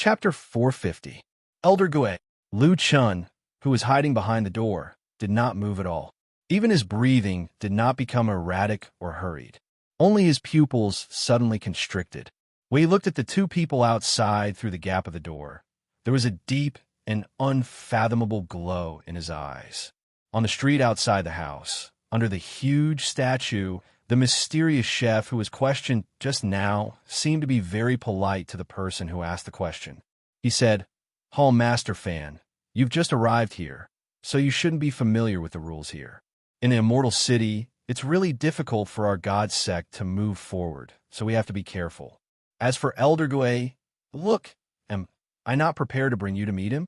Chapter 450. Elder Gui. Lu Chun, who was hiding behind the door, did not move at all. Even his breathing did not become erratic or hurried. Only his pupils suddenly constricted. When he looked at the two people outside through the gap of the door, there was a deep and unfathomable glow in his eyes. On the street outside the house, under the huge statue, the mysterious chef who was questioned just now seemed to be very polite to the person who asked the question. He said, "Hall Master Fan, you've just arrived here, so you shouldn't be familiar with the rules here. In the Immortal City, it's really difficult for our god sect to move forward, so we have to be careful. As for Elder Gui, look, am I not prepared to bring you to meet him?"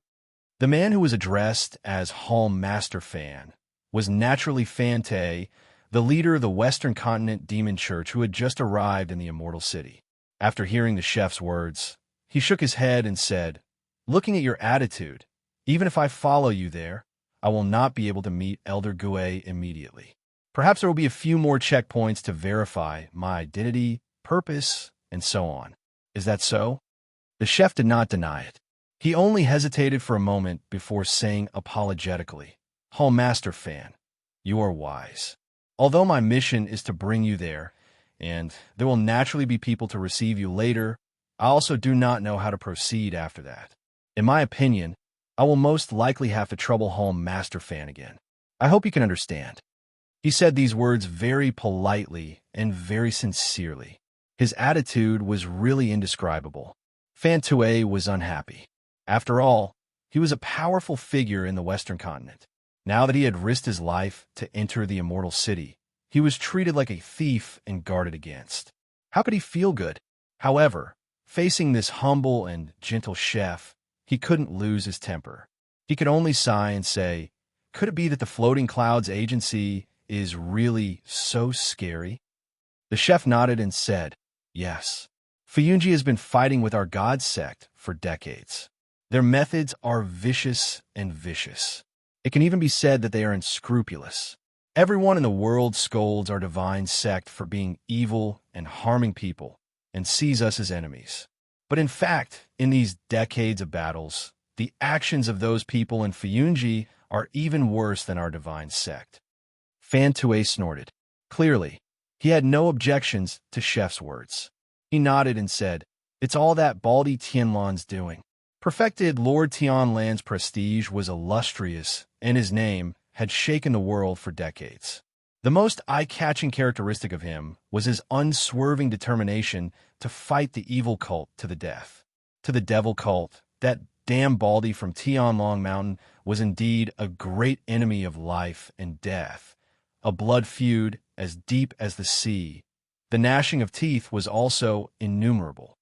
The man who was addressed as Hall Master Fan was naturally Fan Te, the leader of the Western Continent Demon Church who had just arrived in the Immortal City. After hearing the chef's words, he shook his head and said, "Looking at your attitude, even if I follow you there, I will not be able to meet Elder Gui immediately. Perhaps there will be a few more checkpoints to verify my identity, purpose, and so on. Is that so?" The chef did not deny it. He only hesitated for a moment before saying apologetically, "Hall Master Fan, you are wise. Although my mission is to bring you there, and there will naturally be people to receive you later, I also do not know how to proceed after that. In my opinion, I will most likely have to trouble Hall Master Fan again. I hope you can understand." He said these words very politely and very sincerely. His attitude was really indescribable. Fan Tue was unhappy. After all, he was a powerful figure in the Western Continent. Now that he had risked his life to enter the Immortal City, he was treated like a thief and guarded against. How could he feel good? However, facing this humble and gentle chef, he couldn't lose his temper. He could only sigh and say, "Could it be that the Floating Clouds Agency is really so scary?" The chef nodded and said, "Yes. Fuyunji has been fighting with our god sect for decades. Their methods are vicious and vicious. It can even be said that they are unscrupulous. Everyone in the world scolds our divine sect for being evil and harming people and sees us as enemies. But in fact, in these decades of battles, the actions of those people in Fuyunji are even worse than our divine sect." Fan Tue snorted. Clearly, he had no objections to Chef's words. He nodded and said, "It's all that Baldy Tianlan's doing." Perfected Lord Tianlan's prestige was illustrious, and his name had shaken the world for decades. The most eye-catching characteristic of him was his unswerving determination to fight the evil cult to the death. To the devil cult, that damn Baldy from Tianlong Mountain was indeed a great enemy of life and death, a blood feud as deep as the sea. The gnashing of teeth was also innumerable.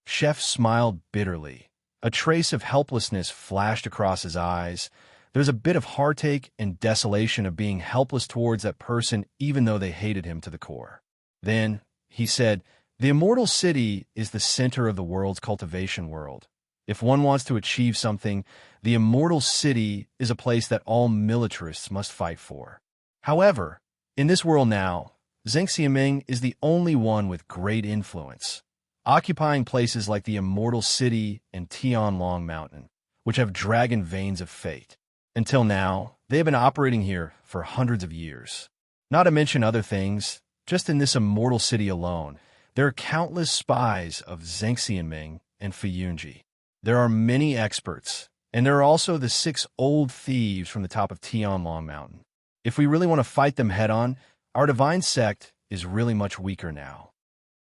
Chef smiled bitterly. A trace of helplessness flashed across his eyes. There's a bit of heartache and desolation of being helpless towards that person even though they hated him to the core. Then, he said, "The Immortal City is the center of the world's cultivation world. If one wants to achieve something, the Immortal City is a place that all militarists must fight for. However, in this world now, Zheng Xiaming is the only one with great influence, occupying places like the Immortal City and Tianlong Mountain, which have dragon veins of fate. Until now, they have been operating here for hundreds of years. Not to mention other things, just in this Immortal City alone, there are countless spies of Zheng Xiaming and Fuyunji. There are many experts, and there are also the 6 old thieves from the top of Tianlong Mountain. If we really want to fight them head-on, our divine sect is really much weaker now."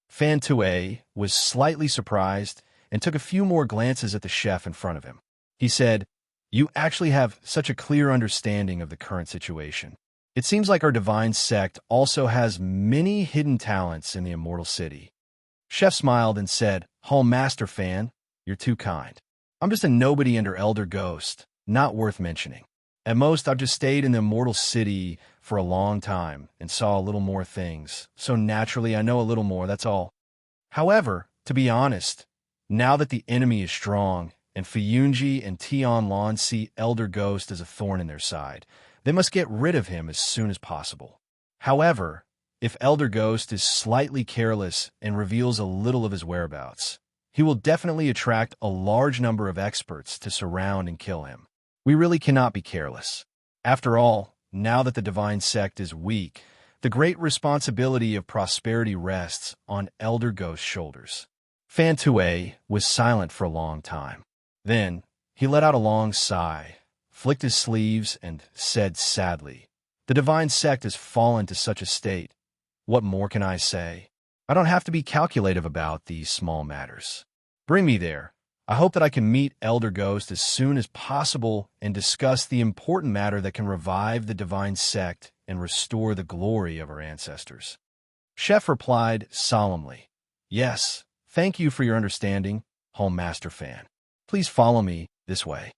Fan Tue was slightly surprised and took a few more glances at the chef in front of him. He said, "You actually have such a clear understanding of the current situation. It seems like our divine sect also has many hidden talents in the Immortal City." Chef smiled and said, "Hall Master Fan, you're too kind. I'm just a nobody under Elder Ghost, not worth mentioning. At most, I've just stayed in the Immortal City for a long time and saw a little more things, so naturally I know a little more, that's all. However, to be honest, now that the enemy is strong and Fuyunji and Tianlong see Elder Ghost as a thorn in their side, they must get rid of him as soon as possible. However, if Elder Ghost is slightly careless and reveals a little of his whereabouts, he He will definitely attract a large number of experts to surround and kill him. We really cannot be careless. After all, now that the divine sect is weak, the great responsibility of prosperity rests on Elder Ghost's shoulders. Fan Tue was silent for a long time. Then, he let out a long sigh, flicked his sleeves, and said sadly, "The divine sect has fallen to such a state. What more can I say? I don't have to be calculative about these small matters. Bring me there. I hope that I can meet Elder Ghost as soon as possible and discuss the important matter that can revive the divine sect and restore the glory of our ancestors." Chef replied solemnly, "Yes, thank you for your understanding, Home Master Fan. Please follow me this way."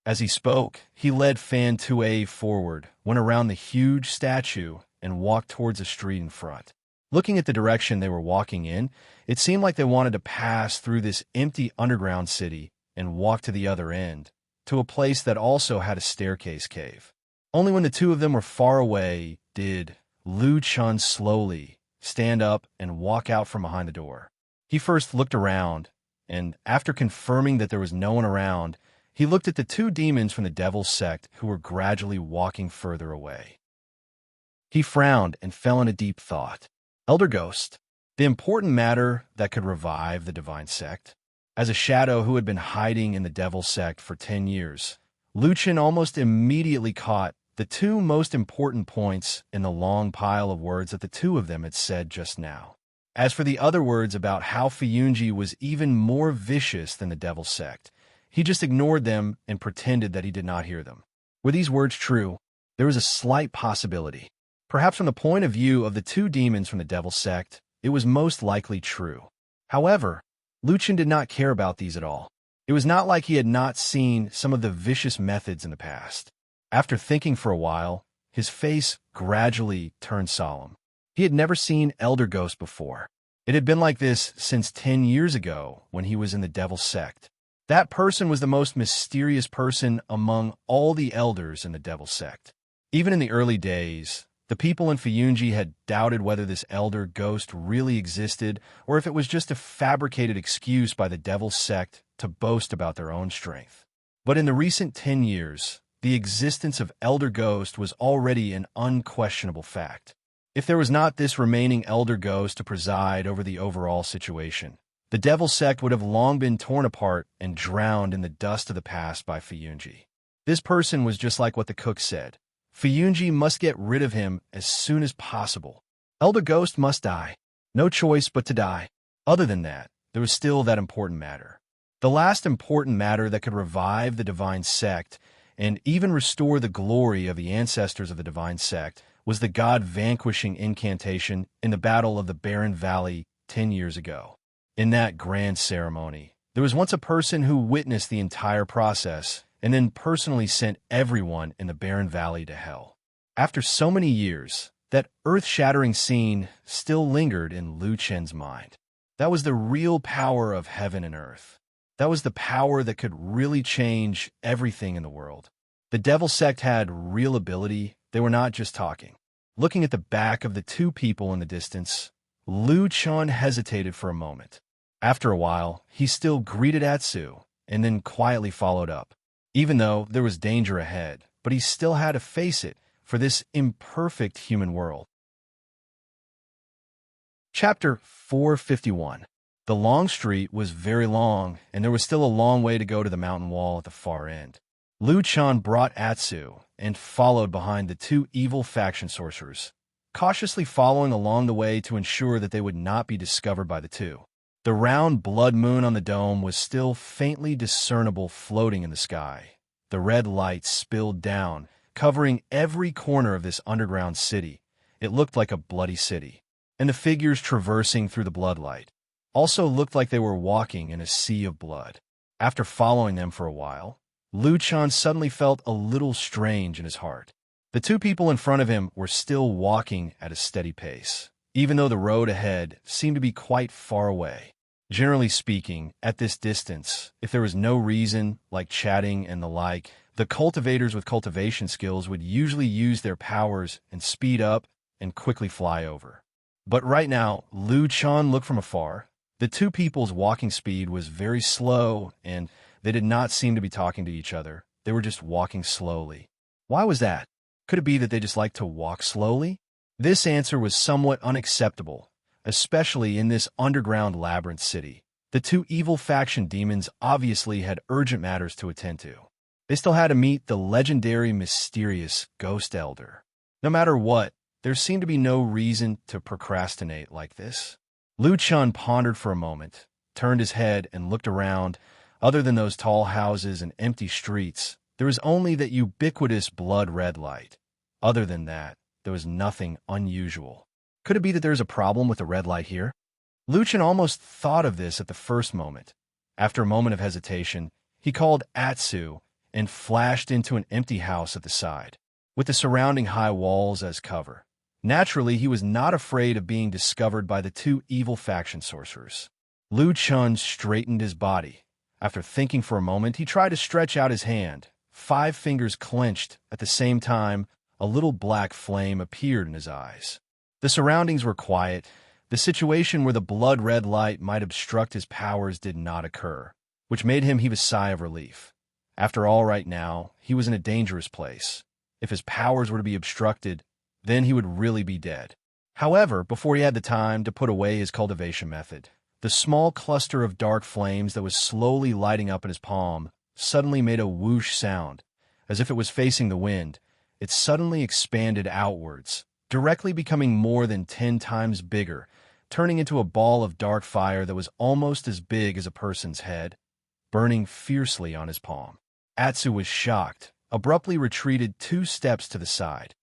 As he spoke, he led Fan Tue forward, went around the huge statue, and walked towards the street in front. Looking at the direction they were walking in, it seemed like they wanted to pass through this empty underground city and walk to the other end, to a place that also had a staircase cave. Only when the two of them were far away did Lu Chun slowly stand up and walk out from behind the door. He first looked around, and after confirming that there was no one around, he looked at the two demons from the Devil's Sect who were gradually walking further away. He frowned and fell into deep thought. Elder Ghost, the important matter that could revive the divine sect. As a shadow who had been hiding in the Devil's Sect for 10 years, Lu Chun almost immediately caught the two most important points in the long pile of words that the two of them had said just now. As for the other words about how Fiyunji was even more vicious than the Devil's Sect, he just ignored them and pretended that he did not hear them. Were these words true? There was a slight possibility. Perhaps from the point of view of the two demons from the Devil's Sect, it was most likely true. However, Lu Chun did not care about these at all. It was not like he had not seen some of the vicious methods in the past. After thinking for a while, his face gradually turned solemn. He had never seen Elder Ghost before. It had been like this since 10 years ago when he was in the Devil's Sect. That person was the most mysterious person among all the elders in the Devil's Sect. Even in the early days, the people in Fiyunji had doubted whether this Elder Ghost really existed or if it was just a fabricated excuse by the Devil's Sect to boast about their own strength. But in the recent 10 years, the existence of Elder Ghost was already an unquestionable fact. If there was not this remaining Elder Ghost to preside over the overall situation, the Devil's Sect would have long been torn apart and drowned in the dust of the past by Fiyunji. This person was just like what the cook said. Fiyunji must get rid of him as soon as possible. Elder Ghost must die. No choice but to die. Other than that, there was still that important matter. The last important matter that could revive the divine sect and even restore the glory of the ancestors of the divine sect was the god-vanquishing incantation in the Battle of the Barren Valley 10 years ago. In that grand ceremony, there was once a person who witnessed the entire process and then personally sent everyone in the Barren Valley to hell. After so many years, that earth-shattering scene still lingered in Lu Chen's mind. That was the real power of heaven and earth. That was the power that could really change everything in the world. The Devil's Sect had real ability. They were not just talking. Looking at the back of the two people in the distance, Lu Chun hesitated for a moment. After a while, he still greeted Atsu and then quietly followed up. Even though there was danger ahead, but he still had to face it for this imperfect human world. Chapter 451. The long street was very long, and there was still a long way to go to the mountain wall at the far end. Lu Chun brought Atsu and followed behind the two evil faction sorcerers, cautiously following along the way to ensure that they would not be discovered by the two. The round blood moon on the dome was still faintly discernible floating in the sky. The red light spilled down, covering every corner of this underground city. It looked like a bloody city, and the figures traversing through the bloodlight also looked like they were walking in a sea of blood. After following them for a while, Lu Chun suddenly felt a little strange in his heart. The two people in front of him were still walking at a steady pace, even though the road ahead seemed to be quite far away. Generally speaking, at this distance, if there was no reason, like chatting and the like, the cultivators with cultivation skills would usually use their powers and speed up and quickly fly over. But right now, Lu Chun looked from afar. The two people's walking speed was very slow, and they did not seem to be talking to each other. They were just walking slowly. Why was that? Could it be that they just liked to walk slowly? This answer was somewhat unacceptable, especially in this underground labyrinth city. The two evil faction demons obviously had urgent matters to attend to. They still had to meet the legendary mysterious Ghost Elder. No matter what, there seemed to be no reason to procrastinate like this. Lu Chun pondered for a moment, turned his head and looked around. Other than those tall houses and empty streets, there was only that ubiquitous blood-red light. Other than that, there was nothing unusual. Could it be that there is a problem with the red light here? Lu Chun almost thought of this at the first moment. After a moment of hesitation, he called Atsu and flashed into an empty house at the side, with the surrounding high walls as cover. Naturally, he was not afraid of being discovered by the two evil faction sorcerers. Lu Chun straightened his body. After thinking for a moment, he tried to stretch out his hand. 5 fingers clenched. At the same time, a little black flame appeared in his eyes. The surroundings were quiet. The situation where the blood-red light might obstruct his powers did not occur, which made him heave a sigh of relief. After all, right now, he was in a dangerous place. If his powers were to be obstructed, then he would really be dead. However, before he had the time to put away his cultivation method, the small cluster of dark flames that was slowly lighting up in his palm suddenly made a whoosh sound. As if it was facing the wind, it suddenly expanded outwards, directly becoming more than 10 times bigger, turning into a ball of dark fire that was almost as big as a person's head, burning fiercely on his palm. Atsu was shocked, abruptly retreated 2 steps to the side.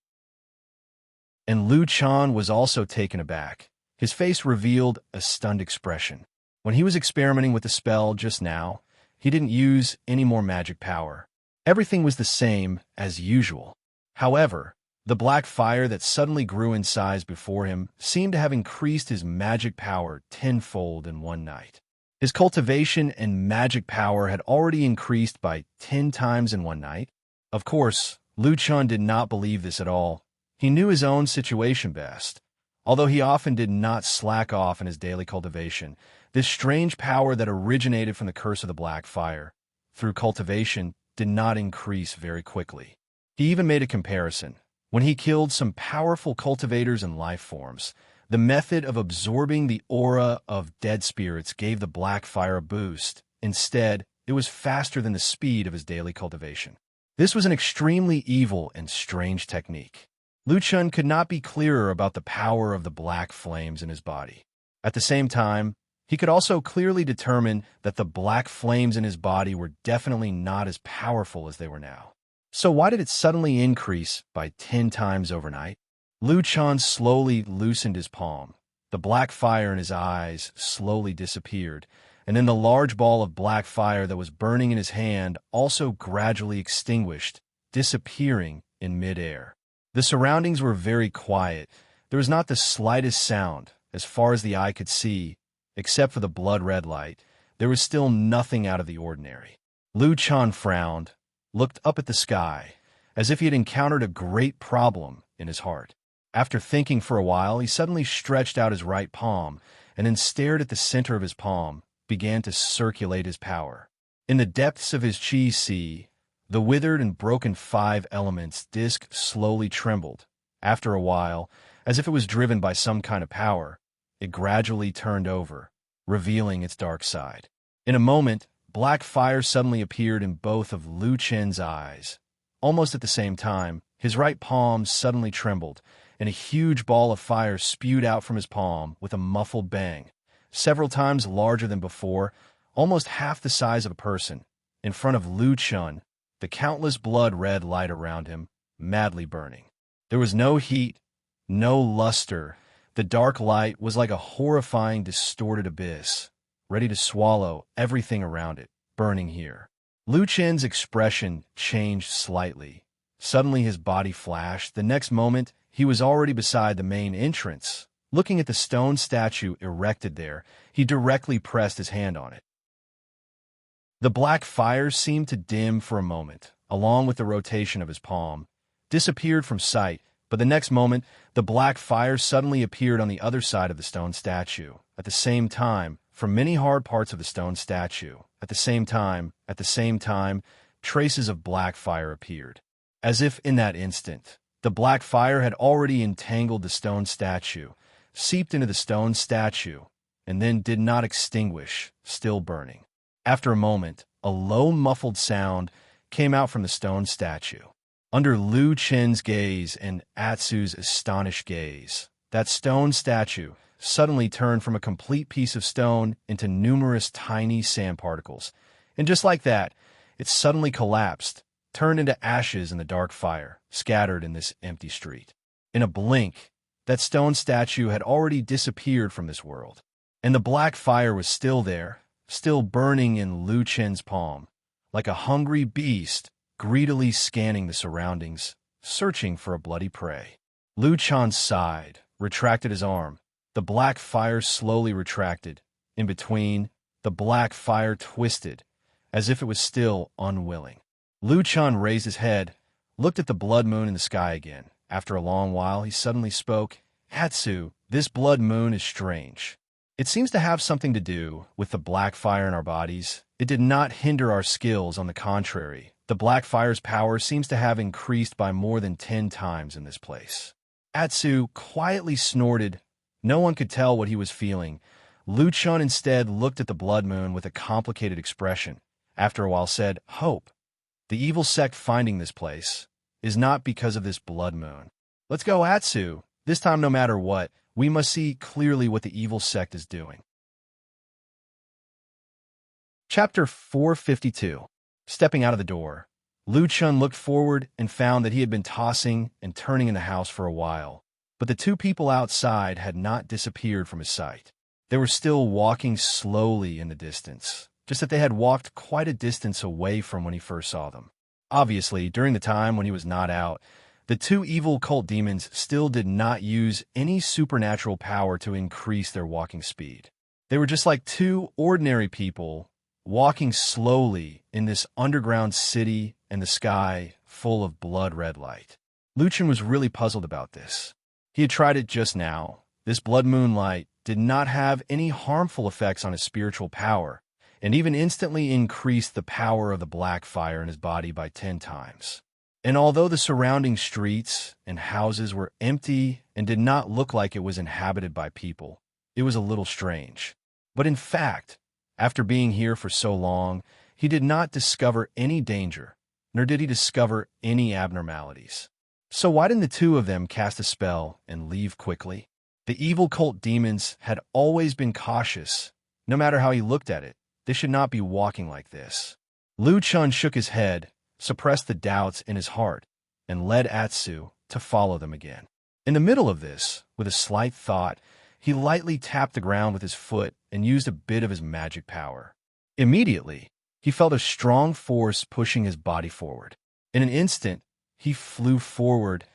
And Lu Chun was also taken aback. His face revealed a stunned expression. When he was experimenting with the spell just now, he didn't use any more magic power. Everything was the same as usual. However, the black fire that suddenly grew in size before him seemed to have increased his magic power tenfold in one night. His cultivation and magic power had already increased by 10 times in one night. Of course, Lu Chun did not believe this at all. He knew his own situation best. Although he often did not slack off in his daily cultivation, this strange power that originated from the curse of the black fire, through cultivation, did not increase very quickly. He even made a comparison. When he killed some powerful cultivators and life forms, the method of absorbing the aura of dead spirits gave the black fire a boost. Instead, it was faster than the speed of his daily cultivation. This was an extremely evil and strange technique. Lu Chun could not be clearer about the power of the black flames in his body. At the same time, he could also clearly determine that the black flames in his body were definitely not as powerful as they were now. So why did it suddenly increase by 10 times overnight? Lu Chun slowly loosened his palm. The black fire in his eyes slowly disappeared, and then the large ball of black fire that was burning in his hand also gradually extinguished, disappearing in midair. The surroundings were very quiet. There was not the slightest sound, as far as the eye could see, except for the blood-red light. There was still nothing out of the ordinary. Lu Chun frowned, looked up at the sky, as if he had encountered a great problem in his heart. After thinking for a while, he suddenly stretched out his right palm, and then stared at the center of his palm, began to circulate his power. In the depths of his chi sea, the withered and broken 5 elements disc slowly trembled. After a while, as if it was driven by some kind of power, it gradually turned over, revealing its dark side. In a moment, black fire suddenly appeared in both of Lu Chun's eyes. Almost at the same time, his right palm suddenly trembled, and a huge ball of fire spewed out from his palm with a muffled bang, several times larger than before, almost half the size of a person. In front of Lu Chun, the countless blood-red light around him, madly burning. There was no heat, no luster. The dark light was like a horrifying, distorted abyss, ready to swallow everything around it, burning here. Lu Chun's expression changed slightly. Suddenly his body flashed. The next moment, he was already beside the main entrance. Looking at the stone statue erected there, he directly pressed his hand on it. The black fire seemed to dim for a moment, along with the rotation of his palm, disappeared from sight, but the next moment, the black fire suddenly appeared on the other side of the stone statue. At the same time, from many hard parts of the stone statue. At the same time, traces of black fire appeared. As if in that instant, the black fire had already entangled the stone statue, seeped into the stone statue, and then did not extinguish, still burning. After a moment, a low muffled sound came out from the stone statue. Under Lu Chen's gaze and Atsu's astonished gaze, that stone statue suddenly turned from a complete piece of stone into numerous tiny sand particles. And just like that, it suddenly collapsed, turned into ashes in the dark fire, scattered in this empty street. In a blink, that stone statue had already disappeared from this world. And the black fire was still there, still burning in Lu Chen's palm, like a hungry beast greedily scanning the surroundings, searching for a bloody prey. Lu Chen sighed, retracted his arm. The black fire slowly retracted. In between, the black fire twisted, as if it was still unwilling. Lu Chen raised his head, looked at the blood moon in the sky again. After a long while, he suddenly spoke. Atsu, this blood moon is strange. It seems to have something to do with the black fire in our bodies. It did not hinder our skills, on the contrary. The black fire's power seems to have increased by more than 10 times in this place. Atsu quietly snorted. No one could tell what he was feeling. Lu Chen instead looked at the blood moon with a complicated expression. After a while said, Hope. The evil sect finding this place is not because of this blood moon. Let's go, Atsu. This time, no matter what, we must see clearly what the evil sect is doing. Chapter 452. Stepping out of the door, Lu Chen looked forward and found that he had been tossing and turning in the house for a while. But the two people outside had not disappeared from his sight. They were still walking slowly in the distance, just that they had walked quite a distance away from when he first saw them. Obviously, during the time when he was not out, the two evil cult demons still did not use any supernatural power to increase their walking speed. They were just like two ordinary people walking slowly in this underground city and the sky full of blood-red light. Lu Chen was really puzzled about this. He had tried it just now. This blood moon light did not have any harmful effects on his spiritual power, and even instantly increased the power of the black fire in his body by 10 times. And although the surrounding streets and houses were empty and did not look like it was inhabited by people, it was a little strange. But in fact, after being here for so long, he did not discover any danger, nor did he discover any abnormalities. So why didn't the two of them cast a spell and leave quickly? The evil cult demons had always been cautious. No matter how he looked at it, they should not be walking like this. Lu Chen shook his head, suppressed the doubts in his heart, and led Atsu to follow them again. In the middle of this, with a slight thought, he lightly tapped the ground with his foot and used a bit of his magic power. Immediately, he felt a strong force pushing his body forward. In an instant, he flew forward,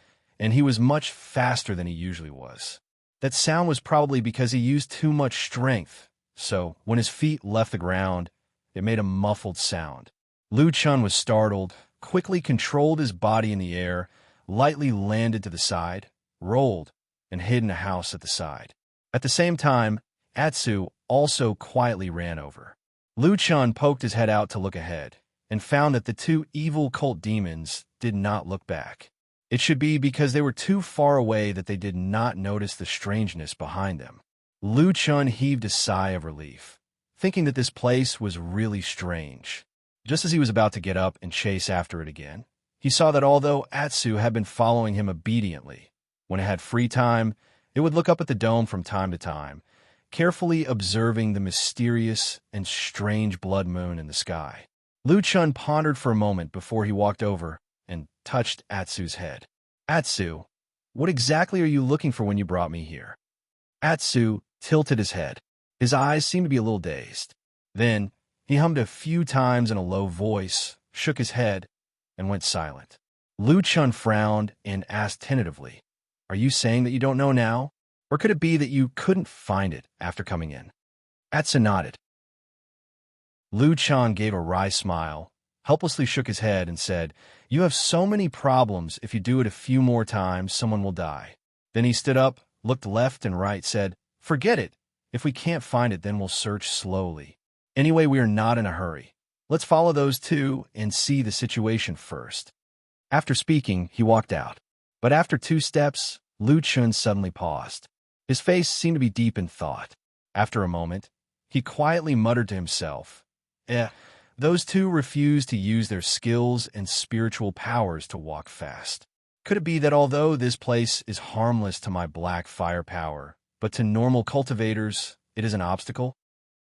and he was much faster than he usually was. That sound was probably because he used too much strength, so when his feet left the ground, it made a muffled sound. Lu Chen was startled, quickly controlled his body in the air, lightly landed to the side, rolled, and hid in a house at the side. At the same time, Atsu also quietly ran over. Lu Chen poked his head out to look ahead, and found that the two evil cult demons did not look back. It should be because they were too far away that they did not notice the strangeness behind them. Lu Chen heaved a sigh of relief, thinking that this place was really strange. Just as he was about to get up and chase after it again, he saw that although Atsu had been following him obediently, when it had free time, it would look up at the dome from time to time, carefully observing the mysterious and strange blood moon in the sky. Lu Chen pondered for a moment before he walked over and touched Atsu's head. Atsu, what exactly are you looking for when you brought me here? Atsu tilted his head. His eyes seemed to be a little dazed. Then, he hummed a few times in a low voice, shook his head, and went silent. Lu Chen frowned and asked tentatively, Are you saying that you don't know now? Or could it be that you couldn't find it after coming in? Atsu nodded. Lu Chen gave a wry smile, helplessly shook his head, and said, You have so many problems. If you do it a few more times, someone will die. Then he stood up, looked left and right, said, Forget it. If we can't find it, then we'll search slowly. Anyway, we are not in a hurry. Let's follow those two and see the situation first." After speaking, he walked out. But after 2 steps, Lu Chun suddenly paused. His face seemed to be deep in thought. After a moment, he quietly muttered to himself, those two refuse to use their skills and spiritual powers to walk fast. Could it be that although this place is harmless to my black fire power, but to normal cultivators, it is an obstacle?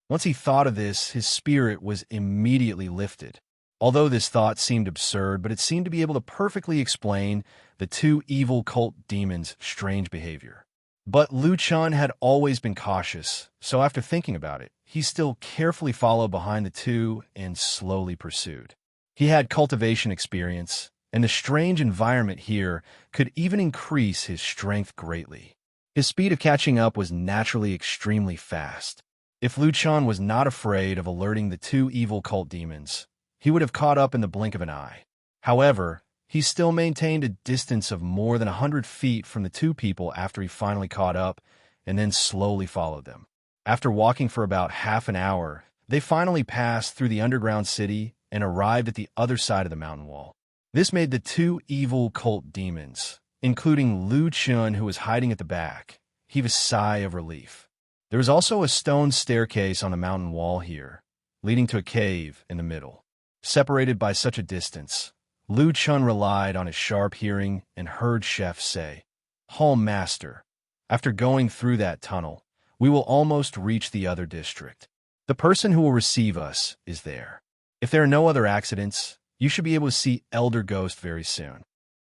Once he thought of this, his spirit was immediately lifted. Although this thought seemed absurd, but it seemed to be able to perfectly explain the 2 evil cult demons' strange behavior. But Lu Chun had always been cautious, so after thinking about it, he still carefully followed behind the 2 and slowly pursued. He had cultivation experience, and the strange environment here could even increase his strength greatly. His speed of catching up was naturally extremely fast. If Lu Chun was not afraid of alerting the 2 evil cult demons, he would have caught up in the blink of an eye. However, he still maintained a distance of more than 100 feet from the 2 people after he finally caught up, and then slowly followed them. After walking for about half an hour, they finally passed through the underground city and arrived at the other side of the mountain wall. This made the 2 evil cult demons, including Lu Chun, who was hiding at the back, heave a sigh of relief. There was also a stone staircase on the mountain wall here, leading to a cave in the middle. Separated by such a distance, Lu Chun relied on his sharp hearing and heard Chef say, "Hall Master, after going through that tunnel, we will almost reach the other district. The person who will receive us is there. If there are no other accidents, you should be able to see Elder Ghost very soon."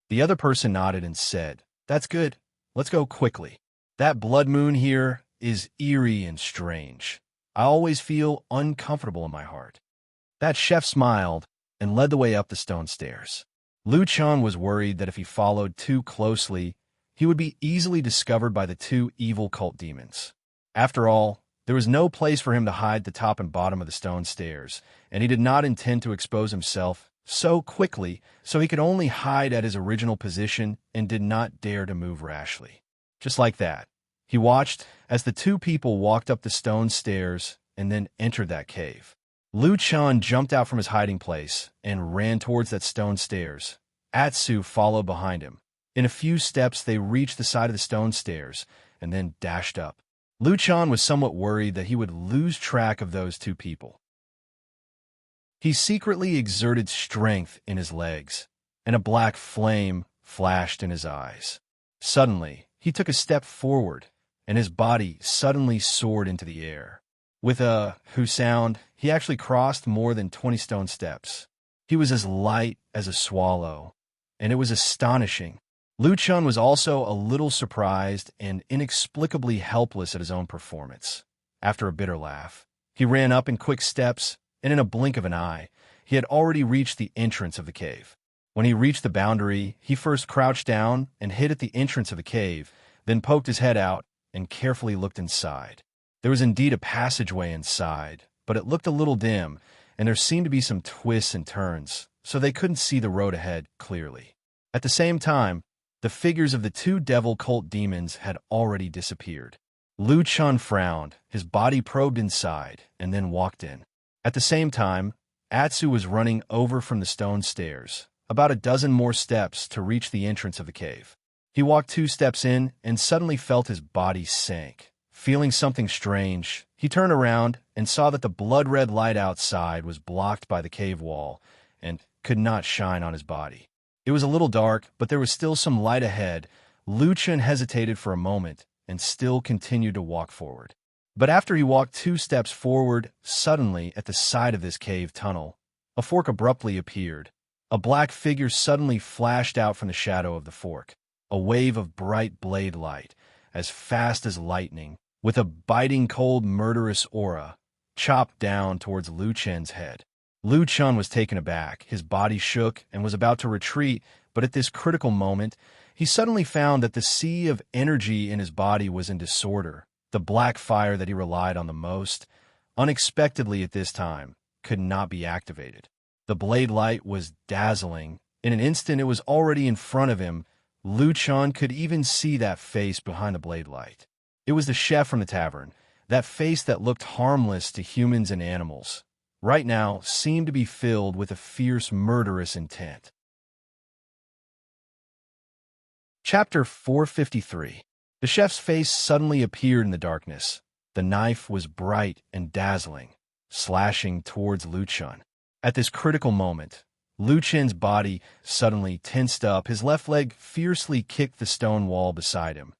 The other person nodded and said, "That's good. Let's go quickly. That blood moon here is eerie and strange. I always feel uncomfortable in my heart." That chef smiled and led the way up the stone stairs. Lu Chun was worried that if he followed too closely, he would be easily discovered by the 2 evil cult demons. After all, there was no place for him to hide the top and bottom of the stone stairs, and he did not intend to expose himself so quickly, so he could only hide at his original position and did not dare to move rashly. Just like that, he watched as the 2 people walked up the stone stairs and then entered that cave. Lu Chun jumped out from his hiding place and ran towards that stone stairs. Atsu followed behind him. In a few steps, they reached the side of the stone stairs and then dashed up. Lu Chun was somewhat worried that he would lose track of those 2 people. He secretly exerted strength in his legs, and a black flame flashed in his eyes. Suddenly, he took a step forward, and his body suddenly soared into the air. With a "hoo" sound, he actually crossed more than 20 stone steps. He was as light as a swallow, and it was astonishing. Lu Chun was also a little surprised and inexplicably helpless at his own performance. After a bitter laugh, he ran up in quick steps, and in a blink of an eye, he had already reached the entrance of the cave. When he reached the boundary, he first crouched down and hid at the entrance of the cave, then poked his head out and carefully looked inside. There was indeed a passageway inside, but it looked a little dim, and there seemed to be some twists and turns, so they couldn't see the road ahead clearly. At the same time, the figures of the 2 devil cult demons had already disappeared. Lu Chun frowned, his body probed inside, and then walked in. At the same time, Atsu was running over from the stone stairs, about a dozen more steps to reach the entrance of the cave. He walked 2 steps in and suddenly felt his body sink. Feeling something strange, he turned around and saw that the blood-red light outside was blocked by the cave wall and could not shine on his body. It was a little dark, but there was still some light ahead. Lu Chun hesitated for a moment and still continued to walk forward. But after he walked 2 steps forward, suddenly, at the side of this cave tunnel, a fork abruptly appeared. A black figure suddenly flashed out from the shadow of the fork. A wave of bright blade light, as fast as lightning, with a biting cold murderous aura, chopped down towards Lu Chun's head. Lu Chun was taken aback, his body shook and was about to retreat, but at this critical moment, he suddenly found that the sea of energy in his body was in disorder. The black fire that he relied on the most, unexpectedly at this time, could not be activated. The blade light was dazzling. In an instant it was already in front of him. Lu Chun could even see that face behind the blade light. It was the chef from the tavern, That face that looked harmless to humans and animals, right now seemed to be filled with a fierce, murderous intent. Chapter 453. The chef's face suddenly appeared in the darkness. The knife was bright and dazzling, slashing towards Lu Chun. At this critical moment, Lu Chen's body suddenly tensed up. His left leg fiercely kicked the stone wall beside him,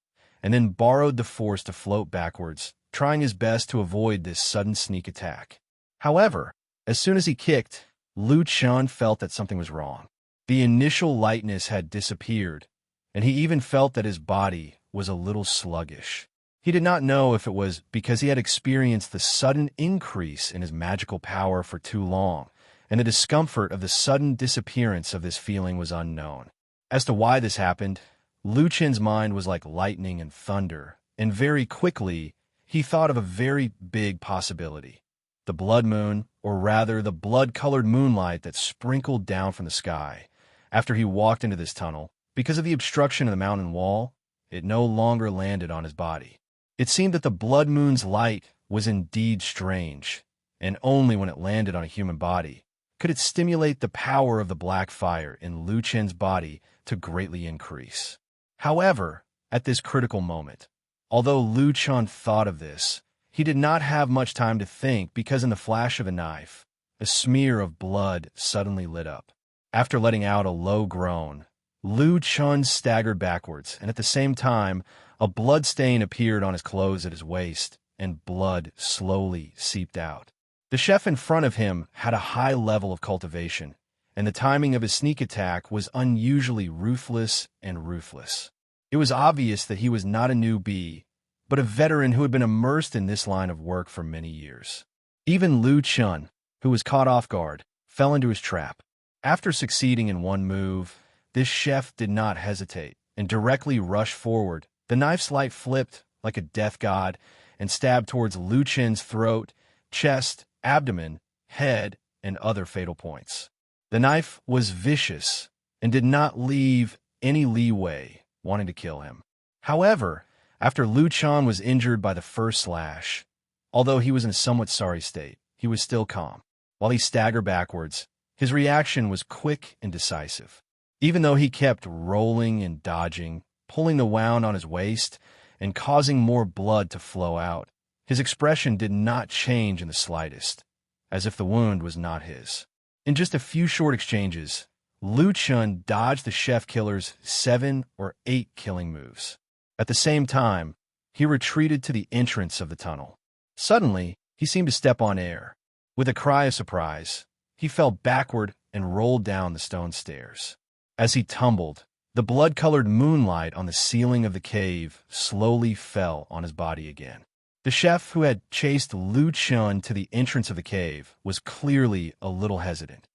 and then borrowed the force to float backwards, trying his best to avoid this sudden sneak attack. However, as soon as he kicked, Lu Chun felt that something was wrong. The initial lightness had disappeared, and he even felt that his body was a little sluggish. He did not know if it was because he had experienced the sudden increase in his magical power for too long, and the discomfort of the sudden disappearance of this feeling was unknown. As to why this happened, Lu Chen's mind was like lightning and thunder, and very quickly he thought of a very big possibility. The blood moon, or rather the blood-colored moonlight that sprinkled down from the sky. After he walked into this tunnel, because of the obstruction of the mountain wall, it no longer landed on his body. It seemed that the blood moon's light was indeed strange, and only when it landed on a human body could it stimulate the power of the black fire in Lu Chen's body to greatly increase. However, at this critical moment, although Lu Chun thought of this, he did not have much time to think because in the flash of a knife, a smear of blood suddenly lit up. After letting out a low groan, Lu Chun staggered backwards, and at the same time, a blood stain appeared on his clothes at his waist, and blood slowly seeped out. The chef in front of him had a high level of cultivation, and the timing of his sneak attack was unusually ruthless and ruthless. It was obvious that he was not a newbie, but a veteran who had been immersed in this line of work for many years. Even Lu Chun, who was caught off guard, fell into his trap. After succeeding in one move, this chef did not hesitate and directly rushed forward. The knife's light flipped like a death god and stabbed towards Lu Chen's throat, chest, abdomen, head, and other fatal points. The knife was vicious and did not leave any leeway wanting to kill him. However, after Lu Chun was injured by the first slash, although he was in a somewhat sorry state, he was still calm. While he staggered backwards, his reaction was quick and decisive. Even though he kept rolling and dodging, pulling the wound on his waist, and causing more blood to flow out, his expression did not change in the slightest, as if the wound was not his. In just a few short exchanges, Lu Chun dodged the chef killer's 7 or 8 killing moves. At the same time, he retreated to the entrance of the tunnel. Suddenly, he seemed to step on air. With a cry of surprise, he fell backward and rolled down the stone stairs. As he tumbled, the blood-colored moonlight on the ceiling of the cave slowly fell on his body again. The chef who had chased Lu Chun to the entrance of the cave was clearly a little hesitant.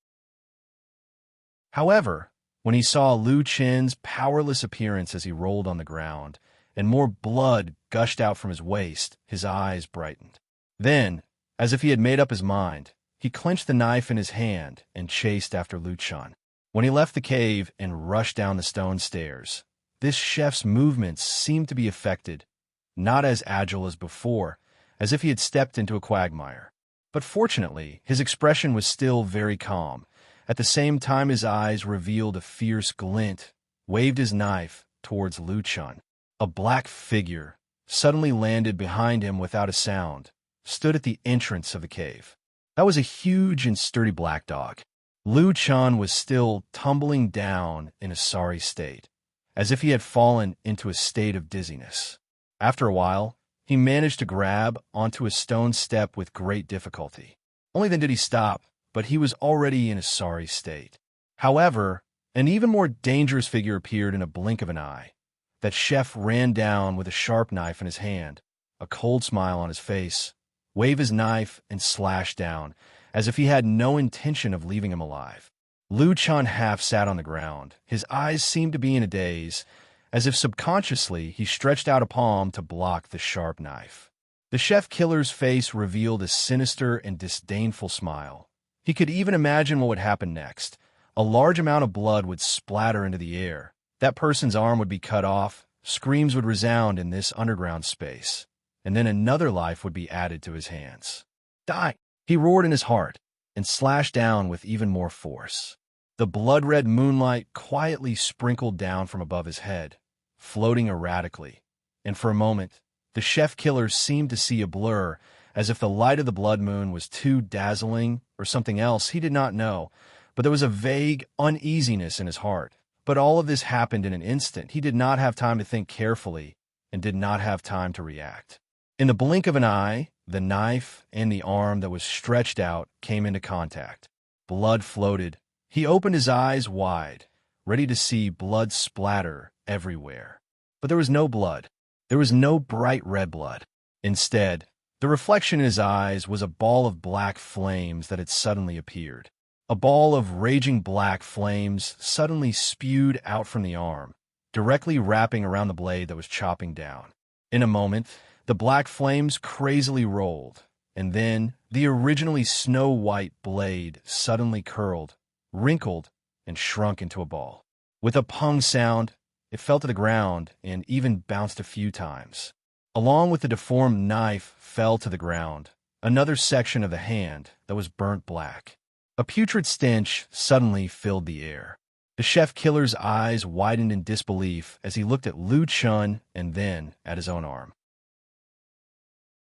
However, when he saw Lu Chen's powerless appearance as he rolled on the ground, and more blood gushed out from his waist, his eyes brightened. Then, as if he had made up his mind, he clenched the knife in his hand and chased after Lu Chun. When he left the cave and rushed down the stone stairs, this chef's movements seemed to be affected, not as agile as before, as if he had stepped into a quagmire. But fortunately, his expression was still very calm. At the same time his eyes revealed a fierce glint, waved his knife towards Lu Chun. A black figure suddenly landed behind him without a sound, stood at the entrance of the cave. That was a huge and sturdy black dog. Lu Chun was still tumbling down in a sorry state, as if he had fallen into a state of dizziness. After a while, he managed to grab onto a stone step with great difficulty. Only then did he stop, but he was already in a sorry state. However, an even more dangerous figure appeared in a blink of an eye. That chef ran down with a sharp knife in his hand, a cold smile on his face, waved his knife, and slashed down, as if he had no intention of leaving him alive. Lu Chun half sat on the ground. His eyes seemed to be in a daze, as if subconsciously he stretched out a palm to block the sharp knife. The chef killer's face revealed a sinister and disdainful smile. He could even imagine what would happen next. A large amount of blood would splatter into the air. That person's arm would be cut off. Screams would resound in this underground space. and then another life would be added to his hands. Die! He roared in his heart and slashed down with even more force. The blood-red moonlight quietly sprinkled down from above his head, floating erratically, and for a moment, the chef-killer seemed to see a blur, as if the light of the blood moon was too dazzling or something else he did not know, but there was a vague uneasiness in his heart. But all of this happened in an instant. He did not have time to think carefully and did not have time to react. In the blink of an eye, the knife and the arm that was stretched out came into contact. Blood floated. He opened his eyes wide, ready to see blood splatter everywhere. But there was no blood. There was no bright red blood. Instead, the reflection in his eyes was a ball of black flames that had suddenly appeared. A ball of raging black flames suddenly spewed out from the arm, directly wrapping around the blade that was chopping down. In a moment, the black flames crazily rolled, and then the originally snow-white blade suddenly curled, wrinkled, and shrunk into a ball. With a pung sound, it fell to the ground and even bounced a few times. Along with the deformed knife fell to the ground another section of the hand that was burnt black. A putrid stench suddenly filled the air. The chef-killer's eyes widened in disbelief as he looked at Lu Chun and then at his own arm.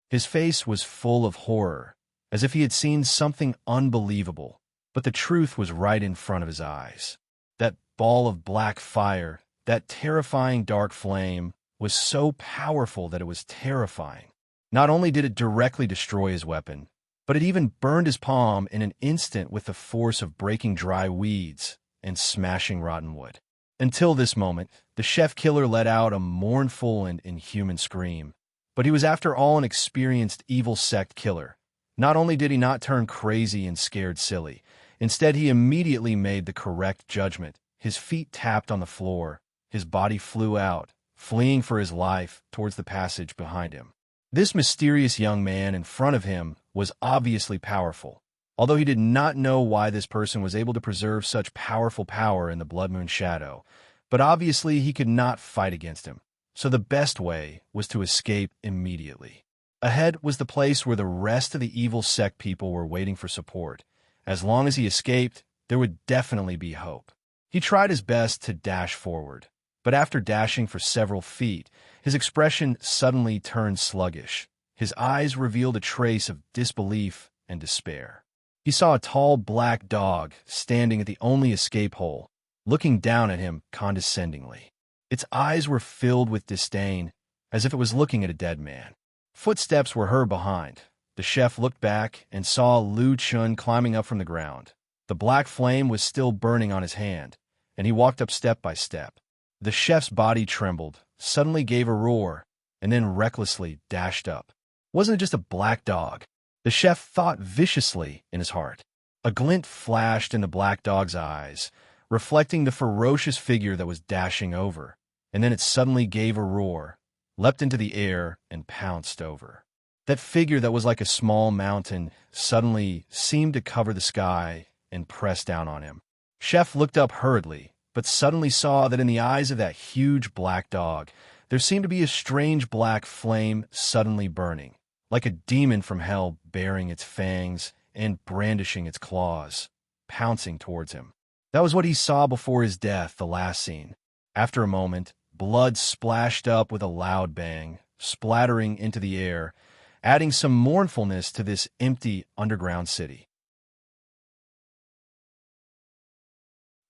His face was full of horror, as if he had seen something unbelievable, but the truth was right in front of his eyes. That ball of black fire, that terrifying dark flame, was so powerful that it was terrifying. Not only did it directly destroy his weapon, but it even burned his palm in an instant with the force of breaking dry weeds and smashing rotten wood. Until this moment, the chef-killer let out a mournful and inhuman scream. But he was after all an experienced evil sect killer. Not only did he not turn crazy and scared silly, instead he immediately made the correct judgment. His feet tapped on the floor, his body flew out, fleeing for his life towards the passage behind him. This mysterious young man in front of him was obviously powerful, although he did not know why this person was able to preserve such powerful power in the Blood Moon shadow. But obviously he could not fight against him, so the best way was to escape immediately. Ahead was the place where the rest of the evil sect people were waiting for support. As long as he escaped, there would definitely be hope. He tried his best to dash forward, but after dashing for several feet, his expression suddenly turned sluggish. His eyes revealed a trace of disbelief and despair. He saw a tall black dog standing at the only escape hole, looking down at him condescendingly. Its eyes were filled with disdain, as if it was looking at a dead man. Footsteps were heard behind. The chef looked back and saw Lu Chun climbing up from the ground. The black flame was still burning on his hand, and he walked up step by step. The chef's body trembled, suddenly gave a roar, and then recklessly dashed up. Wasn't it just a black dog? The chef thought viciously in his heart. A glint flashed in the black dog's eyes, reflecting the ferocious figure that was dashing over, and then it suddenly gave a roar, leapt into the air, and pounced over. That figure that was like a small mountain suddenly seemed to cover the sky and press down on him. Chef looked up hurriedly, but suddenly saw that in the eyes of that huge black dog, there seemed to be a strange black flame suddenly burning, like a demon from hell baring its fangs and brandishing its claws, pouncing towards him. That was what he saw before his death, the last scene. After a moment, blood splashed up with a loud bang, splattering into the air, adding some mournfulness to this empty underground city.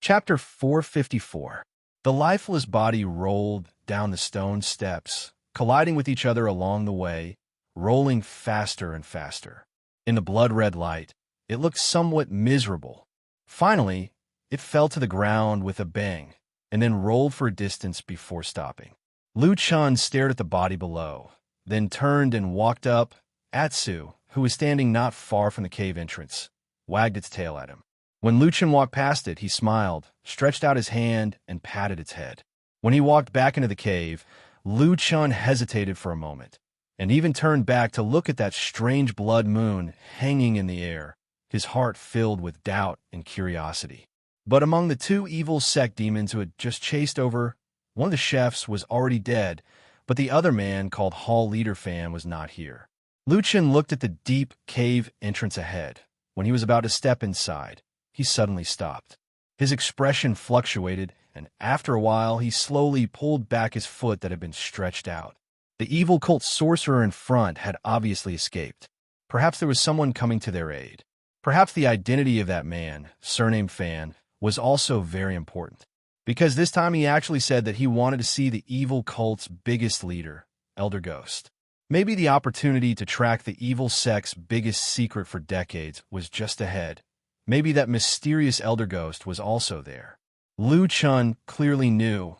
Chapter 454. The lifeless body rolled down the stone steps, colliding with each other along the way, rolling faster and faster. In the blood-red light, it looked somewhat miserable. Finally, it fell to the ground with a bang, and then rolled for a distance before stopping. Lu Chun stared at the body below, then turned and walked up. Atsu, who was standing not far from the cave entrance, wagged its tail at him. When Lu Chun walked past it, he smiled, stretched out his hand, and patted its head. When he walked back into the cave, Lu Chun hesitated for a moment, and even turned back to look at that strange blood moon hanging in the air, his heart filled with doubt and curiosity. But among the two evil sect demons who had just chased over, one of the chefs was already dead, but the other man, called Hall Leader Fan, was not here. Lu Chen looked at the deep cave entrance ahead. When he was about to step inside, he suddenly stopped. His expression fluctuated, and after a while, he slowly pulled back his foot that had been stretched out. The evil cult sorcerer in front had obviously escaped. Perhaps there was someone coming to their aid. Perhaps the identity of that man, surname Fan, was also very important. Because this time he actually said that he wanted to see the evil cult's biggest leader, Elder Ghost. Maybe the opportunity to track the evil sect's biggest secret for decades was just ahead. Maybe that mysterious Elder Ghost was also there. Lu Chen clearly knew.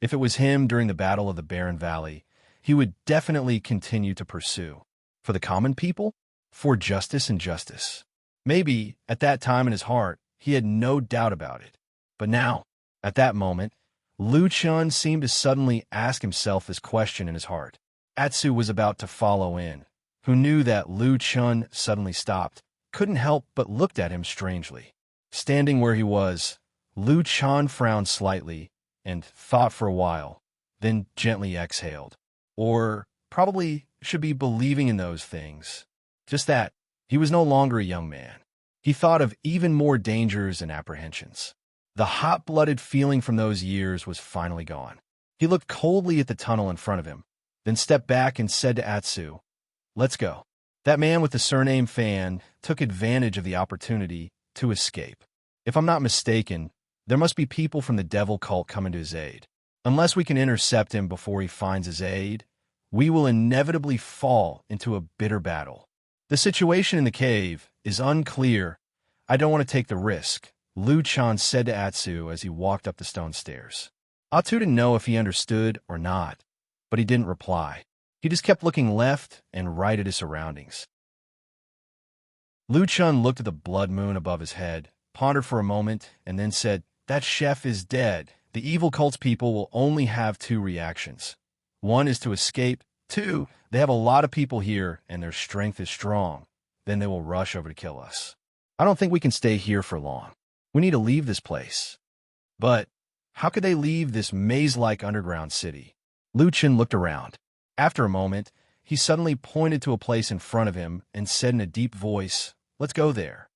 If it was him during the Battle of the Barren Valley, he would definitely continue to pursue. For the common people? For justice and justice. Maybe, at that time in his heart, he had no doubt about it. But now, at that moment, Lu Chen seemed to suddenly ask himself this question in his heart. Atsu was about to follow in, who knew that Lu Chen suddenly stopped, couldn't help but looked at him strangely. Standing where he was, Lu Chen frowned slightly and thought for a while, then gently exhaled. Or probably should be believing in those things. Just that, he was no longer a young man. He thought of even more dangers and apprehensions. The hot-blooded feeling from those years was finally gone. He looked coldly at the tunnel in front of him, then stepped back and said to Atsu, "Let's go." That man with the surname Fan took advantage of the opportunity to escape. If I'm not mistaken, there must be people from the devil cult coming to his aid. Unless we can intercept him before he finds his aid, we will inevitably fall into a bitter battle. The situation in the cave is unclear. I don't want to take the risk, Lu Chen said to Atsu as he walked up the stone stairs. Atsu didn't know if he understood or not, but he didn't reply. He just kept looking left and right at his surroundings. Lu Chen looked at the blood moon above his head, pondered for a moment, and then said, "That chef is dead. The evil cult's people will only have two reactions. One is to escape. Two, they have a lot of people here and their strength is strong. Then they will rush over to kill us. I don't think we can stay here for long. We need to leave this place." But how could they leave this maze-like underground city? Lu Chen looked around. After a moment, he suddenly pointed to a place in front of him and said in a deep voice, "Let's go there."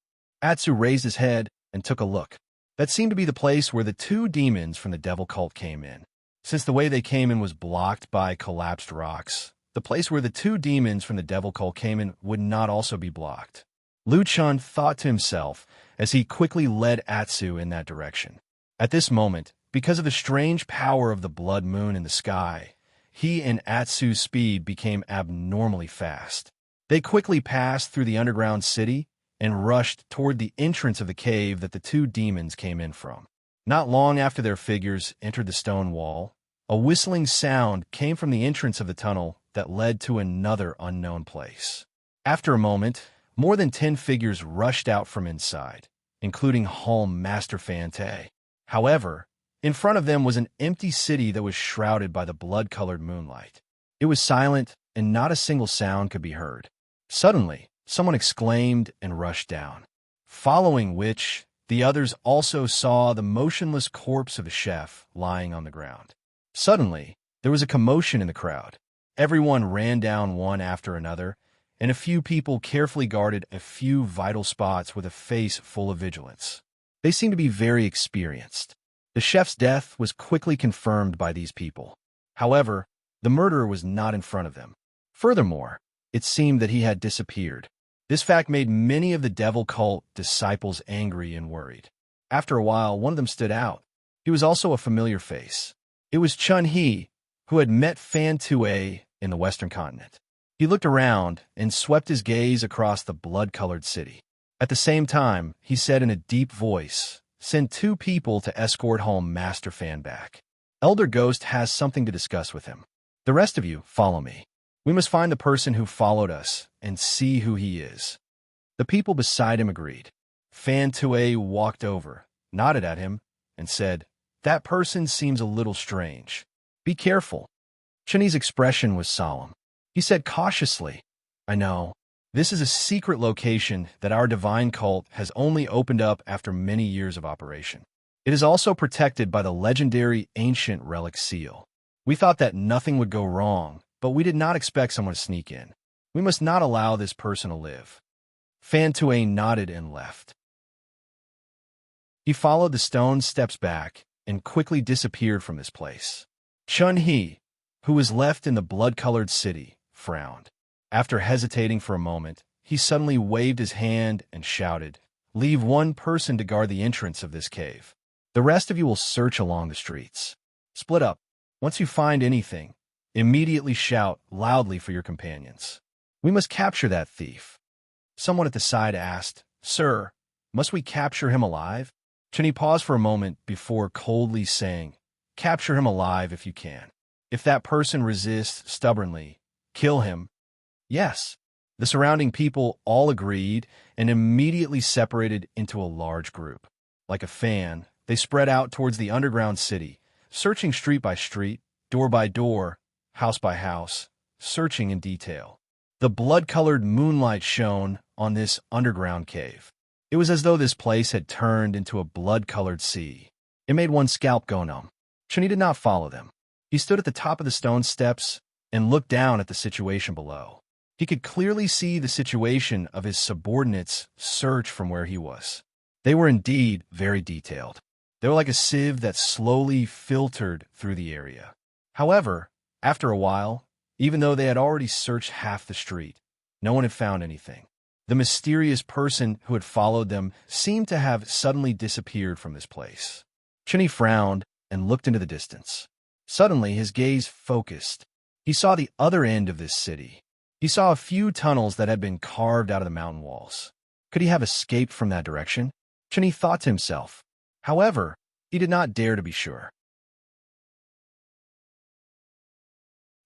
Atsu raised his head and took a look. That seemed to be the place where the two demons from the devil cult came in. Since the way they came in was blocked by collapsed rocks, the place where the two demons from the devil cult came in would not also be blocked. Lu Chen thought to himself as he quickly led Atsu in that direction. At this moment, because of the strange power of the blood moon in the sky, he and Atsu's speed became abnormally fast. They quickly passed through the underground city and rushed toward the entrance of the cave that the two demons came in from. Not long after their figures entered the stone wall, a whistling sound came from the entrance of the tunnel that led to another unknown place. After a moment, more than 10 figures rushed out from inside, including Hall Master Fante. However, in front of them was an empty city that was shrouded by the blood-colored moonlight. It was silent, and not a single sound could be heard. Suddenly, someone exclaimed and rushed down, following which the others also saw the motionless corpse of a chef lying on the ground. Suddenly, there was a commotion in the crowd. Everyone ran down one after another, and a few people carefully guarded a few vital spots with a face full of vigilance. They seemed to be very experienced. The chef's death was quickly confirmed by these people. However, the murderer was not in front of them. Furthermore, it seemed that he had disappeared. This fact made many of the devil cult disciples angry and worried. After a while, one of them stood out. He was also a familiar face. It was Chun He, who had met Fan Tue in the Western continent. He looked around and swept his gaze across the blood-colored city. At the same time, he said in a deep voice, "Send 2 people to escort home Master Fan back. Elder Ghost has something to discuss with him. The rest of you, follow me. We must find the person who followed us and see who he is." The people beside him agreed. Fan Tue walked over, nodded at him, and said, "That person seems a little strange. Be careful." Chen's expression was solemn. He said cautiously, "I know. This is a secret location that our divine cult has only opened up after many years of operation. It is also protected by the legendary ancient relic seal. We thought that nothing would go wrong, but we did not expect someone to sneak in. We must not allow this person to live. Fan Tue nodded and left. He followed the stone steps back and quickly disappeared from this place. Chun He, who was left in the blood-colored city, frowned. After hesitating for a moment, he suddenly waved his hand and shouted, "Leave one person to guard the entrance of this cave. The rest of you will search along the streets. Split up. Once you find anything, immediately shout loudly for your companions. We must capture that thief." Someone at the side asked, "Sir, must we capture him alive?" Chun He paused for a moment before coldly saying, "Capture him alive if you can. If that person resists stubbornly, kill him." Yes. The surrounding people all agreed and immediately separated into a large group. Like a fan, they spread out towards the underground city, searching street by street, door by door, house by house, searching in detail. The blood-colored moonlight shone on this underground cave. It was as though this place had turned into a blood-colored sea. It made one's scalp go numb. Chun He did not follow them. He stood at the top of the stone steps and looked down at the situation below. He could clearly see the situation of his subordinates' search from where he was. They were indeed very detailed. They were like a sieve that slowly filtered through the area. However, after a while, even though they had already searched half the street, no one had found anything. The mysterious person who had followed them seemed to have suddenly disappeared from this place. Chun He frowned and looked into the distance. Suddenly, his gaze focused. He saw the other end of this city. He saw a few tunnels that had been carved out of the mountain walls. Could he have escaped from that direction? Chun He thought to himself. However, he did not dare to be sure.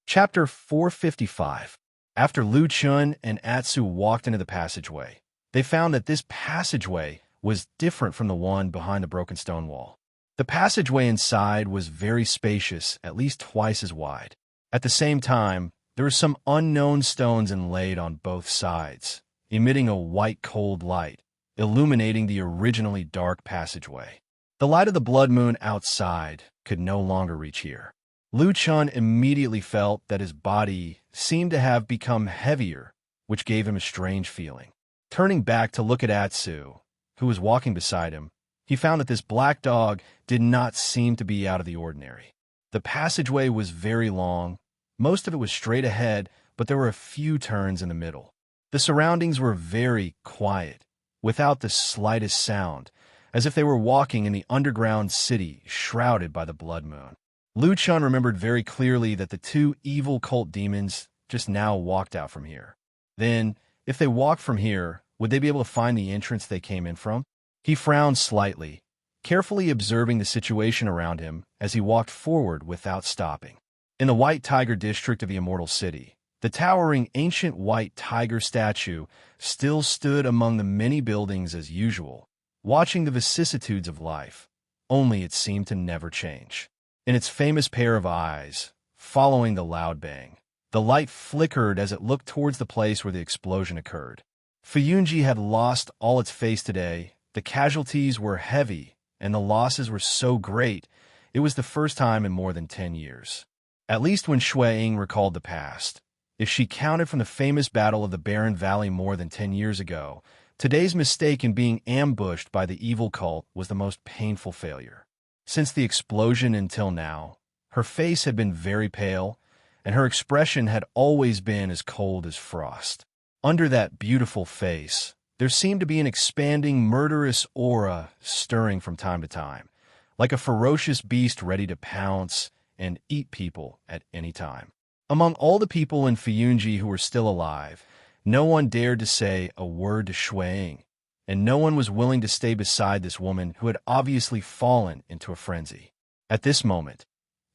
Chapter 455. After Lu Chun and Atsu walked into the passageway, they found that this passageway was different from the one behind the broken stone wall. The passageway inside was very spacious, at least twice as wide. At the same time, there were some unknown stones inlaid on both sides, emitting a white cold light, illuminating the originally dark passageway. The light of the blood moon outside could no longer reach here. Lu Chun immediately felt that his body seemed to have become heavier, which gave him a strange feeling. Turning back to look at Atsu, who was walking beside him, he found that this black dog did not seem to be out of the ordinary. The passageway was very long. Most of it was straight ahead, but there were a few turns in the middle. The surroundings were very quiet, without the slightest sound, as if they were walking in the underground city shrouded by the blood moon. Lu Chun remembered very clearly that the two evil cult demons just now walked out from here. Then, if they walked from here, would they be able to find the entrance they came in from? He frowned slightly, carefully observing the situation around him as he walked forward without stopping. In the White Tiger district of the Immortal City, the towering ancient white tiger statue still stood among the many buildings as usual, watching the vicissitudes of life, only it seemed to never change. In its famous pair of eyes, following the loud bang, the light flickered as it looked towards the place where the explosion occurred. Fuyunji had lost all its face today. The casualties were heavy, and the losses were so great, it was the first time in more than 10 years. At least when Shui Ying recalled the past. If she counted from the famous battle of the Barren Valley more than 10 years ago, today's mistake in being ambushed by the evil cult was the most painful failure. Since the explosion until now, her face had been very pale, and her expression had always been as cold as frost. Under that beautiful face, there seemed to be an expanding murderous aura stirring from time to time, like a ferocious beast ready to pounce and eat people at any time. Among all the people in Fuyunji who were still alive, no one dared to say a word to Shui Ying, and no one was willing to stay beside this woman who had obviously fallen into a frenzy. At this moment,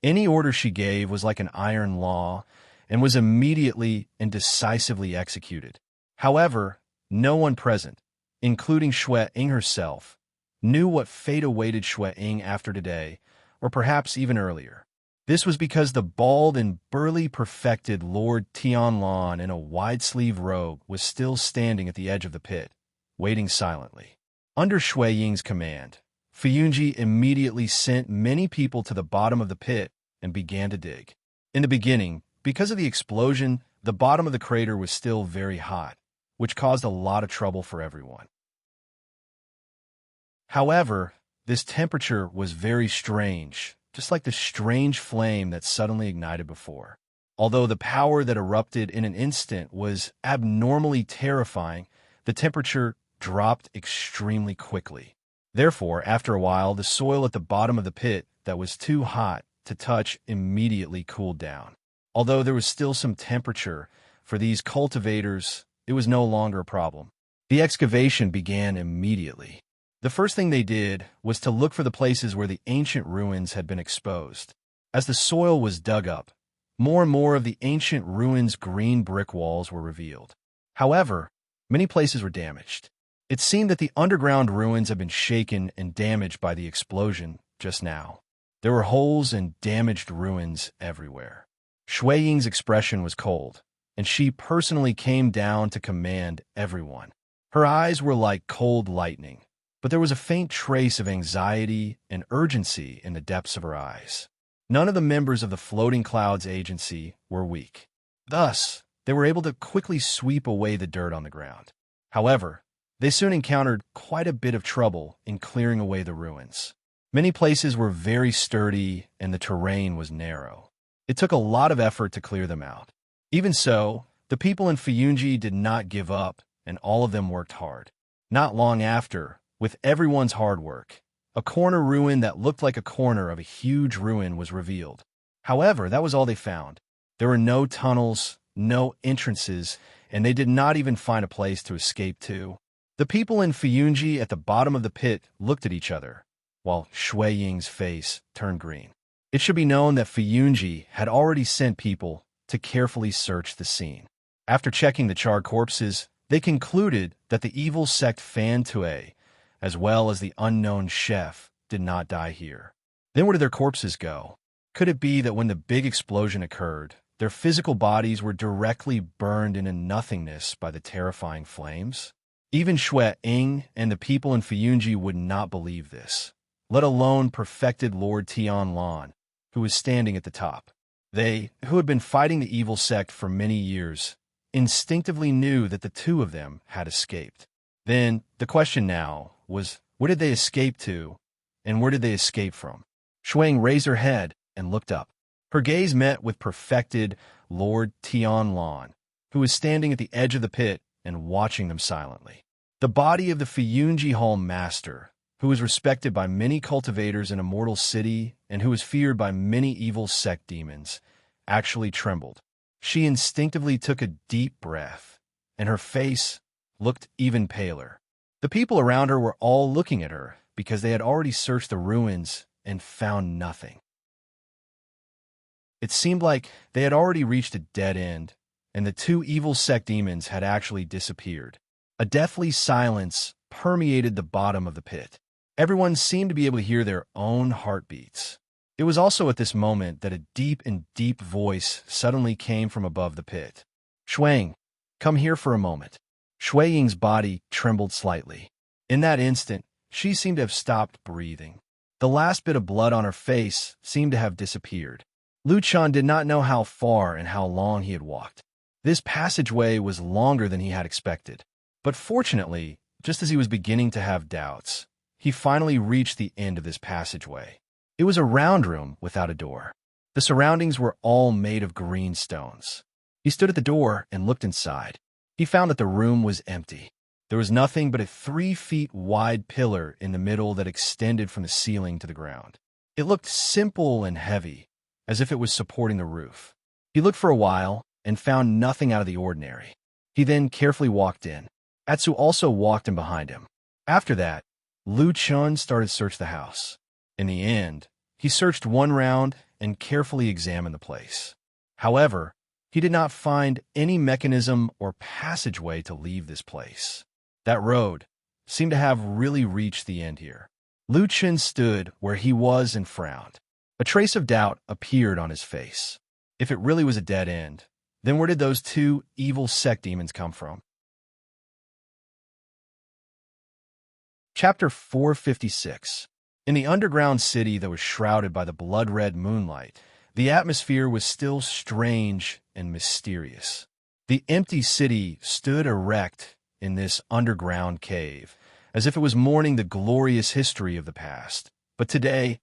any order she gave was like an iron law and was immediately and decisively executed. However, no one present, including Shui Ying herself, knew what fate awaited Shui Ying after today, or perhaps even earlier. This was because the bald and burly perfected Lord Tianlan in a wide-sleeved robe was still standing at the edge of the pit, waiting silently. Under Shui Ying's command, Fuyunji immediately sent many people to the bottom of the pit and began to dig. In the beginning, because of the explosion, the bottom of the crater was still very hot, which caused a lot of trouble for everyone. However, this temperature was very strange, just like the strange flame that suddenly ignited before. Although the power that erupted in an instant was abnormally terrifying, the temperature dropped extremely quickly. Therefore, after a while, the soil at the bottom of the pit that was too hot to touch immediately cooled down. Although there was still some temperature, for these cultivators, it was no longer a problem. The excavation began immediately. The first thing they did was to look for the places where the ancient ruins had been exposed. As the soil was dug up, more and more of the ancient ruins' green brick walls were revealed. However, many places were damaged. It seemed that the underground ruins had been shaken and damaged by the explosion just now. There were holes and damaged ruins everywhere. Shui Ying's expression was cold, and she personally came down to command everyone. Her eyes were like cold lightning, but there was a faint trace of anxiety and urgency in the depths of her eyes. None of the members of the Floating Clouds Agency were weak. Thus, they were able to quickly sweep away the dirt on the ground. However, they soon encountered quite a bit of trouble in clearing away the ruins. Many places were very sturdy and the terrain was narrow. It took a lot of effort to clear them out. Even so, the people in Fuyunji did not give up, and all of them worked hard. Not long after, with everyone's hard work, a corner ruin that looked like a corner of a huge ruin was revealed. However, that was all they found. There were no tunnels, no entrances, and they did not even find a place to escape to. The people in Fuyunji at the bottom of the pit looked at each other, while Shui Ying's face turned green. It should be known that Fuyunji had already sent people to carefully search the scene. After checking the charred corpses, they concluded that the evil sect Fan Tue, as well as the unknown chef, did not die here. Then where did their corpses go? Could it be that when the big explosion occurred, their physical bodies were directly burned into nothingness by the terrifying flames? Even Shui Ying and the people in Fuyunji would not believe this, let alone perfected Lord Tianlan, who was standing at the top. They, who had been fighting the evil sect for many years, instinctively knew that the two of them had escaped. Then, the question now was, where did they escape to, and where did they escape from? Shui Ying raised her head and looked up. Her gaze met with perfected Lord Tianlan, who was standing at the edge of the pit and watching them silently. The body of the Fuyunji Hall master, who was respected by many cultivators in Immortal City and who was feared by many evil sect demons, actually trembled. She instinctively took a deep breath, and her face looked even paler. The people around her were all looking at her because they had already searched the ruins and found nothing. It seemed like they had already reached a dead end, and the two evil sect demons had actually disappeared. A deathly silence permeated the bottom of the pit. Everyone seemed to be able to hear their own heartbeats. It was also at this moment that a deep and deep voice suddenly came from above the pit. Shui Ying, come here for a moment. Shui Ying's body trembled slightly. In that instant, she seemed to have stopped breathing. The last bit of blood on her face seemed to have disappeared. Lu Chun did not know how far and how long he had walked. This passageway was longer than he had expected. But fortunately, just as he was beginning to have doubts, he finally reached the end of this passageway. It was a round room without a door. The surroundings were all made of green stones. He stood at the door and looked inside. He found that the room was empty. There was nothing but a 3 feet wide pillar in the middle that extended from the ceiling to the ground. It looked simple and heavy, as if it was supporting the roof. He looked for a while and found nothing out of the ordinary. He then carefully walked in. Atsu also walked in behind him. After that, Lu Chun started to search the house. In the end, he searched one round and carefully examined the place. However, he did not find any mechanism or passageway to leave this place. That road seemed to have really reached the end here. Lu Chun stood where he was and frowned. A trace of doubt appeared on his face. If it really was a dead end, then where did those two evil sect demons come from? Chapter 456. In the underground city that was shrouded by the blood-red moonlight, the atmosphere was still strange and mysterious. The empty city stood erect in this underground cave, as if it was mourning the glorious history of the past. But today,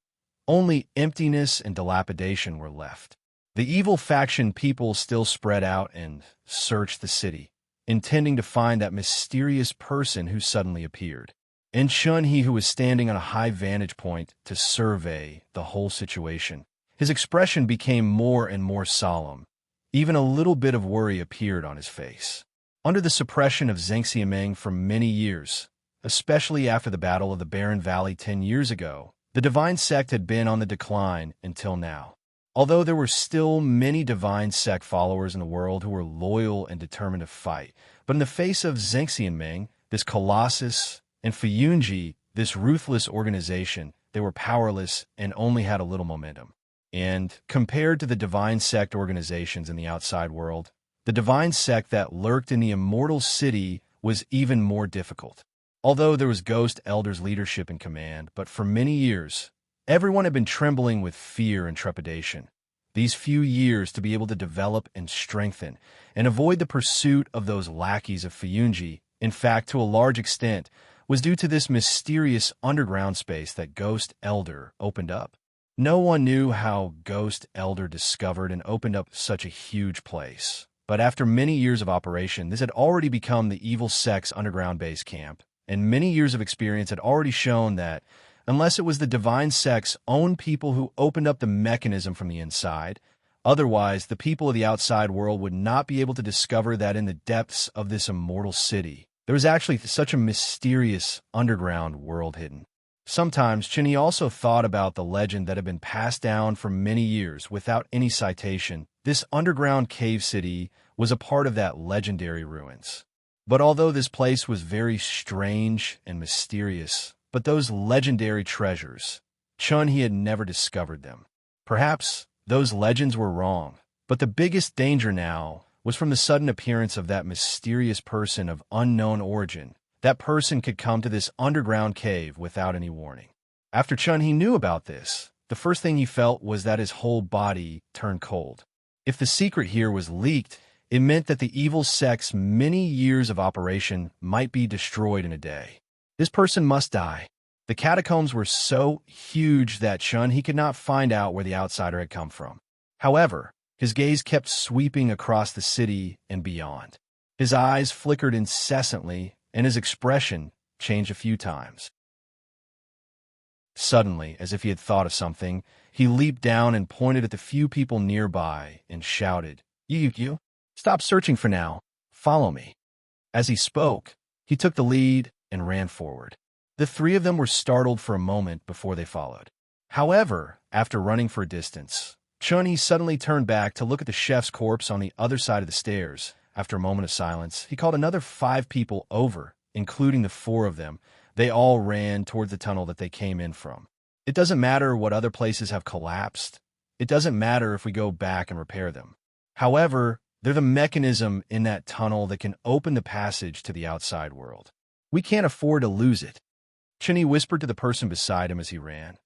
only emptiness and dilapidation were left. The evil faction people still spread out and searched the city, intending to find that mysterious person who suddenly appeared. And Chun-Hee, who was standing on a high vantage point to survey the whole situation, his expression became more and more solemn. Even a little bit of worry appeared on his face. Under the suppression of Zhengxiameng for many years, especially after the Battle of the Barren Valley 10 years ago, the Divine Sect had been on the decline until now. Although there were still many Divine Sect followers in the world who were loyal and determined to fight, but in the face of Zhengxiameng, this colossus, and Fuyunji, this ruthless organization, they were powerless and only had a little momentum. And compared to the Divine Sect organizations in the outside world, the Divine Sect that lurked in the Immortal City was even more difficult. Although there was Ghost Elder's leadership and command, but for many years, everyone had been trembling with fear and trepidation. These few years to be able to develop and strengthen and avoid the pursuit of those lackeys of Fuyunji, in fact, to a large extent, was due to this mysterious underground space that Ghost Elder opened up. No one knew how Ghost Elder discovered and opened up such a huge place. But after many years of operation, this had already become the evil sect's underground base camp, and many years of experience had already shown that, unless it was the Divine Sect's own people who opened up the mechanism from the inside, otherwise the people of the outside world would not be able to discover that in the depths of this immortal city, there was actually such a mysterious underground world hidden. Sometimes Chun-Hee also thought about the legend that had been passed down for many years without any citation. This underground cave city was a part of that legendary ruins. But although this place was very strange and mysterious, but those legendary treasures, Chun-Hee had never discovered them. Perhaps those legends were wrong, but the biggest danger now was from the sudden appearance of that mysterious person of unknown origin. That person could come to this underground cave without any warning. After Chun-Hee knew about this, the first thing he felt was that his whole body turned cold. If the secret here was leaked, it meant that the evil sect's many years of operation might be destroyed in a day. This person must die. The catacombs were so huge that Chun-Hee could not find out where the outsider had come from. However, his gaze kept sweeping across the city and beyond. His eyes flickered incessantly, and his expression changed a few times. Suddenly, as if he had thought of something, he leaped down and pointed at the few people nearby and shouted, You, stop searching for now. Follow me." As he spoke, he took the lead and ran forward. The three of them were startled for a moment before they followed. However, after running for a distance, Chun-Hee suddenly turned back to look at the chef's corpse on the other side of the stairs. After a moment of silence, he called another 5 people over, including the 4 of them. They all ran toward the tunnel that they came in from. It doesn't matter what other places have collapsed. It doesn't matter if we go back and repair them. However, they're the mechanism in that tunnel that can open the passage to the outside world. We can't afford to lose it. Chun-Hee whispered to the person beside him as he ran.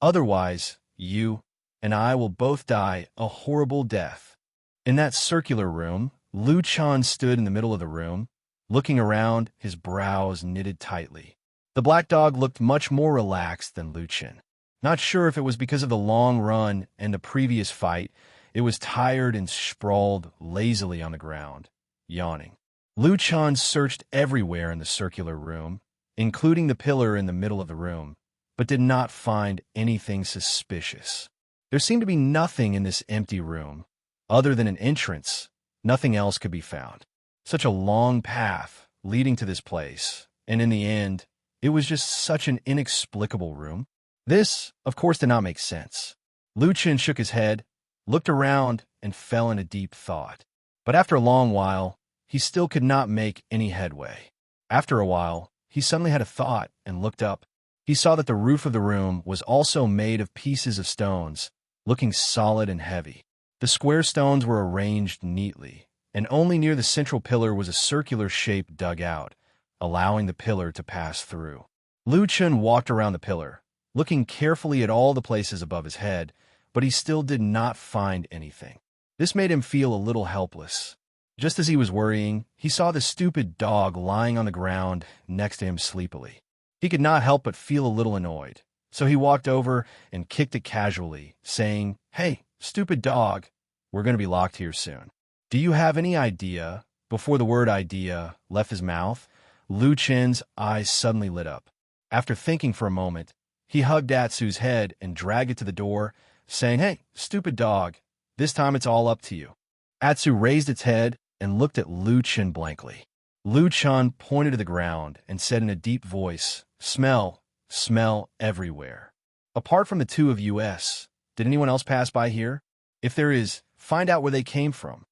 Otherwise, you and I will both die a horrible death. In that circular room, Lu Chan stood in the middle of the room, looking around, his brows knitted tightly. The black dog looked much more relaxed than Lu Chen. Not sure if it was because of the long run and the previous fight, it was tired and sprawled lazily on the ground, yawning. Lu Chan searched everywhere in the circular room, including the pillar in the middle of the room, but did not find anything suspicious. There seemed to be nothing in this empty room. Other than an entrance, nothing else could be found. Such a long path leading to this place, and in the end, it was just such an inexplicable room. This, of course, did not make sense. Lu Chen shook his head, looked around, and fell in a deep thought. But after a long while, he still could not make any headway. After a while, he suddenly had a thought and looked up. He saw that the roof of the room was also made of pieces of stones, looking solid and heavy. The square stones were arranged neatly, and only near the central pillar was a circular shape dug out, allowing the pillar to pass through. Lu Chen walked around the pillar, looking carefully at all the places above his head, but he still did not find anything. This made him feel a little helpless. Just as he was worrying, he saw the stupid dog lying on the ground next to him sleepily. He could not help but feel a little annoyed, so he walked over and kicked it casually, saying, "Hey, stupid dog, we're going to be locked here soon. Do you have any idea?" Before the word idea left his mouth, Lu Chen's eyes suddenly lit up. After thinking for a moment, he hugged Atsu's head and dragged it to the door, saying, "Hey, stupid dog, this time it's all up to you." Atsu raised its head and looked at Lu Chen blankly. Lu Chen pointed to the ground and said in a deep voice, "Smell, smell everywhere. Apart from the two of us, did anyone else pass by here? If there is, find out where they came from."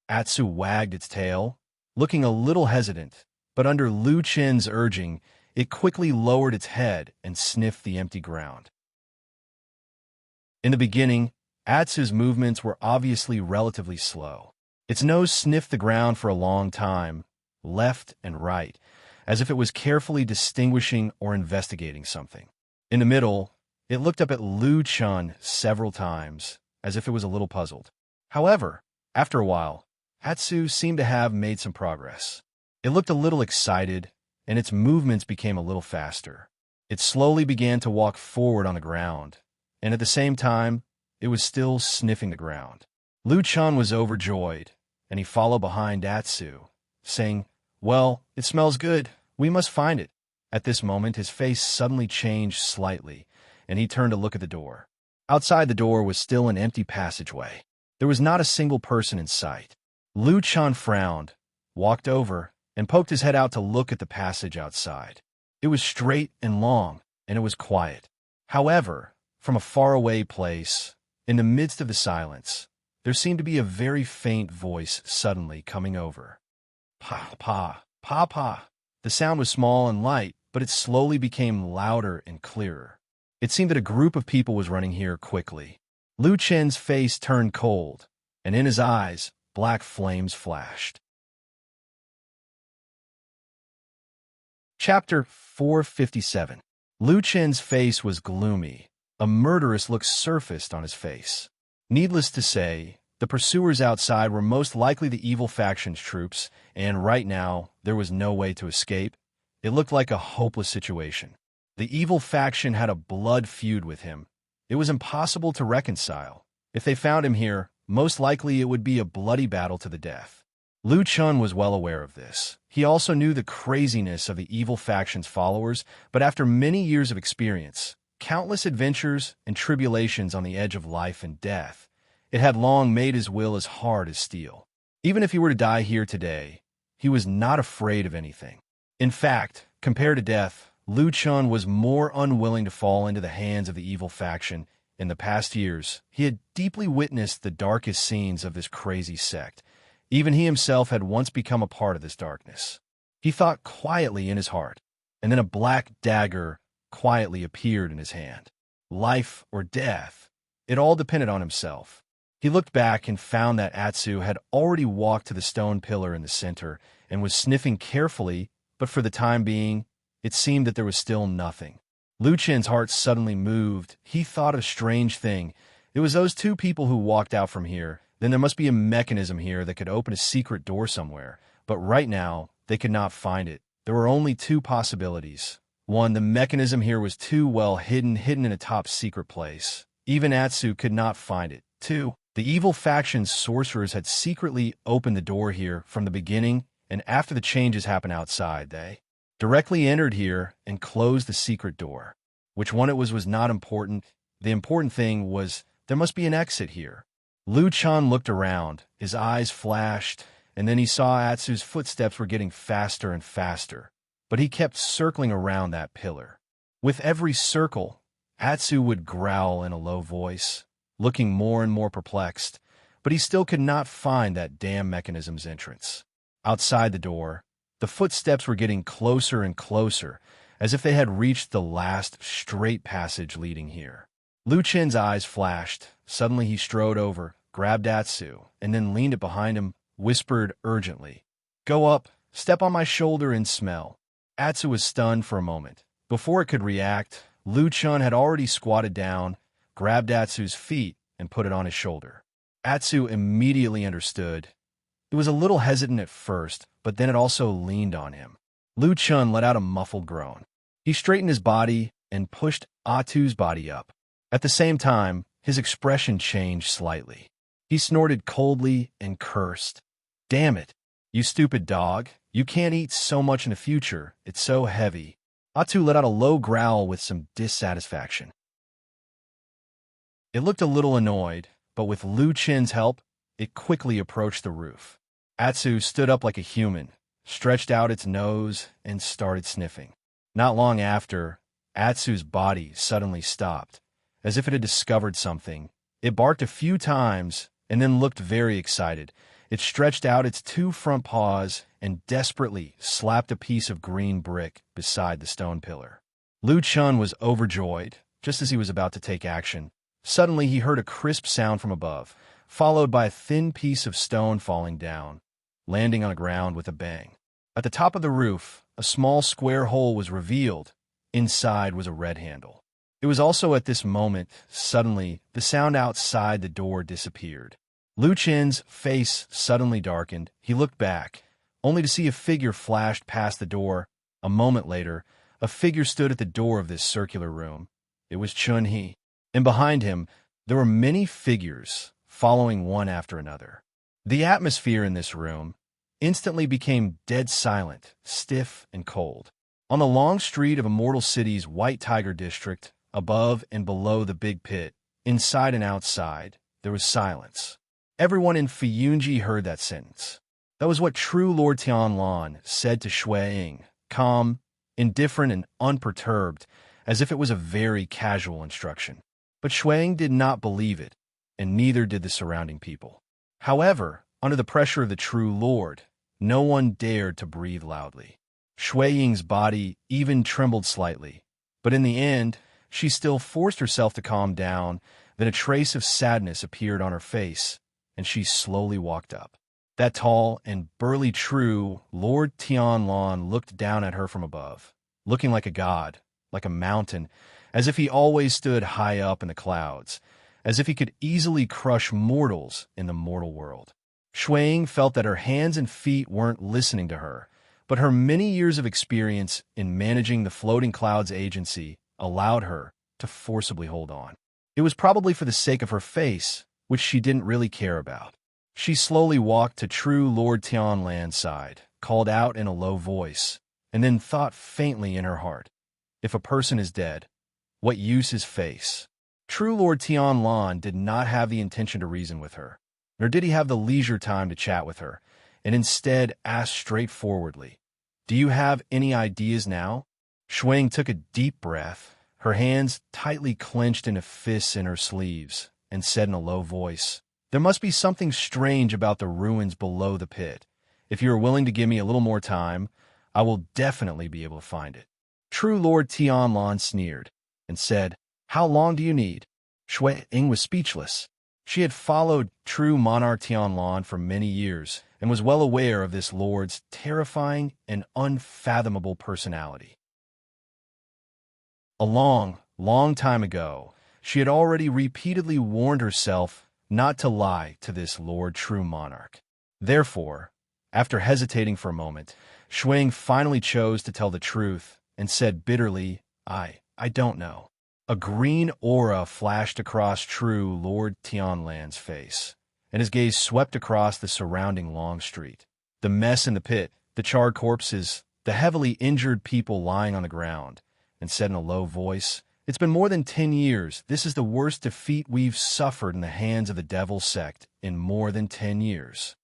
Atsu wagged its tail, looking a little hesitant, but under Lu Chen's urging, it quickly lowered its head and sniffed the empty ground. In the beginning, Atsu's movements were obviously relatively slow. Its nose sniffed the ground for a long time, left and right, as if it was carefully distinguishing or investigating something. In the middle, it looked up at Lu Chen several times, as if it was a little puzzled. However, after a while, Atsu seemed to have made some progress. It looked a little excited, and its movements became a little faster. It slowly began to walk forward on the ground, and at the same time, it was still sniffing the ground. Lu Chen was overjoyed, and he followed behind Atsu, saying, "Well, it smells good. We must find it." At this moment, his face suddenly changed slightly, and he turned to look at the door. Outside the door was still an empty passageway. There was not a single person in sight. Lu Chen frowned, walked over, and poked his head out to look at the passage outside. It was straight and long, and it was quiet. However, from a faraway place, in the midst of the silence, there seemed to be a very faint voice suddenly coming over. "Pa, pa, pa, pa." The sound was small and light, but it slowly became louder and clearer. It seemed that a group of people was running here quickly. Lu Chen's face turned cold, and in his eyes, black flames flashed. Chapter 457. Lu Chen's face was gloomy. A murderous look surfaced on his face. Needless to say, the pursuers outside were most likely the evil faction's troops, and right now, there was no way to escape. It looked like a hopeless situation. The evil faction had a blood feud with him. It was impossible to reconcile. If they found him here, most likely it would be a bloody battle to the death. Lu Chen was well aware of this. He also knew the craziness of the evil faction's followers, but after many years of experience, countless adventures and tribulations on the edge of life and death, it had long made his will as hard as steel. Even if he were to die here today, he was not afraid of anything. In fact, compared to death, Lu Chen was more unwilling to fall into the hands of the evil faction. In the past years, he had deeply witnessed the darkest scenes of this crazy sect. Even he himself had once become a part of this darkness. He thought quietly in his heart, and then a black dagger quietly appeared in his hand. Life or death, it all depended on himself. He looked back and found that Atsu had already walked to the stone pillar in the center and was sniffing carefully, but for the time being, it seemed that there was still nothing. Lu Chen's heart suddenly moved. He thought a strange thing. It was those two people who walked out from here. Then there must be a mechanism here that could open a secret door somewhere. But right now, they could not find it. There were only two possibilities. One, the mechanism here was too well hidden in a top secret place. Even Atsu could not find it. Two, the evil faction's sorcerers had secretly opened the door here from the beginning, and after the changes happened outside, they directly entered here and closed the secret door. Which one it was not important. The important thing was there must be an exit here. Lu Chen looked around, his eyes flashed, and then he saw Atsu's footsteps were getting faster and faster, but he kept circling around that pillar. With every circle, Atsu would growl in a low voice, looking more and more perplexed, but he still could not find that damn mechanism's entrance. Outside the door, the footsteps were getting closer and closer, as if they had reached the last straight passage leading here. Lu Chen's eyes flashed. Suddenly he strode over, grabbed Atsu, and then leaned it behind him, whispered urgently, "Go up, step on my shoulder and smell." Atsu was stunned for a moment. Before it could react, Lu Chen had already squatted down, grabbed Atsu's feet, and put it on his shoulder. Atsu immediately understood. It was a little hesitant at first, but then it also leaned on him. Lu Chun let out a muffled groan. He straightened his body and pushed Atu's body up. At the same time, his expression changed slightly. He snorted coldly and cursed. "Damn it, you stupid dog. You can't eat so much in the future. It's so heavy." Atu let out a low growl with some dissatisfaction. It looked a little annoyed, but with Lu Chin's help, it quickly approached the roof. Atsu stood up like a human, stretched out its nose, and started sniffing. Not long after, Atsu's body suddenly stopped, as if it had discovered something. It barked a few times and then looked very excited. It stretched out its two front paws and desperately slapped a piece of green brick beside the stone pillar. Lu Chun was overjoyed. Just as he was about to take action, suddenly he heard a crisp sound from above, followed by a thin piece of stone falling down, landing on the ground with a bang. At the top of the roof, a small square hole was revealed. Inside was a red handle. It was also at this moment, suddenly, the sound outside the door disappeared. Lu Chin's face suddenly darkened. He looked back, only to see a figure flashed past the door. A moment later, a figure stood at the door of this circular room. It was Chun-Hee, and behind him, there were many figures, following one after another. The atmosphere in this room instantly became dead silent, stiff, and cold. On the long street of Immortal City's White Tiger District, above and below the big pit, inside and outside, there was silence. Everyone in Fuyunji heard that sentence. That was what true Lord Tianlan said to Shui-Ying, calm, indifferent, and unperturbed, as if it was a very casual instruction. But Shui-Ying did not believe it, and neither did the surrounding people. However, under the pressure of the true Lord, no one dared to breathe loudly. Shui-Ying's body even trembled slightly, but in the end, she still forced herself to calm down. Then a trace of sadness appeared on her face, and she slowly walked up. That tall and burly true Lord Tianlan looked down at her from above, looking like a god, like a mountain, as if he always stood high up in the clouds, as if he could easily crush mortals in the mortal world. Shui-Ying felt that her hands and feet weren't listening to her, but her many years of experience in managing the Floating Clouds Agency allowed her to forcibly hold on. It was probably for the sake of her face, which she didn't really care about. She slowly walked to true Lord Tianlan's side, called out in a low voice, and then thought faintly in her heart, if a person is dead, what use is face? True Lord Tianlan did not have the intention to reason with her, nor did he have the leisure time to chat with her, and instead asked straightforwardly, "Do you have any ideas now?" Shui-Ying took a deep breath, her hands tightly clenched into fists in her sleeves, and said in a low voice, "There must be something strange about the ruins below the pit. If you are willing to give me a little more time, I will definitely be able to find it." True Lord Tianlan sneered and said, "How long do you need?" Shui-Ying was speechless. She had followed true Monarch Tianlan for many years and was well aware of this lord's terrifying and unfathomable personality. A long, long time ago, she had already repeatedly warned herself not to lie to this Lord True Monarch. Therefore, after hesitating for a moment, Shui-Ying finally chose to tell the truth and said bitterly, I don't know." A green aura flashed across true Lord Tianlan's face, and his gaze swept across the surrounding long street. The mess in the pit, the charred corpses, the heavily injured people lying on the ground, and said in a low voice, "It's been more than 10 years. This is the worst defeat we've suffered in the hands of the Devil Sect in more than 10 years.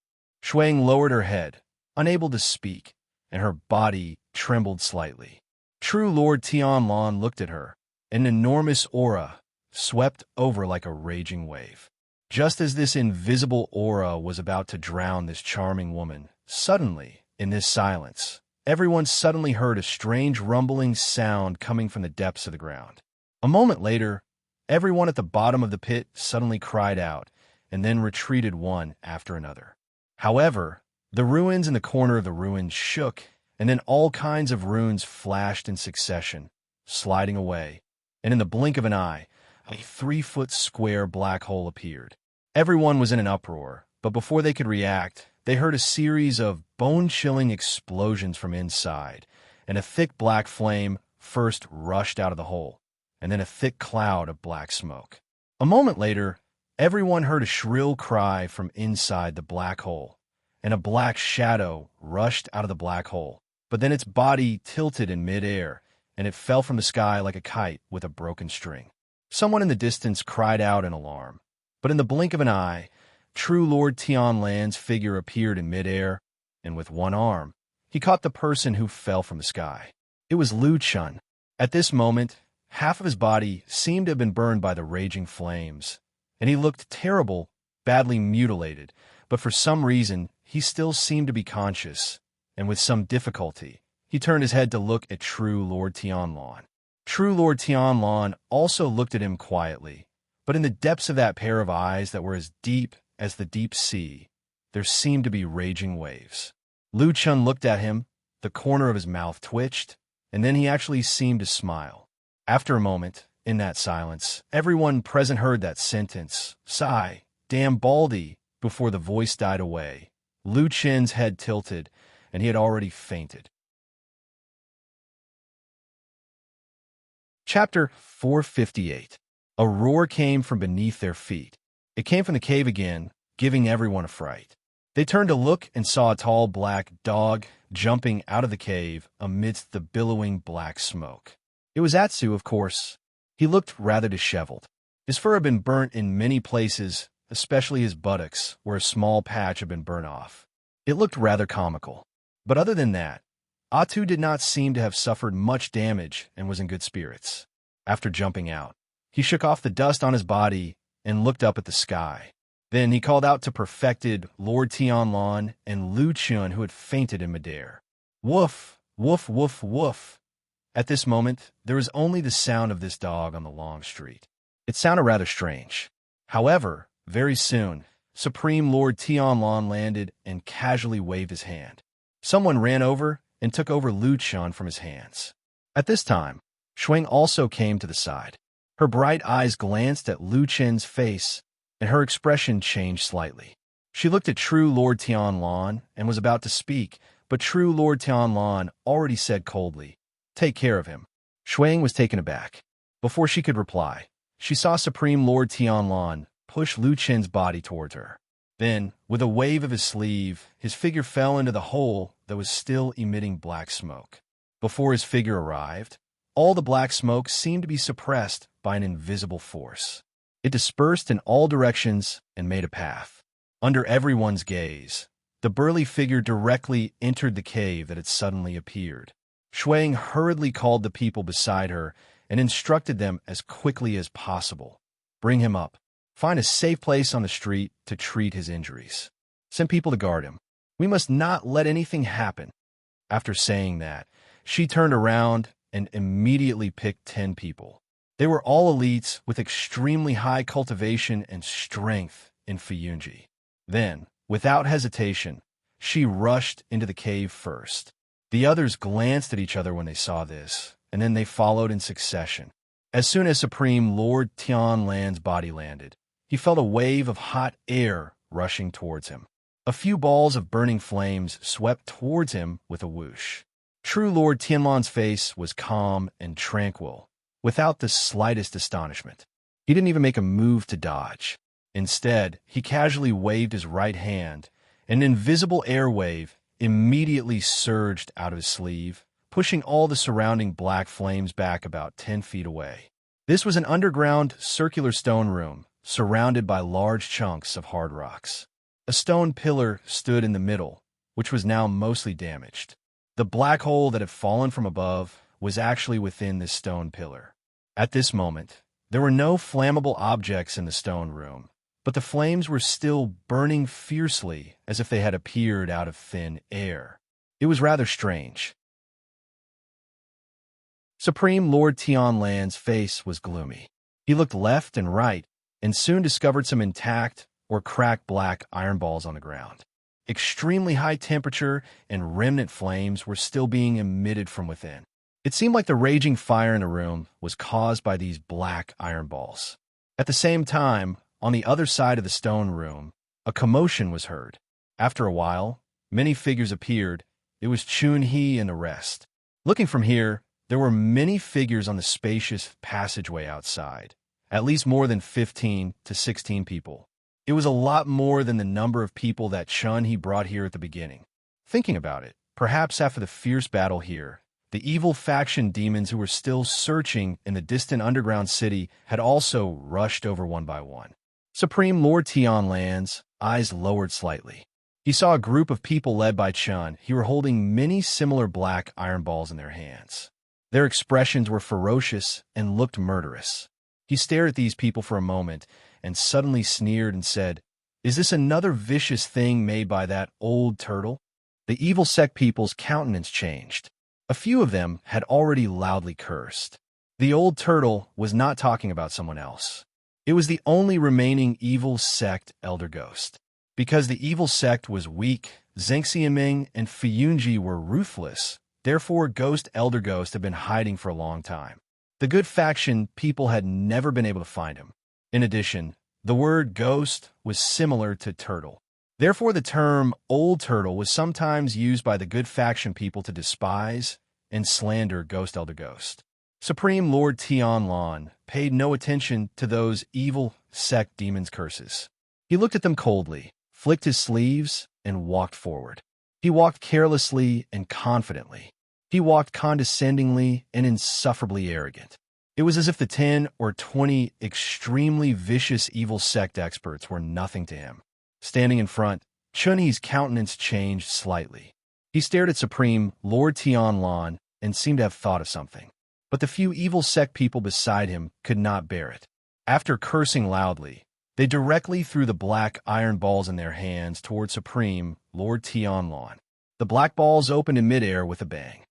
Shui-Ying lowered her head, unable to speak, and her body trembled slightly. True Lord Tianlan looked at her. An enormous aura swept over like a raging wave. Just as this invisible aura was about to drown this charming woman, suddenly, in this silence, everyone suddenly heard a strange rumbling sound coming from the depths of the ground. A moment later, everyone at the bottom of the pit suddenly cried out, and then retreated one after another. However, the ruins in the corner of the ruins shook, and then all kinds of runes flashed in succession, sliding away, and in the blink of an eye, a 3-foot square black hole appeared. Everyone was in an uproar, but before they could react, they heard a series of bone-chilling explosions from inside, and a thick black flame first rushed out of the hole, and then a thick cloud of black smoke. A moment later, everyone heard a shrill cry from inside the black hole, and a black shadow rushed out of the black hole. But then its body tilted in midair, and it fell from the sky like a kite with a broken string. Someone in the distance cried out in alarm, but in the blink of an eye, true Lord Tianlan's figure appeared in midair, and with one arm, he caught the person who fell from the sky. It was Lu Chun. At this moment, half of his body seemed to have been burned by the raging flames, and he looked terrible, badly mutilated, but for some reason, he still seemed to be conscious, and with some difficulty, he turned his head to look at true Lord Tianlan. True Lord Tianlan also looked at him quietly, but in the depths of that pair of eyes that were as deep as the deep sea, there seemed to be raging waves. Lu Chun looked at him, the corner of his mouth twitched, and then he actually seemed to smile. After a moment, in that silence, everyone present heard that sentence, "Sigh, damn Baldy," before the voice died away. Lu Chun's head tilted, and he had already fainted. Chapter 458. A roar came from beneath their feet. It came from the cave again, giving everyone a fright. They turned to look and saw a tall black dog jumping out of the cave amidst the billowing black smoke. It was Atsu, of course. He looked rather disheveled. His fur had been burnt in many places, especially his buttocks, where a small patch had been burnt off. It looked rather comical. But other than that, Atsu did not seem to have suffered much damage and was in good spirits. After jumping out, he shook off the dust on his body and looked up at the sky. Then he called out to perfected Lord Tianlan and Lu Chun, who had fainted in midair. Woof, woof, woof, woof. At this moment, there was only the sound of this dog on the long street. It sounded rather strange. However, very soon, Supreme Lord Tianlan landed and casually waved his hand. Someone ran over and took over Lu Chun from his hands. At this time, Shuang also came to the side. Her bright eyes glanced at Lu Chun's face, and her expression changed slightly. She looked at true Lord Tianlan and was about to speak, but true Lord Tianlan already said coldly, "Take care of him." Shuang was taken aback. Before she could reply, she saw Supreme Lord Tianlan push Lu Chun's body towards her. Then, with a wave of his sleeve, his figure fell into the hole that was still emitting black smoke. Before his figure arrived, all the black smoke seemed to be suppressed by an invisible force. It dispersed in all directions and made a path. Under everyone's gaze, the burly figure directly entered the cave that had suddenly appeared. Shuang hurriedly called the people beside her and instructed them as quickly as possible. Bring him up. Find a safe place on the street to treat his injuries. Send people to guard him. We must not let anything happen. After saying that, she turned around and immediately picked 10 people. They were all elites with extremely high cultivation and strength in Fuyunji. Then, without hesitation, she rushed into the cave first. The others glanced at each other when they saw this, and then they followed in succession. As soon as Supreme Lord Tianlan's body landed, he felt a wave of hot air rushing towards him. A few balls of burning flames swept towards him with a whoosh. True Lord Tianlan's face was calm and tranquil, without the slightest astonishment. He didn't even make a move to dodge. Instead, he casually waved his right hand, and an invisible air wave immediately surged out of his sleeve, pushing all the surrounding black flames back about 10 feet away. This was an underground circular stone room, surrounded by large chunks of hard rocks. A stone pillar stood in the middle, which was now mostly damaged. The black hole that had fallen from above was actually within this stone pillar. At this moment, there were no flammable objects in the stone room, but the flames were still burning fiercely as if they had appeared out of thin air. It was rather strange. Supreme Lord Tianlan's face was gloomy. He looked left and right, and soon discovered some intact or cracked black iron balls on the ground. Extremely high temperature and remnant flames were still being emitted from within. It seemed like the raging fire in the room was caused by these black iron balls. At the same time, on the other side of the stone room, a commotion was heard. After a while, many figures appeared. It was Chun-Hee and the rest. Looking from here, there were many figures on the spacious passageway outside, at least more than 15 to 16 people. It was a lot more than the number of people that Chun-Hee brought here at the beginning. Thinking about it, perhaps after the fierce battle here, the evil faction demons who were still searching in the distant underground city had also rushed over one by one. Supreme Lord Tianlan's eyes lowered slightly. He saw a group of people led by Chun who were holding many similar black iron balls in their hands. Their expressions were ferocious and looked murderous. He stared at these people for a moment and suddenly sneered and said, "Is this another vicious thing made by that old turtle?" The evil sect people's countenance changed. A few of them had already loudly cursed. The old turtle was not talking about someone else. It was the only remaining evil sect elder ghost. Because the evil sect was weak, Zhengxiaming and Fiyunji were ruthless, therefore Ghost Elder Ghost had been hiding for a long time. The good faction people had never been able to find him. In addition, the word ghost was similar to turtle. Therefore the term old turtle was sometimes used by the good faction people to despise and slander Ghost Elder Ghost. Supreme Lord Tianlan paid no attention to those evil sect demons' curses. He looked at them coldly, flicked his sleeves, and walked forward. He walked carelessly and confidently. He walked condescendingly and insufferably arrogant. It was as if the 10 or 20 extremely vicious evil sect experts were nothing to him. Standing in front, Chun-Hee's countenance changed slightly. He stared at Supreme Lord Tianlan and seemed to have thought of something. But the few evil sect people beside him could not bear it. After cursing loudly, they directly threw the black iron balls in their hands toward Supreme Lord Tianlan. The black balls opened in midair with a bang.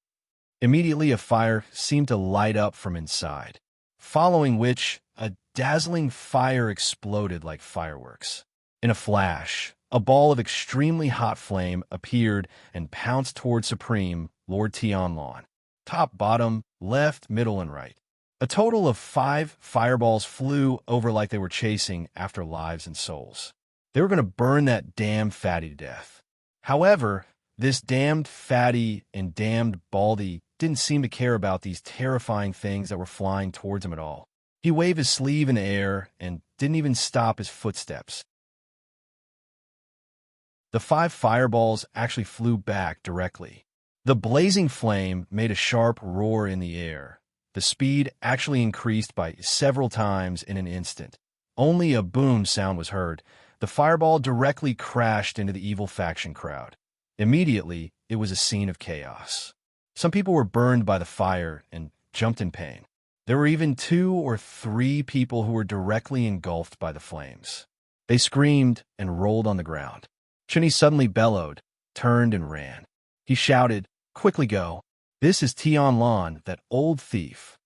Immediately a fire seemed to light up from inside, following which a dazzling fire exploded like fireworks. In a flash, a ball of extremely hot flame appeared and pounced toward Supreme Lord Tianlan. Top, bottom, left, middle, and right. A total of 5 fireballs flew over like they were chasing after lives and souls. They were going to burn that damn fatty to death. However, this damned fatty and damned baldy didn't seem to care about these terrifying things that were flying towards him at all. He waved his sleeve in the air and didn't even stop his footsteps. The 5 fireballs actually flew back directly. The blazing flame made a sharp roar in the air. The speed actually increased by several times in an instant. Only a boom sound was heard. The fireball directly crashed into the evil faction crowd. Immediately, it was a scene of chaos. Some people were burned by the fire and jumped in pain. There were even 2 or 3 people who were directly engulfed by the flames. They screamed and rolled on the ground. Chun-Hee suddenly bellowed, turned and ran. He shouted, "Quickly go. This is Tianlan, that old thief."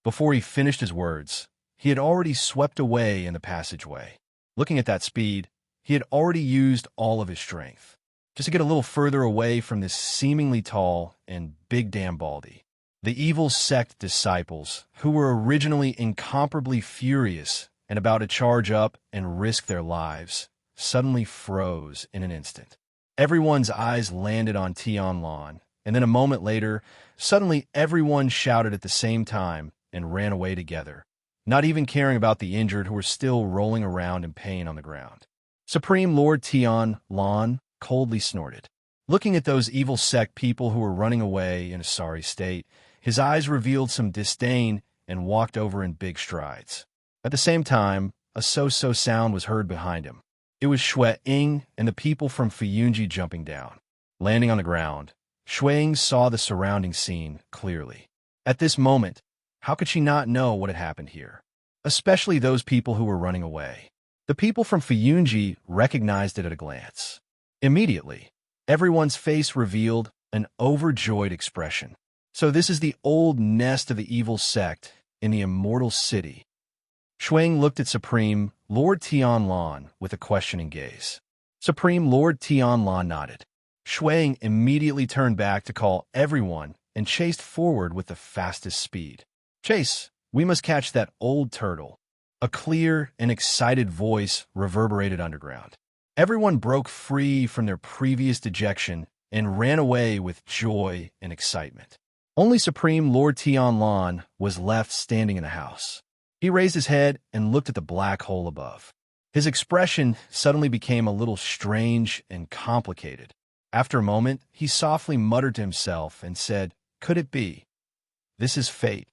Before he finished his words, he had already swept away in the passageway. Looking at that speed, he had already used all of his strength, just to get a little further away from this seemingly tall and big damn baldy. The evil sect disciples, who were originally incomparably furious and about to charge up and risk their lives, suddenly froze in an instant. Everyone's eyes landed on Tianlan, and then a moment later, suddenly everyone shouted at the same time and ran away together, not even caring about the injured who were still rolling around in pain on the ground. Supreme Lord Tianlan coldly snorted. Looking at those evil sect people who were running away in a sorry state, his eyes revealed some disdain and walked over in big strides. At the same time, a so-so sound was heard behind him. It was Shui-Ing and the people from Fiyunji jumping down. Landing on the ground, Shui-Ing saw the surrounding scene clearly. At this moment, how could she not know what had happened here? Especially those people who were running away. The people from Fiyunji recognized it at a glance. Immediately, everyone's face revealed an overjoyed expression. So this is the old nest of the evil sect in the Immortal City. Shui-Ing looked at Supreme Lord Tianlan with a questioning gaze. Supreme Lord Tianlan nodded. Shui-Ing immediately turned back to call everyone and chased forward with the fastest speed. "Chase, we must catch that old turtle." A clear and excited voice reverberated underground. Everyone broke free from their previous dejection and ran away with joy and excitement. Only Supreme Lord Tianlan was left standing in the house. He raised his head and looked at the black hole above. His expression suddenly became a little strange and complicated. After a moment, he softly muttered to himself and said, "Could it be? This is fate."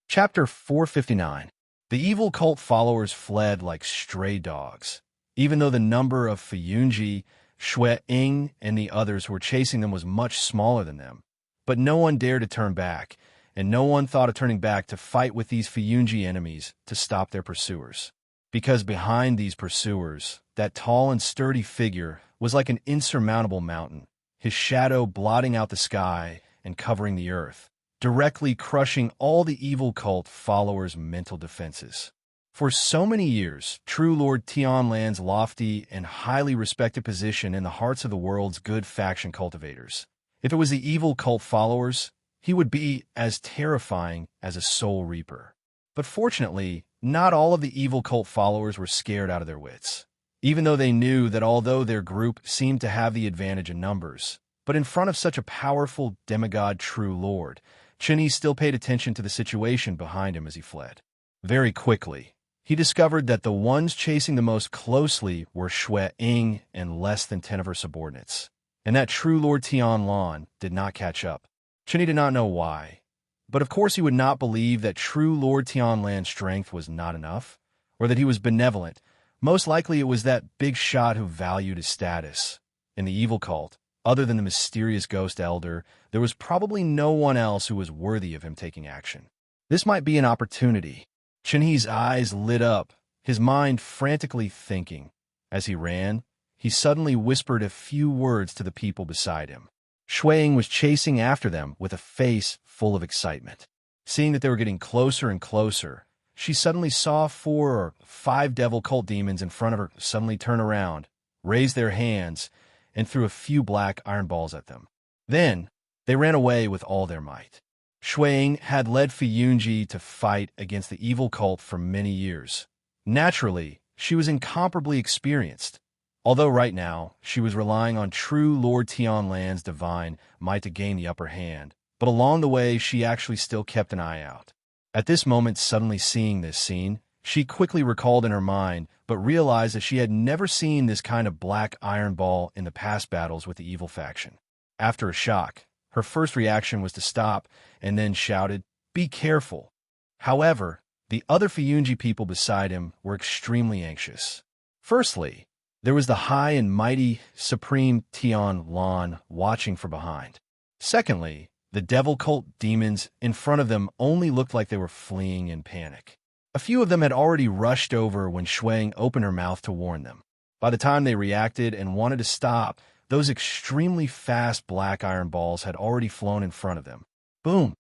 Chapter 459. The evil cult followers fled like stray dogs. Even though the number of Fuyunji, Shui Ying, and the others who were chasing them was much smaller than them. But no one dared to turn back, and no one thought of turning back to fight with these Fuyunji enemies to stop their pursuers. Because behind these pursuers, that tall and sturdy figure was like an insurmountable mountain, his shadow blotting out the sky and covering the earth, directly crushing all the evil cult followers' mental defenses. For so many years, true Lord Tianlan's lofty and highly respected position in the hearts of the world's good faction cultivators. If it was the evil cult followers, he would be as terrifying as a soul reaper. But fortunately, not all of the evil cult followers were scared out of their wits, even though they knew that although their group seemed to have the advantage in numbers, but in front of such a powerful demigod true lord, Chenyi still paid attention to the situation behind him as he fled. Very quickly, he discovered that the ones chasing the most closely were Shui Ying and less than 10 of her subordinates, and that true Lord Tianlan did not catch up. Chenyi did not know why, but of course he would not believe that true Lord Tianlan's strength was not enough, or that he was benevolent. Most likely it was that big shot who valued his status. In the evil cult, other than the mysterious ghost elder, there was probably no one else who was worthy of him taking action. This might be an opportunity. Chenyi's eyes lit up, his mind frantically thinking. As he ran, he suddenly whispered a few words to the people beside him. Shui Ying was chasing after them with a face full of excitement. Seeing that they were getting closer and closer, she suddenly saw 4 or 5 devil cult demons in front of her suddenly turn around, raise their hands, and threw a few black iron balls at them. Then, they ran away with all their might. Shui Ying had led Fuyunji to fight against the evil cult for many years. Naturally, she was incomparably experienced, although right now she was relying on true Lord Tianlan's divine might to gain the upper hand, but along the way she actually still kept an eye out. At this moment, suddenly seeing this scene, she quickly recalled in her mind, but realized that she had never seen this kind of black iron ball in the past battles with the evil faction. After a shock, her first reaction was to stop and then shouted, "Be careful." However, the other Fuyunji people beside him were extremely anxious. Firstly, there was the high and mighty Supreme Tianlan watching from behind. Secondly, the devil cult demons in front of them only looked like they were fleeing in panic. A few of them had already rushed over when Shui Ying opened her mouth to warn them. By the time they reacted and wanted to stop, those extremely fast black iron balls had already flown in front of them. Boom!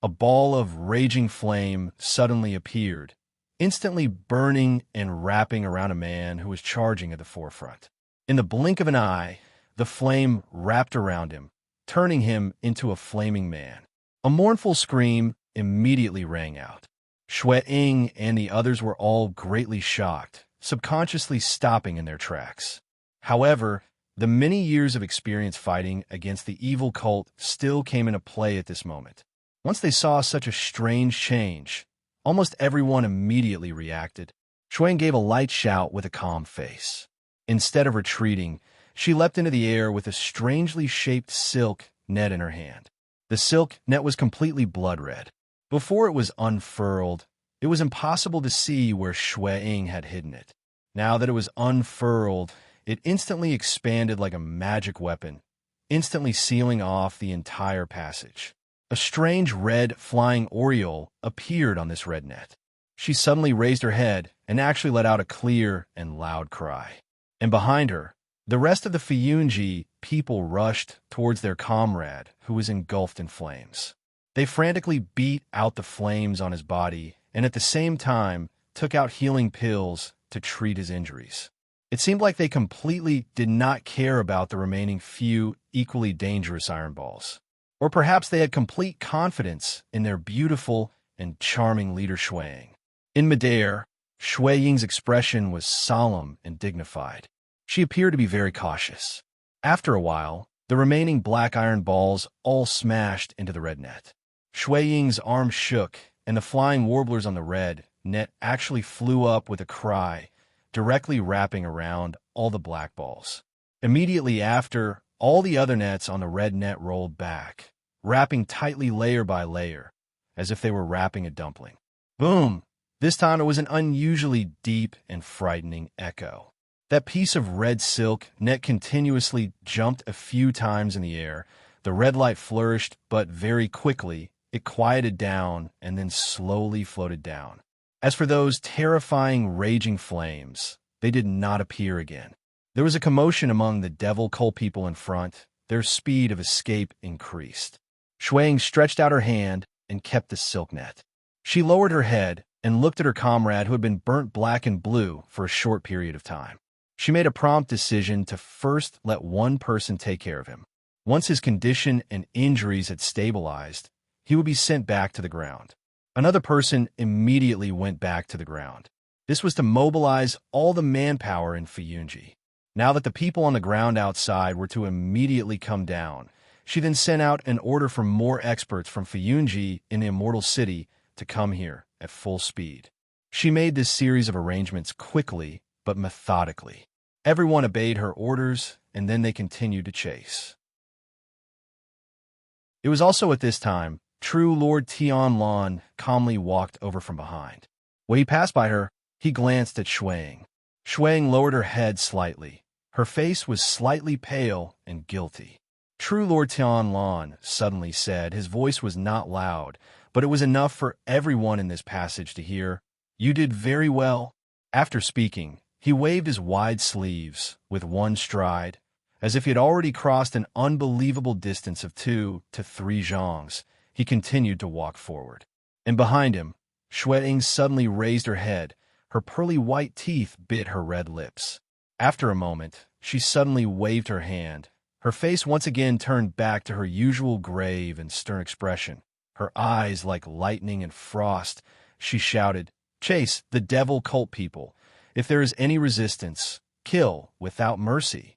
A ball of raging flame suddenly appeared, instantly burning and wrapping around a man who was charging at the forefront. In the blink of an eye, the flame wrapped around him, turning him into a flaming man. A mournful scream immediately rang out. Shui Ying and the others were all greatly shocked, subconsciously stopping in their tracks. However, the many years of experience fighting against the evil cult still came into play at this moment. Once they saw such a strange change, almost everyone immediately reacted. Shui Ying gave a light shout with a calm face. Instead of retreating, she leapt into the air with a strangely shaped silk net in her hand. The silk net was completely blood red. Before it was unfurled, it was impossible to see where Shui Ying had hidden it. Now that it was unfurled, it instantly expanded like a magic weapon, instantly sealing off the entire passage. A strange red flying oriole appeared on this red net. She suddenly raised her head and actually let out a clear and loud cry. And behind her, the rest of the Fuyunji people rushed towards their comrade, who was engulfed in flames. They frantically beat out the flames on his body and at the same time took out healing pills to treat his injuries. It seemed like they completely did not care about the remaining few equally dangerous iron balls. Or perhaps they had complete confidence in their beautiful and charming leader Shuang. In midair, Shui Ying's expression was solemn and dignified. She appeared to be very cautious. After a while, the remaining black iron balls all smashed into the red net. Shui Ying's arm shook, and the flying warblers on the red net actually flew up with a cry, directly wrapping around all the black balls. Immediately after, all the other nets on the red net rolled back, wrapping tightly layer by layer, as if they were wrapping a dumpling. Boom! This time it was an unusually deep and frightening echo. That piece of red silk net continuously jumped a few times in the air. The red light flourished, but very quickly it quieted down and then slowly floated down. As for those terrifying, raging flames, they did not appear again. There was a commotion among the devil cult people in front. Their speed of escape increased. Shuang stretched out her hand and kept the silk net. She lowered her head and looked at her comrade who had been burnt black and blue for a short period of time. She made a prompt decision to first let one person take care of him. Once his condition and injuries had stabilized, he would be sent back to the ground. Another person immediately went back to the ground. This was to mobilize all the manpower in Fuyunji. Now that the people on the ground outside were to immediately come down, she then sent out an order for more experts from Fuyunji in the Immortal City to come here at full speed. She made this series of arrangements quickly but methodically. Everyone obeyed her orders, and then they continued to chase. It was also at this time, true Lord Tianlan calmly walked over from behind. When he passed by her, he glanced at Shuang. Shuang lowered her head slightly. Her face was slightly pale and guilty. True Lord Tianlan suddenly said, his voice was not loud, but it was enough for everyone in this passage to hear, "You did very well." After speaking, he waved his wide sleeves with one stride, as if he had already crossed an unbelievable distance of 2 to 3 zhongs. He continued to walk forward. And behind him, Shui Ying suddenly raised her head. Her pearly white teeth bit her red lips. After a moment, she suddenly waved her hand. Her face once again turned back to her usual grave and stern expression. Her eyes like lightning and frost. She shouted, "Chase the devil cult people. If there is any resistance, kill without mercy."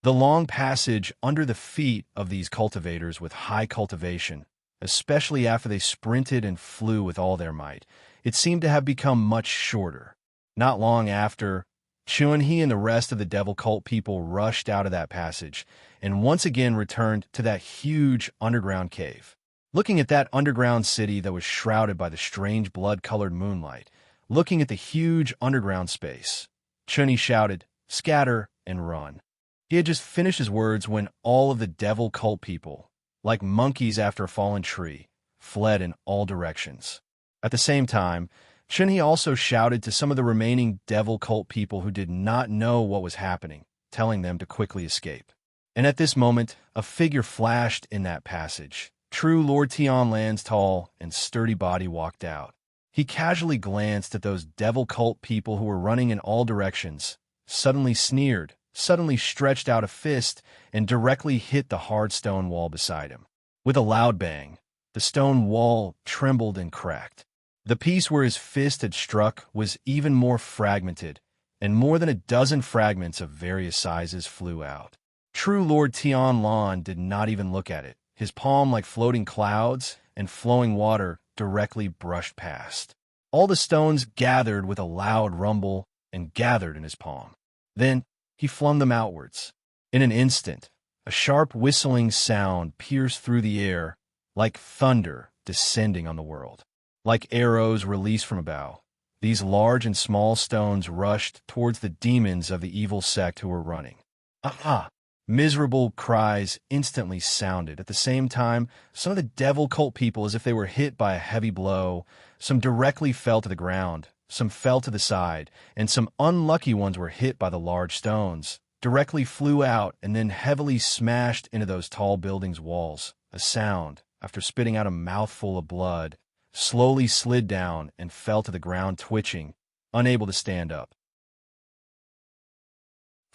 The long passage under the feet of these cultivators with high cultivation, especially after they sprinted and flew with all their might, it seemed to have become much shorter. Not long after, Chun-He and the rest of the devil cult people rushed out of that passage and once again returned to that huge underground cave. Looking at that underground city that was shrouded by the strange blood-colored moonlight, looking at the huge underground space, Chun-He shouted, "Scatter and run." He had just finished his words when all of the devil cult people, like monkeys after a fallen tree, fled in all directions. At the same time, Chun-He also shouted to some of the remaining devil cult people who did not know what was happening, telling them to quickly escape. And at this moment, a figure flashed in that passage. True Lord Tianlan's tall and sturdy body walked out. He casually glanced at those devil cult people who were running in all directions, suddenly sneered, suddenly stretched out a fist, and directly hit the hard stone wall beside him. With a loud bang, the stone wall trembled and cracked. The piece where his fist had struck was even more fragmented, and more than a dozen fragments of various sizes flew out. True Lord Tianlan did not even look at it. His palm, like floating clouds and flowing water, directly brushed past. All the stones gathered with a loud rumble and gathered in his palm. Then he flung them outwards. In an instant, a sharp whistling sound pierced through the air, like thunder descending on the world. Like arrows released from a bow, these large and small stones rushed towards the demons of the evil sect who were running. "Ah!" Miserable cries instantly sounded. At the same time, some of the devil cult people, as if they were hit by a heavy blow, some directly fell to the ground, some fell to the side, and some unlucky ones were hit by the large stones, directly flew out, and then heavily smashed into those tall buildings' walls. A sound, after spitting out a mouthful of blood, slowly slid down and fell to the ground twitching, unable to stand up.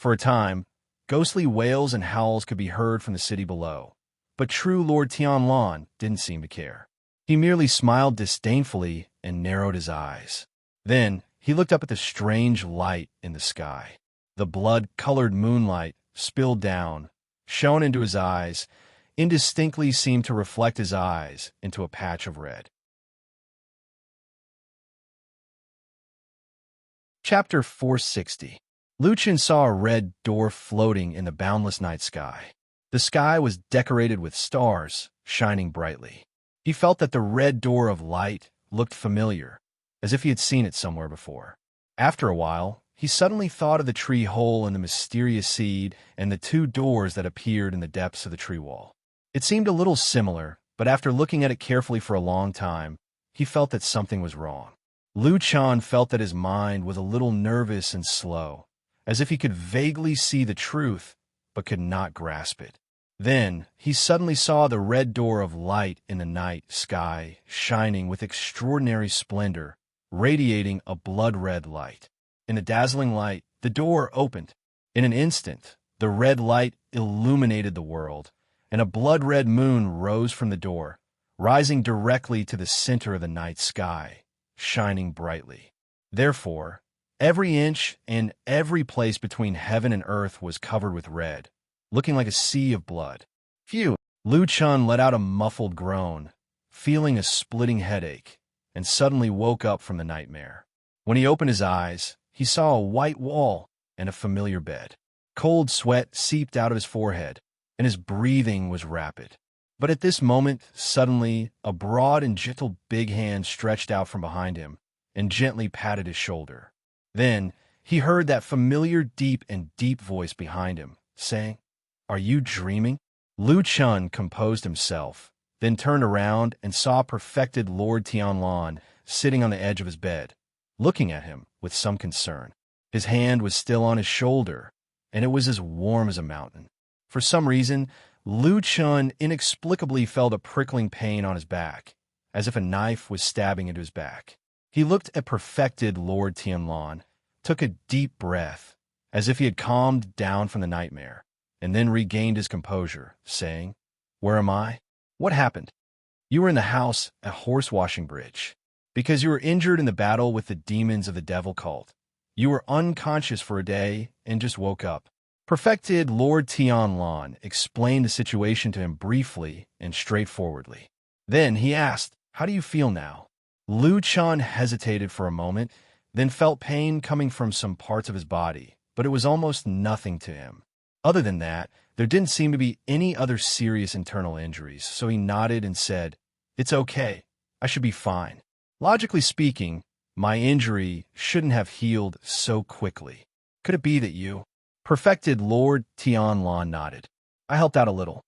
For a time, ghostly wails and howls could be heard from the city below, but true Lord Tianlan didn't seem to care. He merely smiled disdainfully and narrowed his eyes. Then he looked up at the strange light in the sky. The blood-colored moonlight spilled down, shone into his eyes, indistinctly seemed to reflect his eyes into a patch of red. Chapter 460. Lucien saw a red door floating in the boundless night sky. The sky was decorated with stars, shining brightly. He felt that the red door of light looked familiar, as if he had seen it somewhere before. After a while, he suddenly thought of the tree hole and the mysterious seed and the two doors that appeared in the depths of the tree wall. It seemed a little similar, but after looking at it carefully for a long time, he felt that something was wrong. Lu Chan felt that his mind was a little nervous and slow, as if he could vaguely see the truth, but could not grasp it. Then he suddenly saw the red door of light in the night sky, shining with extraordinary splendor, radiating a blood-red light. In the dazzling light, the door opened. In an instant, the red light illuminated the world, and a blood-red moon rose from the door, rising directly to the center of the night sky, shining brightly. Therefore, every inch and every place between heaven and earth was covered with red, looking like a sea of blood. Phew! Lu Chun let out a muffled groan, feeling a splitting headache, and suddenly woke up from the nightmare. When he opened his eyes, he saw a white wall and a familiar bed. Cold sweat seeped out of his forehead, and his breathing was rapid. But at this moment, suddenly, a broad and gentle big hand stretched out from behind him and gently patted his shoulder. Then he heard that familiar deep voice behind him, saying, "Are you dreaming?" Lu Chun composed himself, then turned around and saw perfected Lord Tianlan sitting on the edge of his bed, looking at him with some concern. His hand was still on his shoulder, and it was as warm as a mountain. For some reason, Lu Chun inexplicably felt a prickling pain on his back, as if a knife was stabbing into his back. He looked at perfected Lord Tianlan, took a deep breath, as if he had calmed down from the nightmare, and then regained his composure, saying, "Where am I? What happened?" "You were in the house at Horse-Washing Bridge, because you were injured in the battle with the demons of the devil cult. You were unconscious for a day and just woke up." Perfected Lord Tianlan explained the situation to him briefly and straightforwardly. Then he asked, "How do you feel now?" Lu Chan hesitated for a moment, then felt pain coming from some parts of his body, but it was almost nothing to him. Other than that, there didn't seem to be any other serious internal injuries, so he nodded and said, "It's okay. I should be fine. Logically speaking, my injury shouldn't have healed so quickly. Could it be that you—" Perfected Lord Tianlan nodded. "I helped out a little."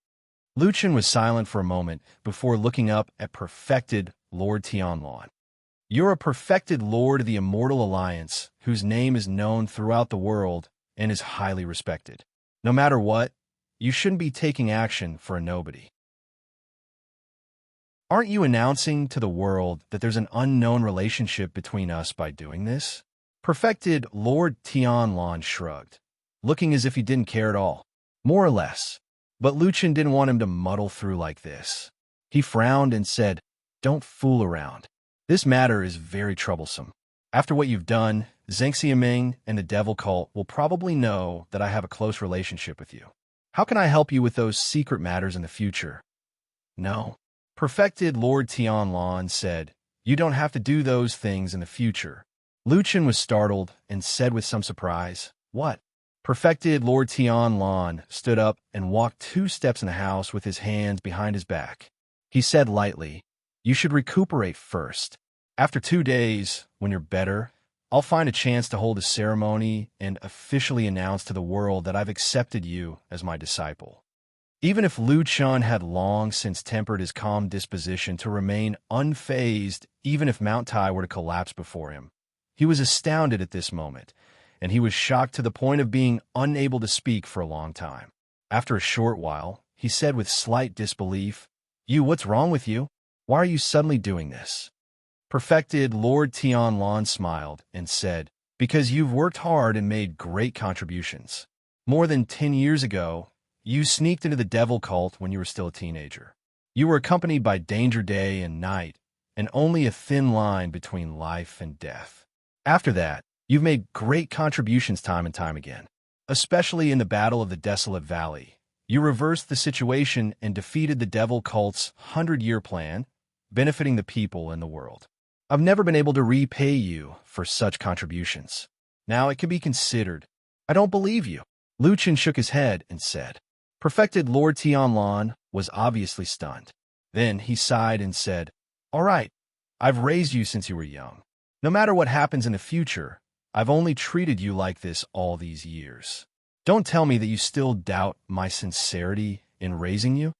Lu Chun was silent for a moment before looking up at perfected Lord Tianlan. "You're a perfected lord of the Immortal Alliance, whose name is known throughout the world and is highly respected. No matter what, you shouldn't be taking action for a nobody. Aren't you announcing to the world that there's an unknown relationship between us by doing this?" Perfected Lord Tianlan shrugged, looking as if he didn't care at all. More or less. But Lu Chun didn't want him to muddle through like this. He frowned and said, "Don't fool around. This matter is very troublesome. After what you've done, Zheng Xiaming and the devil cult will probably know that I have a close relationship with you. How can I help you with those secret matters in the future?" "No." Perfected Lord Tianlan said, "You don't have to do those things in the future." Lu Chun was startled and said with some surprise, "What?" Perfected Lord Tianlan stood up and walked 2 steps in the house with his hands behind his back. He said lightly, "You should recuperate first. After 2 days, when you're better, I'll find a chance to hold a ceremony and officially announce to the world that I've accepted you as my disciple." Even if Lu Chun had long since tempered his calm disposition to remain unfazed even if Mount Tai were to collapse before him, he was astounded at this moment, and he was shocked to the point of being unable to speak for a long time. After a short while, he said with slight disbelief, What's wrong with you? Why are you suddenly doing this?" Perfected Lord Tianlan smiled and said, "Because you've worked hard and made great contributions. More than 10 years ago, you sneaked into the devil cult when you were still a teenager. You were accompanied by danger day and night, and only a thin line between life and death. After that, you've made great contributions time and time again, especially in the Battle of the Desolate Valley. You reversed the situation and defeated the devil cult's 100-year plan, benefiting the people and the world. I've never been able to repay you for such contributions. Now it can be considered. I don't believe you. Lu Chen shook his head and said. Perfected Lord Tianlan was obviously stunned. Then he sighed and said, All right, I've raised you since you were young. No matter what happens in the future, I've only treated you like this all these years. Don't tell me that you still doubt my sincerity in raising you.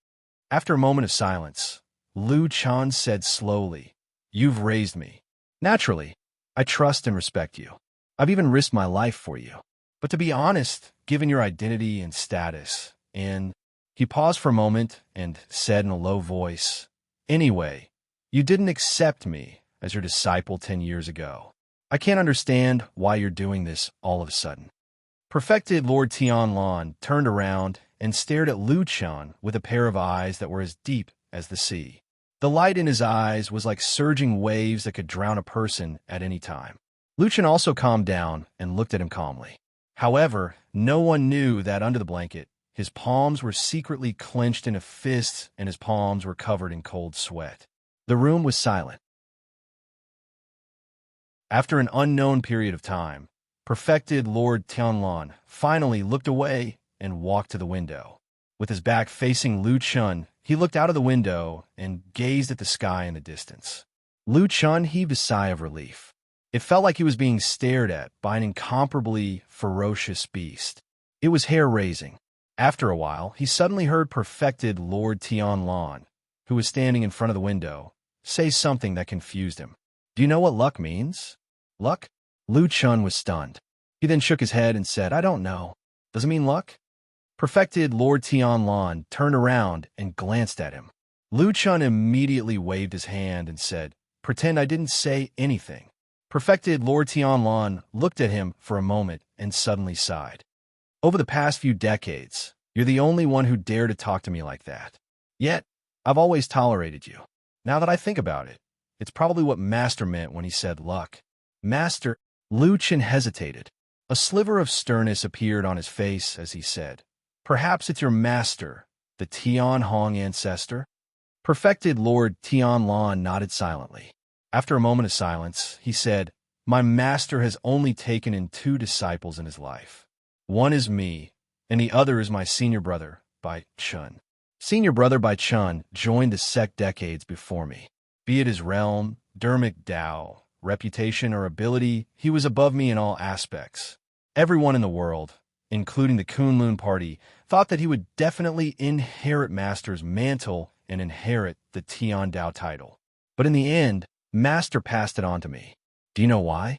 After a moment of silence, Lu Chen said slowly, You've raised me. Naturally, I trust and respect you. I've even risked my life for you. But to be honest, given your identity and status, and he paused for a moment and said in a low voice, Anyway, you didn't accept me as your disciple 10 years ago. I can't understand why you're doing this all of a sudden. Perfected Lord Tianlan turned around and stared at Lu Chen with a pair of eyes that were as deep as the sea. The light in his eyes was like surging waves that could drown a person at any time. Lu Chen also calmed down and looked at him calmly. However, no one knew that under the blanket, his palms were secretly clenched in a fist and his palms were covered in cold sweat. The room was silent. After an unknown period of time, Perfected Lord Tianlan finally looked away and walked to the window. With his back facing Lu Chen, he looked out of the window and gazed at the sky in the distance. Lu Chen heaved a sigh of relief. It felt like he was being stared at by an incomparably ferocious beast. It was hair-raising. After a while, he suddenly heard Perfected Lord Tianlan, who was standing in front of the window, say something that confused him. Do you know what luck means? Luck? Lu Chen was stunned. He then shook his head and said, I don't know. Does it mean luck? Perfected Lord Tianlan turned around and glanced at him. Lu Chen immediately waved his hand and said, Pretend I didn't say anything. Perfected Lord Tianlan looked at him for a moment and suddenly sighed. Over the past few decades, you're the only one who dared to talk to me like that. Yet, I've always tolerated you. Now that I think about it, it's probably what Master meant when he said luck. Master, Lu Chen hesitated. A sliver of sternness appeared on his face as he said, Perhaps it's your master, the Tian Hong ancestor? Perfected Lord Tianlan nodded silently. After a moment of silence, he said, My master has only taken in 2 disciples in his life. One is me, and the other is my senior brother, Bai Chun. Senior brother Bai Chun joined the sect decades before me. Be it his realm, Dermic Dao, reputation, or ability, he was above me in all aspects. Everyone in the world, including the Kunlun party, thought that he would definitely inherit Master's mantle and inherit the Tian Dao title. But in the end, Master passed it on to me. Do you know why?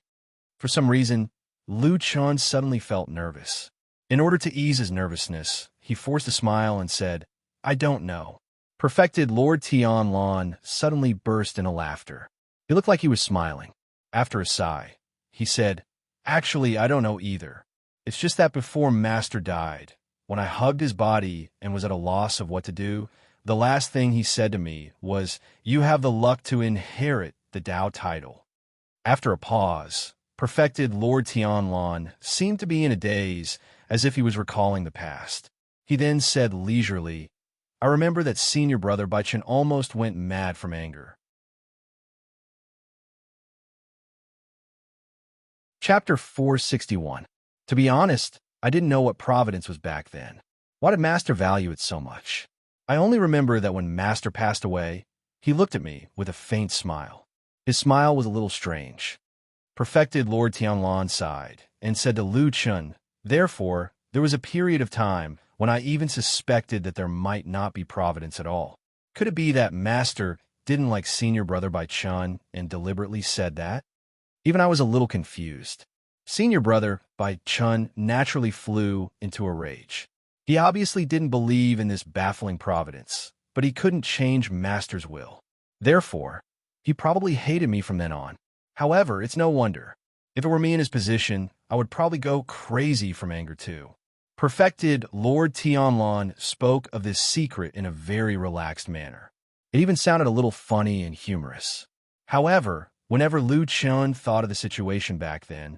For some reason, Lu Chen suddenly felt nervous. In order to ease his nervousness, he forced a smile and said, I don't know. Perfected Lord Tianlan suddenly burst into laughter. He looked like he was smiling. After a sigh, he said, Actually, I don't know either. It's just that before Master died, when I hugged his body and was at a loss of what to do, the last thing he said to me was, You have the luck to inherit the Dao title. After a pause, Perfected Lord Tianlan seemed to be in a daze, as if he was recalling the past. He then said leisurely, I remember that senior brother Bai Chen almost went mad from anger. Chapter 461. To be honest, I didn't know what providence was back then. Why did Master value it so much? I only remember that when Master passed away, he looked at me with a faint smile. His smile was a little strange. Perfected Lord Tianlan sighed and said to Lu Chen, Therefore, there was a period of time when I even suspected that there might not be providence at all. Could it be that Master didn't like senior brother Bai Chen and deliberately said that? Even I was a little confused. Senior brother Bai Chen naturally flew into a rage. He obviously didn't believe in this baffling providence, but he couldn't change Master's will. Therefore, he probably hated me from then on. However, it's no wonder. If it were me in his position, I would probably go crazy from anger too. Perfected Lord Tianlon spoke of this secret in a very relaxed manner. It even sounded a little funny and humorous. However, whenever Lu Chun thought of the situation back then,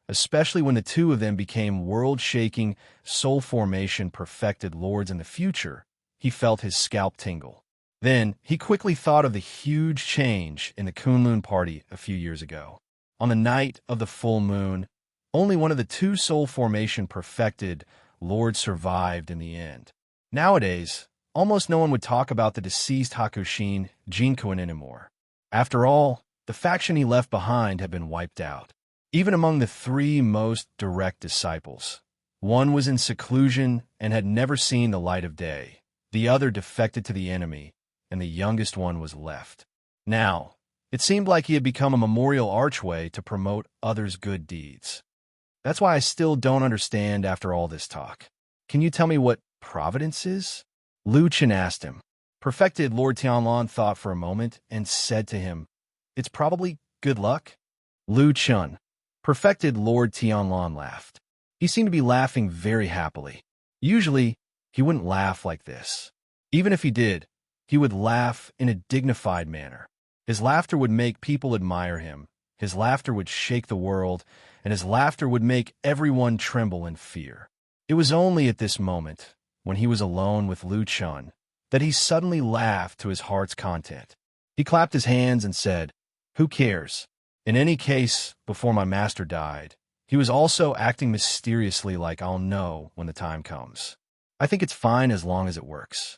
especially when the two of them became world-shaking, soul-formation perfected lords in the future, he felt his scalp tingle. Then, he quickly thought of the huge change in the Kunlun party a few years ago. On the night of the full moon, only one of the two soul formation perfected lords survived in the end. Nowadays, almost no one would talk about the deceased Hakushin Jinkoin anymore. After all, the faction he left behind had been wiped out. Even among the three most direct disciples, one was in seclusion and had never seen the light of day. The other defected to the enemy, and the youngest one was left. Now, it seemed like he had become a memorial archway to promote others' good deeds. That's why I still don't understand after all this talk. Can you tell me what providence is? Lu Chen asked him. Perfected Lord Tianlon thought for a moment and said to him, It's probably good luck. Lu Chen. Perfected Lord Tianlon laughed. He seemed to be laughing very happily. Usually, he wouldn't laugh like this. Even if he did, he would laugh in a dignified manner. His laughter would make people admire him. His laughter would shake the world, and his laughter would make everyone tremble in fear. It was only at this moment, when he was alone with Lu Chun, that he suddenly laughed to his heart's content. He clapped his hands and said, Who cares? In any case, before my master died, he was also acting mysteriously like I'll know when the time comes. I think it's fine as long as it works.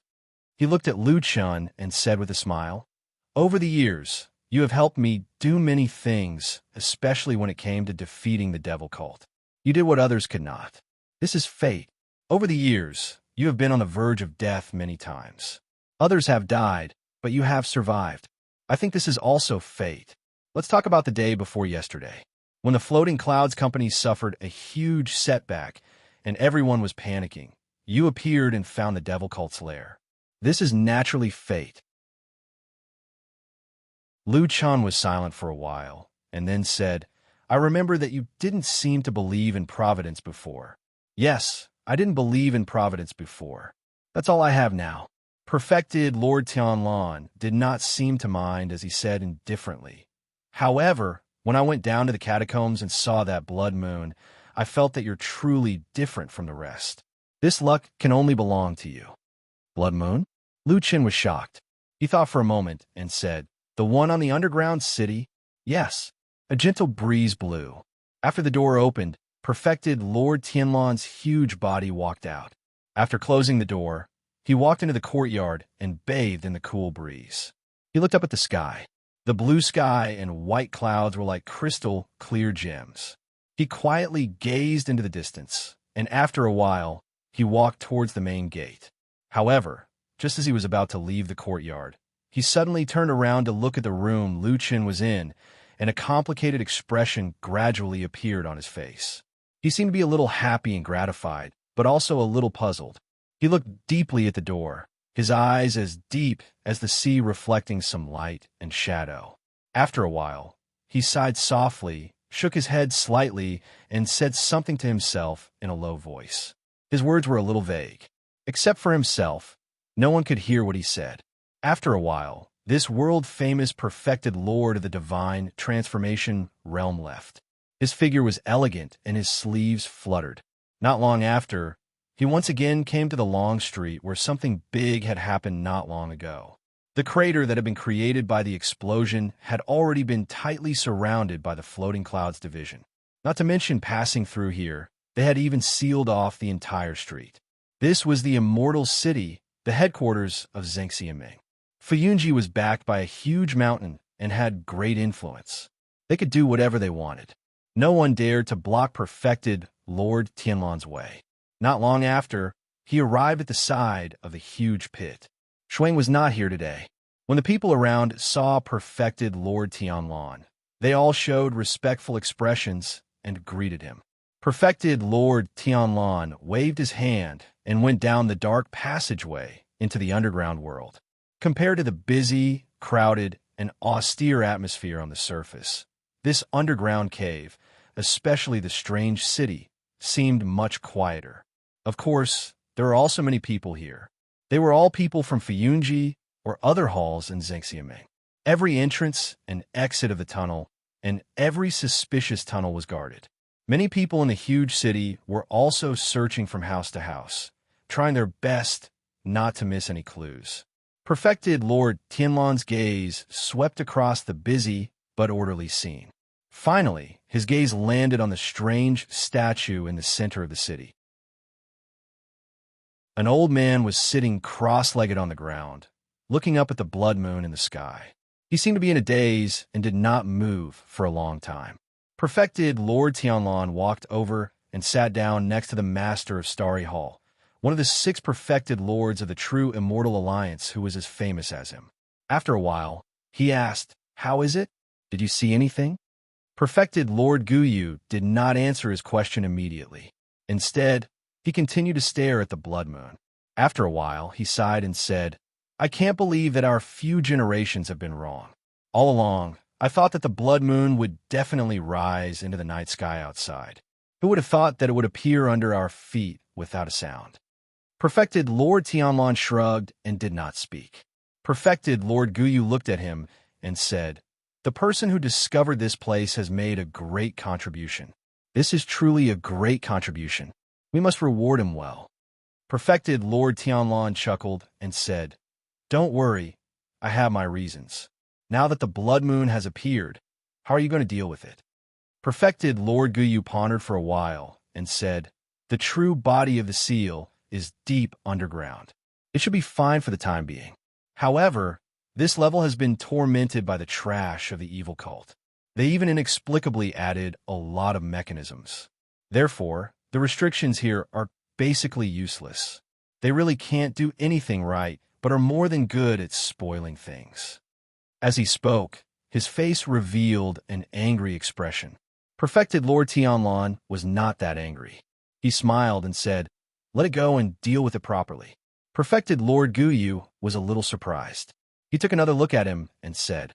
He looked at Lu Chun and said with a smile, Over the years, you have helped me do many things, especially when it came to defeating the devil cult. You did what others could not. This is fate. Over the years, you have been on the verge of death many times. Others have died, but you have survived. I think this is also fate. Let's talk about the day before yesterday, when the Floating Clouds Company suffered a huge setback and everyone was panicking. You appeared and found the devil cult's lair. This is naturally fate. Lu Chun was silent for a while, and then said, I remember that you didn't seem to believe in providence before. Yes, I didn't believe in providence before. That's all I have now. Perfected Lord Tianlon did not seem to mind as he said indifferently. However, when I went down to the catacombs and saw that blood moon, I felt that you're truly different from the rest. This luck can only belong to you. Blood moon? Lu Chen was shocked. He thought for a moment and said, The one on the underground city? Yes. A gentle breeze blew. After the door opened, perfected Lord Tianlon's huge body walked out. After closing the door, he walked into the courtyard and bathed in the cool breeze. He looked up at the sky. The blue sky and white clouds were like crystal clear gems. He quietly gazed into the distance, and after a while, he walked towards the main gate. However, just as he was about to leave the courtyard, he suddenly turned around to look at the room Lu Chen was in, and a complicated expression gradually appeared on his face. He seemed to be a little happy and gratified, but also a little puzzled. He looked deeply at the door, his eyes as deep as the sea reflecting some light and shadow. After a while, he sighed softly, shook his head slightly, and said something to himself in a low voice. His words were a little vague. Except for himself, no one could hear what he said. After a while, this world-famous perfected lord of the divine transformation realm left. His figure was elegant and his sleeves fluttered. Not long after, he once again came to the long street where something big had happened not long ago. The crater that had been created by the explosion had already been tightly surrounded by the Floating Clouds division. Not to mention passing through here, they had even sealed off the entire street. This was the Immortals city, the headquarters of Zhengxiaming. Fuyunji was backed by a huge mountain and had great influence. They could do whatever they wanted. No one dared to block perfected Lord Tianlon's way. Not long after, he arrived at the side of the huge pit. Shuang was not here today. When the people around saw perfected Lord Tianlon, they all showed respectful expressions and greeted him. Perfected Lord Tianlon waved his hand and went down the dark passageway into the underground world. Compared to the busy, crowded, and austere atmosphere on the surface, this underground cave, especially the strange city, seemed much quieter. Of course, there are also many people here. They were all people from Fuyunji or other halls in Zhengxiaming. Every entrance and exit of the tunnel and every suspicious tunnel was guarded. Many people in the huge city were also searching from house to house, trying their best not to miss any clues. Perfected Lord Tianlan's gaze swept across the busy but orderly scene. Finally, his gaze landed on the strange statue in the center of the city. An old man was sitting cross-legged on the ground, looking up at the blood moon in the sky. He seemed to be in a daze and did not move for a long time. Perfected Lord Tianlan walked over and sat down next to the master of Starry Hall, one of the 6 perfected lords of the true Immortal Alliance who was as famous as him. After a while, he asked, "How is it? Did you see anything?" Perfected Lord Guyu did not answer his question immediately. Instead, he continued to stare at the blood moon. After a while, he sighed and said, "I can't believe that our few generations have been wrong. All along, I thought that the blood moon would definitely rise into the night sky outside. Who would have thought that it would appear under our feet without a sound?" Perfected Lord Tianlan shrugged and did not speak. Perfected Lord Guyu looked at him and said, "The person who discovered this place has made a great contribution. This is truly a great contribution. We must reward him well." Perfected Lord Tianlan chuckled and said, "Don't worry, I have my reasons. Now that the blood moon has appeared, how are you going to deal with it?" Perfected Lord Guyu pondered for a while and said, "The true body of the seal is deep underground. It should be fine for the time being. However, this level has been tormented by the trash of the evil cult. They even inexplicably added a lot of mechanisms. Therefore, the restrictions here are basically useless. They really can't do anything right, but are more than good at spoiling things." As he spoke, his face revealed an angry expression. Perfected Lord Tianlan was not that angry. He smiled and said, "Let it go and deal with it properly." Perfected Lord Guyu was a little surprised. He took another look at him and said,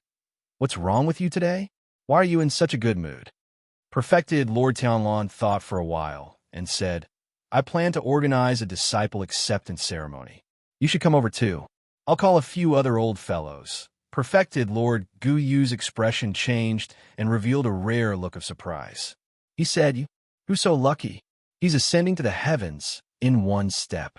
"What's wrong with you today? Why are you in such a good mood?" Perfected Lord Tianlan thought for a while and said, "I plan to organize a disciple acceptance ceremony. You should come over too. I'll call a few other old fellows." Perfected Lord Guyu's expression changed and revealed a rare look of surprise. He said, "Who's so lucky? He's ascending to the heavens in one step."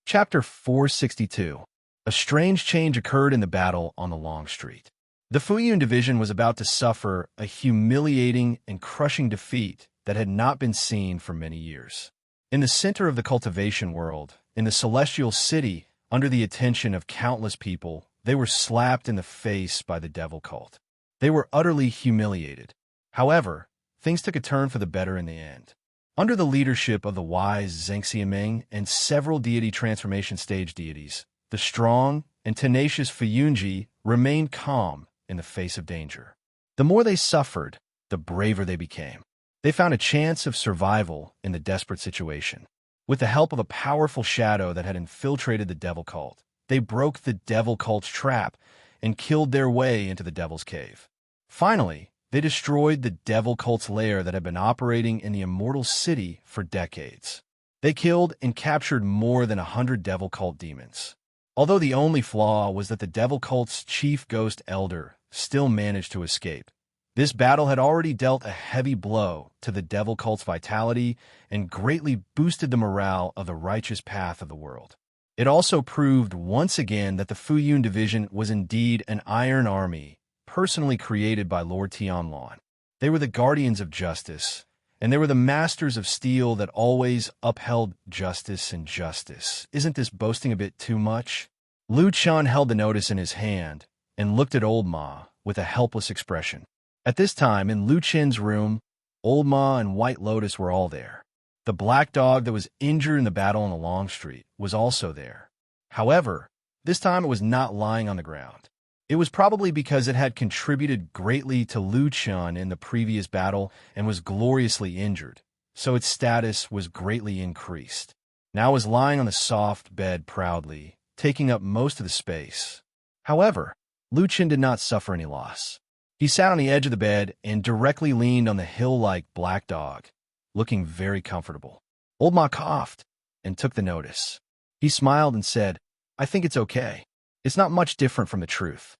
Chapter 462. A strange change occurred in the battle on the Long Street. The Fuyun division was about to suffer a humiliating and crushing defeat that had not been seen for many years. In the center of the cultivation world, in the celestial city, under the attention of countless people, they were slapped in the face by the devil cult. They were utterly humiliated. However, things took a turn for the better in the end. Under the leadership of the wise Zhengxiaming and several deity transformation stage deities, the strong and tenacious Fuyunji remained calm in the face of danger. The more they suffered, the braver they became. They found a chance of survival in the desperate situation. With the help of a powerful shadow that had infiltrated the devil cult, they broke the devil cult's trap and killed their way into the devil's cave. Finally, they destroyed the devil cult's lair that had been operating in the immortal city for decades. They killed and captured more than 100 devil cult demons. Although the only flaw was that the devil cult's chief ghost elder still managed to escape. This battle had already dealt a heavy blow to the devil cult's vitality and greatly boosted the morale of the righteous path of the world. It also proved once again that the Fuyun division was indeed an iron army, personally created by Lord Tianlan. They were the guardians of justice, and they were the masters of steel that always upheld justice and justice. Isn't this boasting a bit too much? Lu Chun held the notice in his hand and looked at Old Ma with a helpless expression. At this time, in Lu Chen's room, Old Ma and White Lotus were all there. The black dog that was injured in the battle on the Long Street was also there. However, this time it was not lying on the ground. It was probably because it had contributed greatly to Lu Chun in the previous battle and was gloriously injured, so its status was greatly increased. Now it was lying on the soft bed proudly, taking up most of the space. However, Lu Chun did not suffer any loss. He sat on the edge of the bed and directly leaned on the hill-like black dog, looking very comfortable. Old Ma coughed and took the notice. He smiled and said, "I think it's okay. It's not much different from the truth."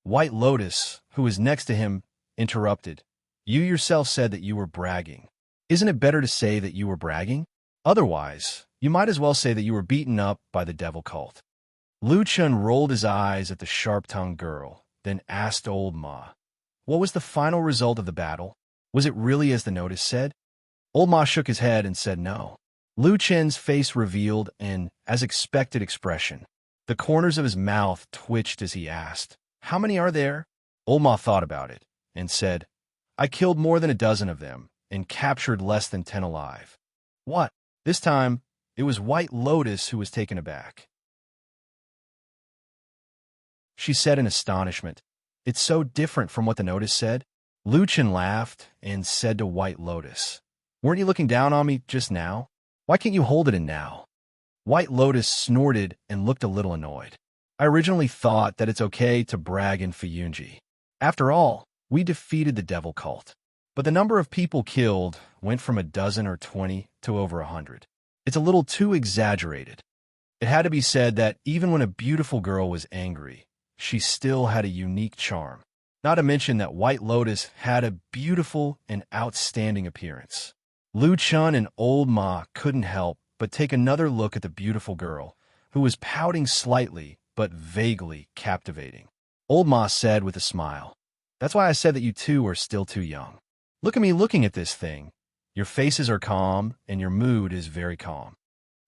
White Lotus, who was next to him, interrupted. "You yourself said that you were bragging. Isn't it better to say that you were bragging? Otherwise, you might as well say that you were beaten up by the devil cult." Lu Chun rolled his eyes at the sharp-tongued girl, then asked Old Ma, "What was the final result of the battle? Was it really as the notice said?" Old Ma shook his head and said no. Lu Chen's face revealed an as expected expression. The corners of his mouth twitched as he asked, "How many are there?" Old Ma thought about it and said, "I killed more than a dozen of them and captured less than 10 alive." "What?" This time, it was White Lotus who was taken aback. She said in astonishment, "It's so different from what the notice said." Lu Chen laughed and said to White Lotus, "Weren't you looking down on me just now? Why can't you hold it in now?" White Lotus snorted and looked a little annoyed. "I originally thought that it's okay to brag in Fuyunji. After all, we defeated the devil cult. But the number of people killed went from a dozen or 20 to over 100. It's a little too exaggerated." It had to be said that even when a beautiful girl was angry, she still had a unique charm. Not to mention that White Lotus had a beautiful and outstanding appearance. Lu Chun and Old Ma couldn't help but take another look at the beautiful girl, who was pouting slightly but vaguely captivating. Old Ma said with a smile, "That's why I said that you two are still too young. Look at me looking at this thing. Your faces are calm, and your mood is very calm."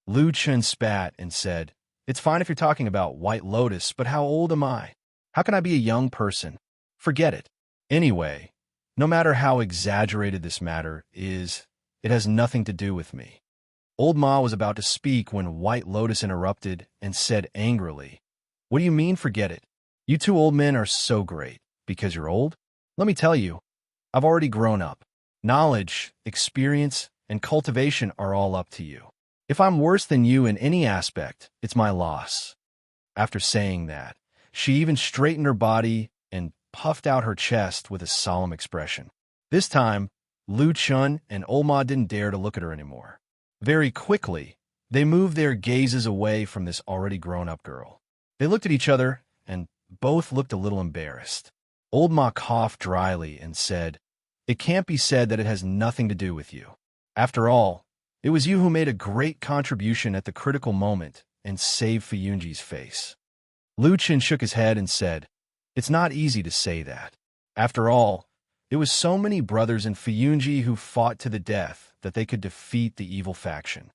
Lu Chun spat and said, "It's fine if you're talking about White Lotus, but how old am I? How can I be a young person? Forget it. Anyway, no matter how exaggerated this matter is, it has nothing to do with me." Old Ma was about to speak when White Lotus interrupted and said angrily, "What do you mean, forget it? You two old men are so great. Because you're old? Let me tell you, I've already grown up. Knowledge, experience, and cultivation are all up to you. If I'm worse than you in any aspect, it's my loss." After saying that, she even straightened her body and puffed out her chest with a solemn expression. This time, Lu Chun and Old Ma didn't dare to look at her anymore. Very quickly, they moved their gazes away from this already grown-up girl. They looked at each other, and both looked a little embarrassed. Old Ma coughed dryly and said, "It can't be said that it has nothing to do with you. After all, it was you who made a great contribution at the critical moment and saved Fuyunji's face." Lu Chen shook his head and said, "It's not easy to say that. After all, it was so many brothers in Fuyunji who fought to the death that they could defeat the evil faction."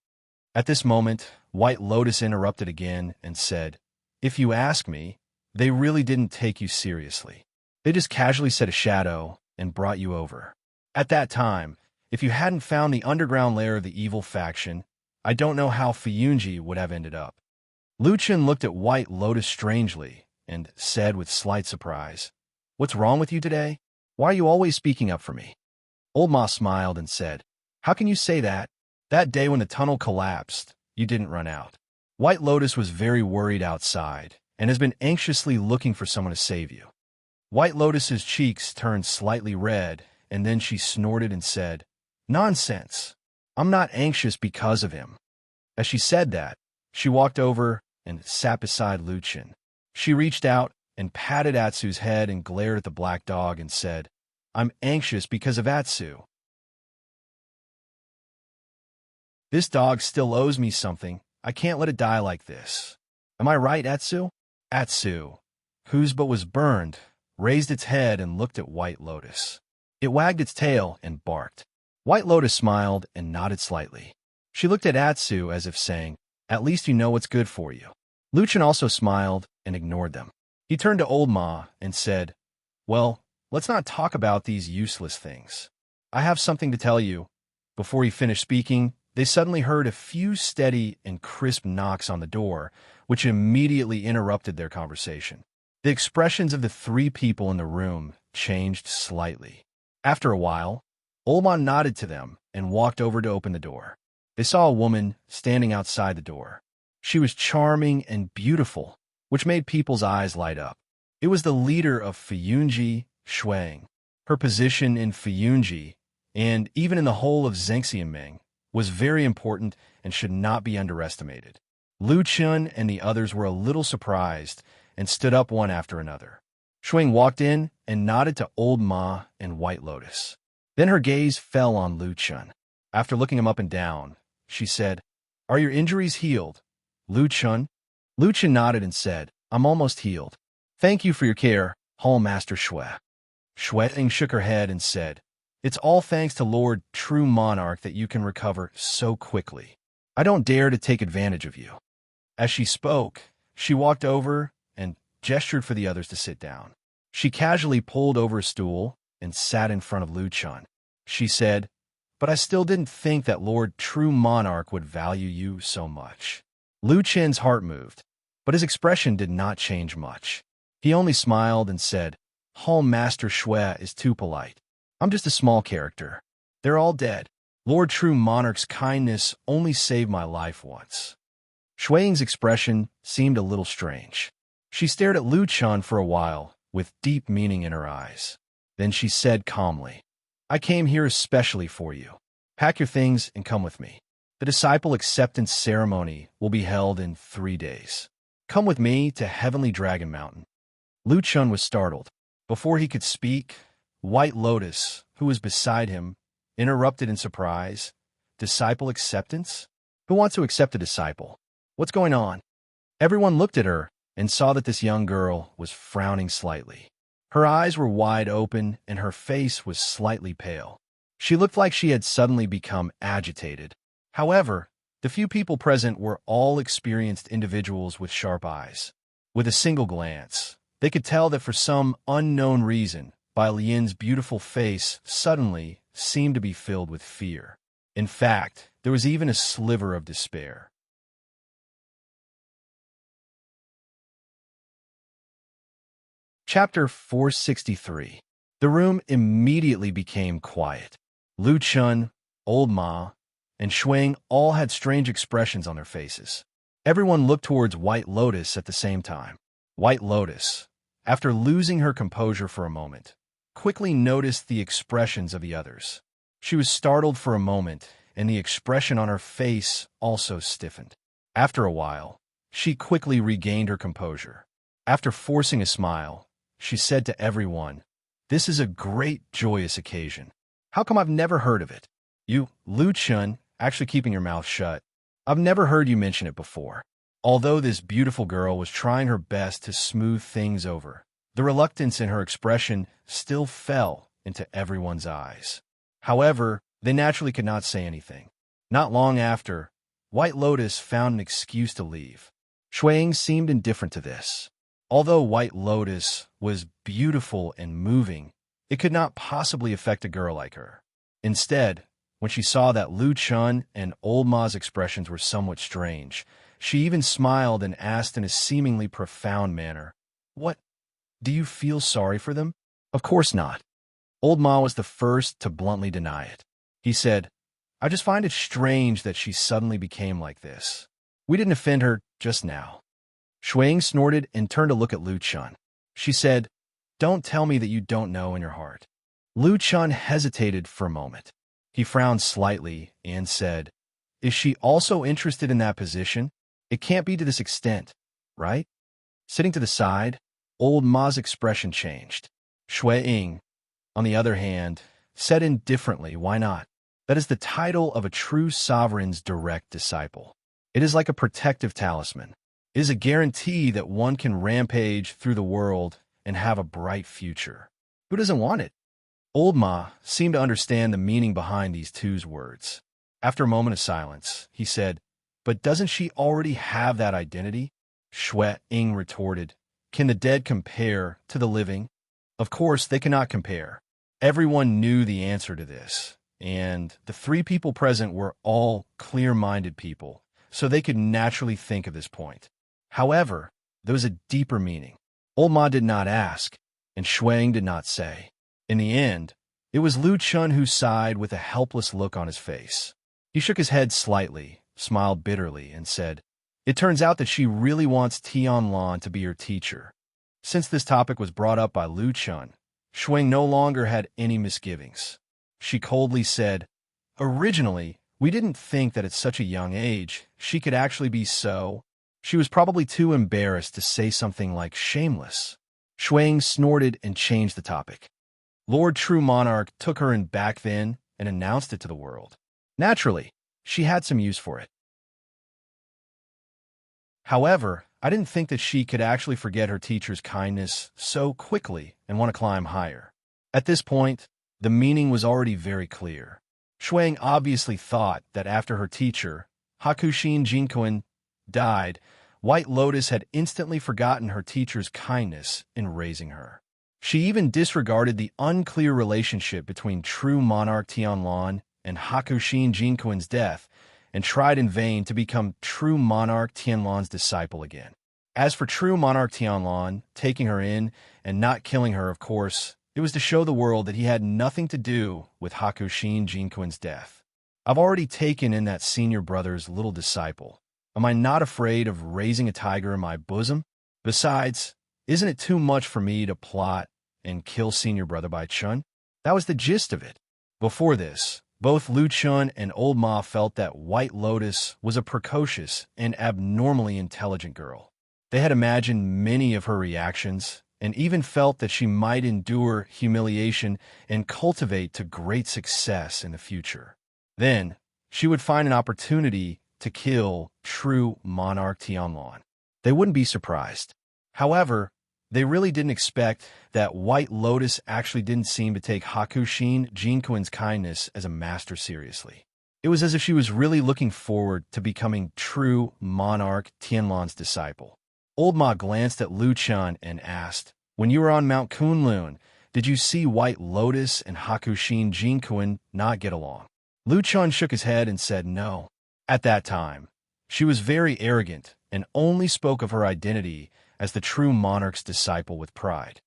At this moment, White Lotus interrupted again and said, "If you ask me, they really didn't take you seriously. They just casually set a shadow and brought you over. At that time, if you hadn't found the underground lair of the evil faction, I don't know how Fuyunji would have ended up." Lu Chen looked at White Lotus strangely and said with slight surprise, "What's wrong with you today? Why are you always speaking up for me?" Old Ma smiled and said, "How can you say that? That day when the tunnel collapsed, you didn't run out. White Lotus was very worried outside and has been anxiously looking for someone to save you." White Lotus's cheeks turned slightly red, and then she snorted and said, "Nonsense. I'm not anxious because of him." As she said that, she walked over and sat beside Lu Chen. She reached out and patted Atsu's head and glared at the black dog and said, "I'm anxious because of Atsu. This dog still owes me something. I can't let it die like this. Am I right, Atsu?" Atsu, whose butt was burned, raised its head and looked at White Lotus. It wagged its tail and barked. White Lotus smiled and nodded slightly. She looked at Atsu as if saying, "At least you know what's good for you." Lu Chen also smiled and ignored them. He turned to Old Ma and said, "Well, let's not talk about these useless things. I have something to tell you." Before he finished speaking, they suddenly heard a few steady and crisp knocks on the door, which immediately interrupted their conversation. The expressions of the three people in the room changed slightly. After a while, Old Ma nodded to them and walked over to open the door. They saw a woman standing outside the door. She was charming and beautiful, which made people's eyes light up. It was the leader of Fuyunji, Shuang. Her position in Fuyunji, and even in the whole of Zhengxianming, was very important and should not be underestimated. Lu Chun and the others were a little surprised and stood up one after another. Shuang walked in and nodded to Old Ma and White Lotus. Then her gaze fell on Lu Chun. After looking him up and down, she said, "Are your injuries healed, Lu Chun?" Lu Chun nodded and said, "I'm almost healed. Thank you for your care, Hall Master Xue." Xueting shook her head and said, "It's all thanks to Lord True Monarch that you can recover so quickly. I don't dare to take advantage of you." As she spoke, she walked over and gestured for the others to sit down. She casually pulled over a stool and sat in front of Lu Chun. She said, "But I still didn't think that Lord True Monarch would value you so much." Lu Chen's heart moved, but his expression did not change much. He only smiled and said, "Hall Master Xue is too polite. I'm just a small character. They're all dead. Lord True Monarch's kindness only saved my life once." Xueying's expression seemed a little strange. She stared at Lu Chun for a while, with deep meaning in her eyes. Then she said calmly, "I came here especially for you. Pack your things and come with me. The disciple acceptance ceremony will be held in 3 days. Come with me to Heavenly Dragon Mountain." Lu Chun was startled. Before he could speak, White Lotus, who was beside him, interrupted in surprise. "Disciple acceptance? Who wants to accept a disciple? What's going on?" Everyone looked at her and saw that this young girl was frowning slightly. Her eyes were wide open and her face was slightly pale. She looked like she had suddenly become agitated. However, the few people present were all experienced individuals with sharp eyes. With a single glance, they could tell that for some unknown reason, Bai Lian's beautiful face suddenly seemed to be filled with fear. In fact, there was even a sliver of despair. Chapter 463. The room immediately became quiet. Lu Chun, Old Ma, and Xuang all had strange expressions on their faces. Everyone looked towards White Lotus at the same time. White Lotus, after losing her composure for a moment, quickly noticed the expressions of the others. She was startled for a moment, and the expression on her face also stiffened. After a while, she quickly regained her composure. After forcing a smile, she said to everyone, "This is a great, joyous occasion. How come I've never heard of it? You, Lu Chun, actually keeping your mouth shut. I've never heard you mention it before." Although this beautiful girl was trying her best to smooth things over, the reluctance in her expression still fell into everyone's eyes. However, they naturally could not say anything. Not long after, White Lotus found an excuse to leave. Xueying seemed indifferent to this. Although White Lotus was beautiful and moving, it could not possibly affect a girl like her. Instead, when she saw that Lu Chun and Old Ma's expressions were somewhat strange, she even smiled and asked in a seemingly profound manner, "What? Do you feel sorry for them?" "Of course not." Old Ma was the first to bluntly deny it. He said, "I just find it strange that she suddenly became like this. We didn't offend her just now." Xueying snorted and turned to look at Lu Chun. She said, "Don't tell me that you don't know in your heart." Lu Chun hesitated for a moment. He frowned slightly and said, "Is she also interested in that position? It can't be to this extent, right?" Sitting to the side, Old Ma's expression changed. Xueying, on the other hand, said indifferently, "Why not? That is the title of a true sovereign's direct disciple. It is like a protective talisman. It is a guarantee that one can rampage through the world and have a bright future. Who doesn't want it?" Old Ma seemed to understand the meaning behind these two words. After a moment of silence, he said, "But doesn't she already have that identity?" Xueying retorted, "Can the dead compare to the living?" Of course, they cannot compare. Everyone knew the answer to this, and the 3 people present were all clear-minded people, so they could naturally think of this point. However, there was a deeper meaning. Old Ma did not ask, and Xueying did not say. In the end, it was Lu Chun who sighed with a helpless look on his face. He shook his head slightly, smiled bitterly, and said, "It turns out that she really wants Tianlan to be her teacher." Since this topic was brought up by Lu Chun, Shuang no longer had any misgivings. She coldly said, "Originally, we didn't think that at such a young age she could actually be so." She was probably too embarrassed to say something like shameless. Shuang snorted and changed the topic. Lord True Monarch took her in back then and announced it to the world. Naturally, she had some use for it. However, I didn't think that she could actually forget her teacher's kindness so quickly and want to climb higher. At this point, the meaning was already very clear. Shuang obviously thought that after her teacher, Hakushin Jinkuan, died, White Lotus had instantly forgotten her teacher's kindness in raising her. She even disregarded the unclear relationship between True Monarch Tianlan and Hakushin Jinkuan's death, and tried in vain to become True Monarch Tianlan's disciple again. As for True Monarch Tianlan, taking her in and not killing her, of course, it was to show the world that he had nothing to do with Hakushin Jinkuan's death. I've already taken in that senior brother's little disciple. Am I not afraid of raising a tiger in my bosom? Besides, isn't it too much for me to plot and kill senior brother Bai Chun? That was the gist of it. Before this, both Lu Chun and Old Ma felt that White Lotus was a precocious and abnormally intelligent girl. They had imagined many of her reactions and even felt that she might endure humiliation and cultivate to great success in the future. Then, she would find an opportunity to kill True Monarch Tianlan. They wouldn't be surprised. However, they really didn't expect that White Lotus actually didn't seem to take Hakushin Jinkuan's kindness as a master seriously. It was as if she was really looking forward to becoming True Monarch Tianlan's disciple. Old Ma glanced at Lu Chun and asked, "When you were on Mount Kunlun, did you see White Lotus and Hakushin Jinkuan not get along?" Lu Chun shook his head and said no. At that time, she was very arrogant and only spoke of her identity as the True Monarch's disciple with pride.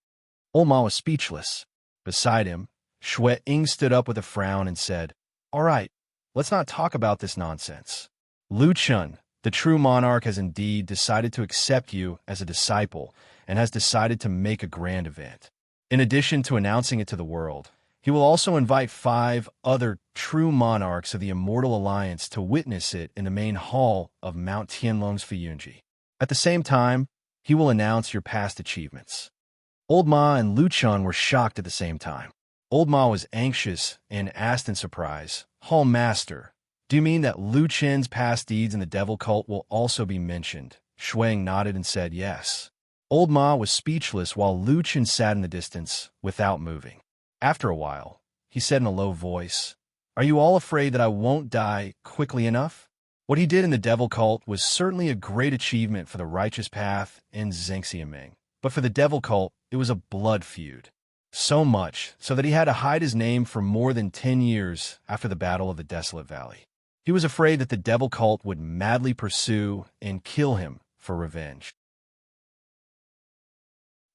Old Ma was speechless. Beside him, Xue Ying stood up with a frown and said, "All right, let's not talk about this nonsense. Lu Chun, the True Monarch, has indeed decided to accept you as a disciple and has decided to make a grand event. In addition to announcing it to the world, he will also invite 5 other True Monarchs of the Immortal Alliance to witness it in the main hall of Mount Tianlong's Fuyunji. At the same time, he will announce your past achievements." Old Ma and Lu Chun were shocked at the same time. Old Ma was anxious and asked in surprise, "Hall Master, do you mean that Lu Chen's past deeds in the devil cult will also be mentioned?" Shuang nodded and said yes. Old Ma was speechless while Lu Chen sat in the distance without moving. After a while, he said in a low voice, "Are you all afraid that I won't die quickly enough? What he did in the devil cult was certainly a great achievement for the righteous path in Zhengxiaming, but for the devil cult, it was a blood feud. So much so that he had to hide his name for more than 10 years after the Battle of the Desolate Valley. He was afraid that the devil cult would madly pursue and kill him for revenge."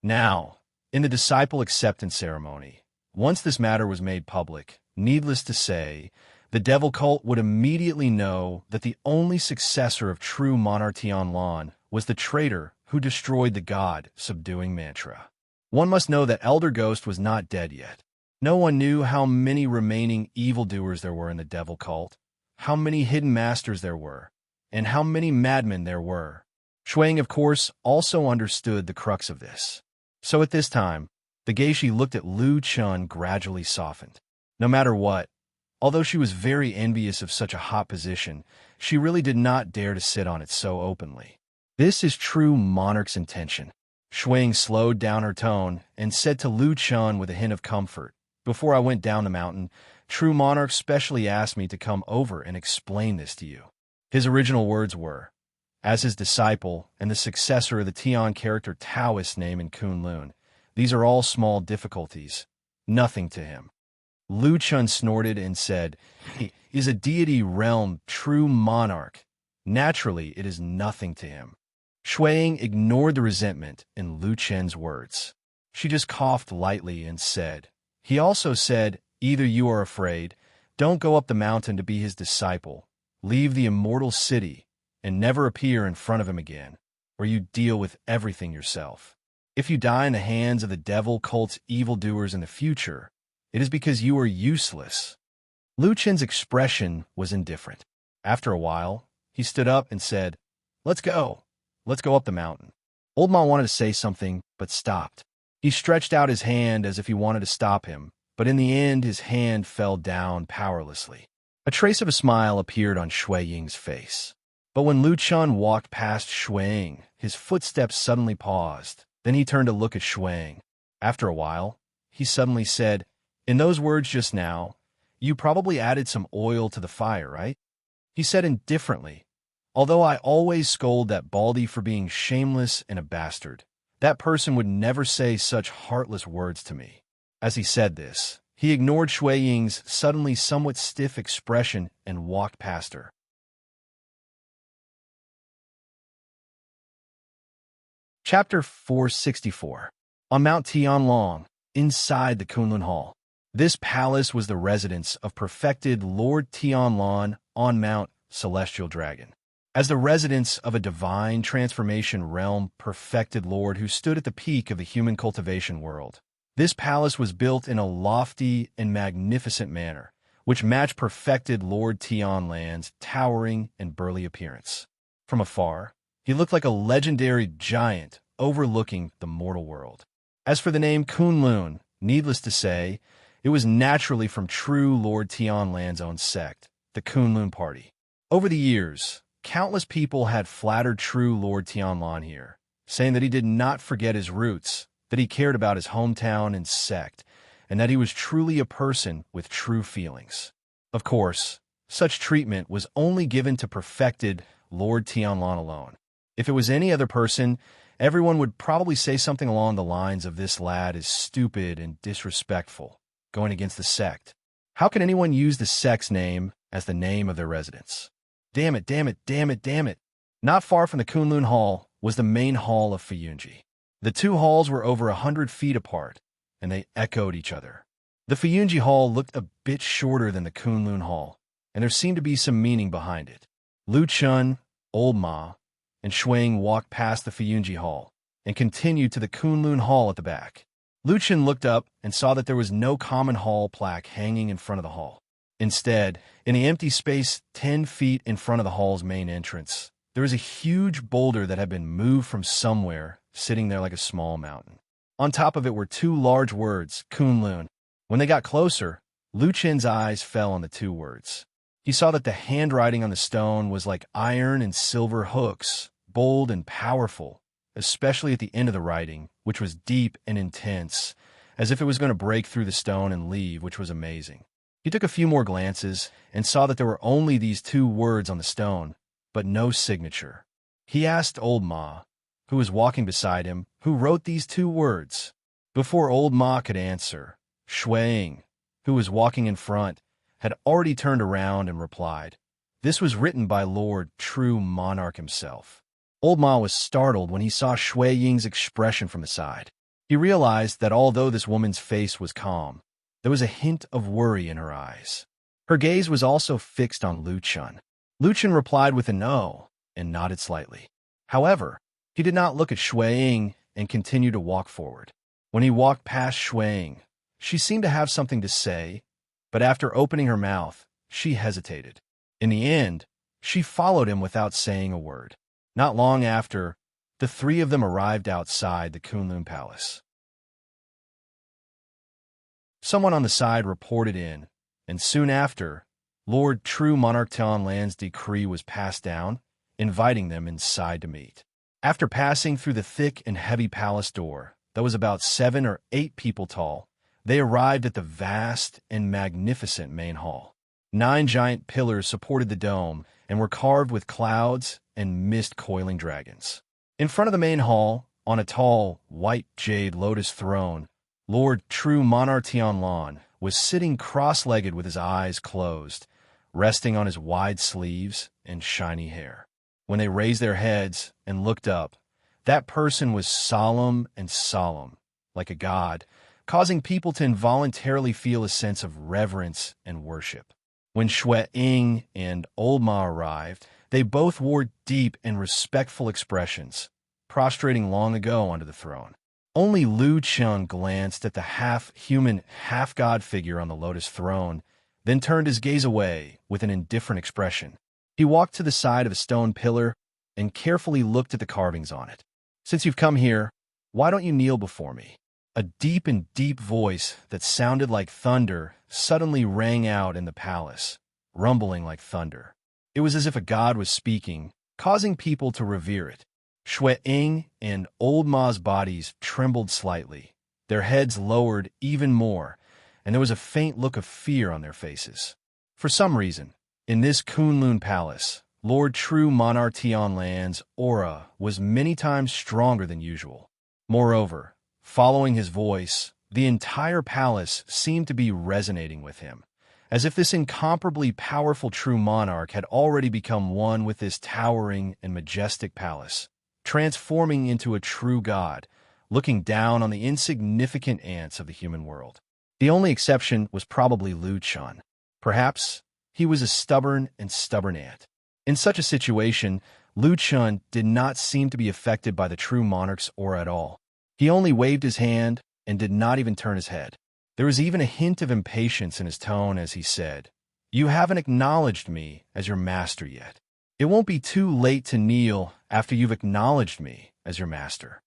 Now, in the disciple acceptance ceremony, once this matter was made public, needless to say, the devil cult would immediately know that the only successor of True Monarch Tianlan was the traitor who destroyed the god-subduing mantra. One must know that Elder Ghost was not dead yet. No one knew how many remaining evildoers there were in the devil cult, how many hidden masters there were, and how many madmen there were. Shuang, of course, also understood the crux of this. So at this time, the Geishi looked at Lu Chun gradually softened. No matter what, although she was very envious of such a hot position, she really did not dare to sit on it so openly. This is True Monarch's intention. Shuang slowed down her tone and said to Lu Chun with a hint of comfort, "Before I went down the mountain, True Monarch specially asked me to come over and explain this to you." His original words were, "As his disciple and the successor of the Tian character Taoist name in Kunlun, these are all small difficulties, nothing to him." Lu Chun snorted and said, "He is a deity realm True Monarch. Naturally, it is nothing to him." Shuang ignored the resentment in Lu Chen's words. She just coughed lightly and said, "He also said, either you are afraid, don't go up the mountain to be his disciple, leave the immortal city, and never appear in front of him again, or you deal with everything yourself." If you die in the hands of the devil cult's evildoers in the future, it is because you are useless. Lu Chen's expression was indifferent. After a while, he stood up and said, "Let's go. Let's go up the mountain." Old Ma wanted to say something, but stopped. He stretched out his hand as if he wanted to stop him, but in the end his hand fell down powerlessly. A trace of a smile appeared on Shui Ying's face. But when Lu Chun walked past Shui Ying, his footsteps suddenly paused. Then he turned to look at Shui Ying. After a while, he suddenly said, "In those words just now, you probably added some oil to the fire, right?" He said indifferently, "Although I always scold that Baldy for being shameless and a bastard, that person would never say such heartless words to me." As he said this, he ignored Shui Ying's suddenly somewhat stiff expression and walked past her. Chapter 464. On Mount Tianlong, inside the Kunlun Hall. This palace was the residence of perfected Lord Tianlong on Mount Celestial Dragon. As the residence of a divine transformation realm perfected lord who stood at the peak of the human cultivation world, this palace was built in a lofty and magnificent manner, which matched perfected Lord Tianlong's towering and burly appearance. From afar, he looked like a legendary giant overlooking the mortal world. As for the name Kunlun, needless to say, it was naturally from true Lord Tianlong's own sect, the Kunlun Party. Over the years, countless people had flattered true Lord Tianlong here, saying that he did not forget his roots, that he cared about his hometown and sect, and that he was truly a person with true feelings. Of course, such treatment was only given to perfected Lord Tianlong alone. If it was any other person, everyone would probably say something along the lines of "This lad is stupid and disrespectful, going against the sect. How can anyone use the sect's name as the name of their residence? Damn it, damn it, damn it, damn it." Not far from the Kunlun Hall was the main hall of Fuyunji. The two halls were over 100 feet apart, and they echoed each other. The Fuyunji Hall looked a bit shorter than the Kunlun Hall, and there seemed to be some meaning behind it. Lu Chun, Old Ma, and Shui Ying walked past the Fuyunji Hall and continued to the Kunlun Hall at the back. Lu Chun looked up and saw that there was no common hall plaque hanging in front of the hall. Instead, in the empty space 10 feet in front of the hall's main entrance, there was a huge boulder that had been moved from somewhere, sitting there like a small mountain. On top of it were two large words, Kunlun. When they got closer, Lu Chen's eyes fell on the two words. He saw that the handwriting on the stone was like iron and silver hooks, bold and powerful, especially at the end of the writing, which was deep and intense, as if it was going to break through the stone and leave, which was amazing. He took a few more glances and saw that there were only these two words on the stone, but no signature. He asked Old Ma, who was walking beside him, who wrote these two words. Before Old Ma could answer, Shui Ying, who was walking in front, had already turned around and replied. This was written by Lord True Monarch himself. Old Ma was startled when he saw Shui Ying's expression from the side. He realized that although this woman's face was calm, there was a hint of worry in her eyes. Her gaze was also fixed on Lu Chun. Lu Chun replied with a no and nodded slightly. However, he did not look at Shui Ying and continued to walk forward. When he walked past Shui Ying, she seemed to have something to say, but after opening her mouth, she hesitated. In the end, she followed him without saying a word. Not long after, the three of them arrived outside the Kunlun Palace. Someone on the side reported in, and soon after, Lord True Monarch Tianlong's decree was passed down, inviting them inside to meet. After passing through the thick and heavy palace door that was about 7 or 8 people tall, they arrived at the vast and magnificent main hall. 9 giant pillars supported the dome and were carved with clouds and mist-coiling dragons. In front of the main hall, on a tall, white jade lotus throne, Lord True Monarch Tianlong was sitting cross-legged with his eyes closed, resting on his wide sleeves and shiny hair. When they raised their heads and looked up, that person was solemn and solemn, like a god, causing people to involuntarily feel a sense of reverence and worship. When Shui Ying and Old Ma arrived, they both wore deep and respectful expressions, prostrating long ago onto the throne. Only Lu Chun glanced at the half-human, half-god figure on the lotus throne, then turned his gaze away with an indifferent expression. He walked to the side of a stone pillar and carefully looked at the carvings on it. "Since you've come here, why don't you kneel before me?" A deep and deep voice that sounded like thunder suddenly rang out in the palace, rumbling like thunder. It was as if a god was speaking, causing people to revere it. Shui-Ing and Old Ma's bodies trembled slightly, their heads lowered even more, and there was a faint look of fear on their faces. For some reason, in this Kunlun palace, Lord True Monarch Tianlan's aura was many times stronger than usual. Moreover, following his voice, the entire palace seemed to be resonating with him, as if this incomparably powerful true monarch had already become one with this towering and majestic palace, transforming into a true god, looking down on the insignificant ants of the human world. The only exception was probably Lu Chun. Perhaps he was a stubborn ant. In such a situation, Lu Chun did not seem to be affected by the true monarch's aura at all. He only waved his hand and did not even turn his head. There was even a hint of impatience in his tone as he said, "You haven't acknowledged me as your master yet. It won't be too late to kneel after you've acknowledged me as your master."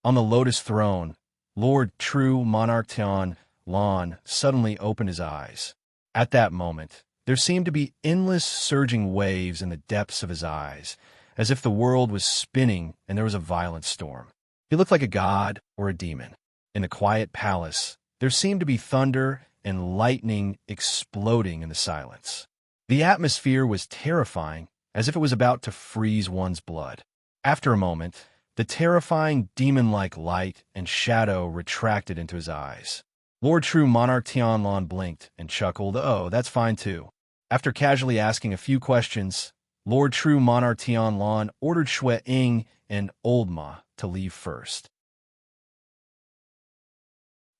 On the lotus throne, Lord True Monarch Tianlan suddenly opened his eyes. At that moment, there seemed to be endless surging waves in the depths of his eyes, as if the world was spinning and there was a violent storm. He looked like a god or a demon. In the quiet palace, there seemed to be thunder and lightning exploding in the silence. The atmosphere was terrifying, as if it was about to freeze one's blood. After a moment, the terrifying demon-like light and shadow retracted into his eyes. Lord True Monarch Tianlan blinked and chuckled, "Oh, that's fine too." After casually asking a few questions, Lord True Monarch Tianlan ordered Shui-Ing and Old Ma to leave first.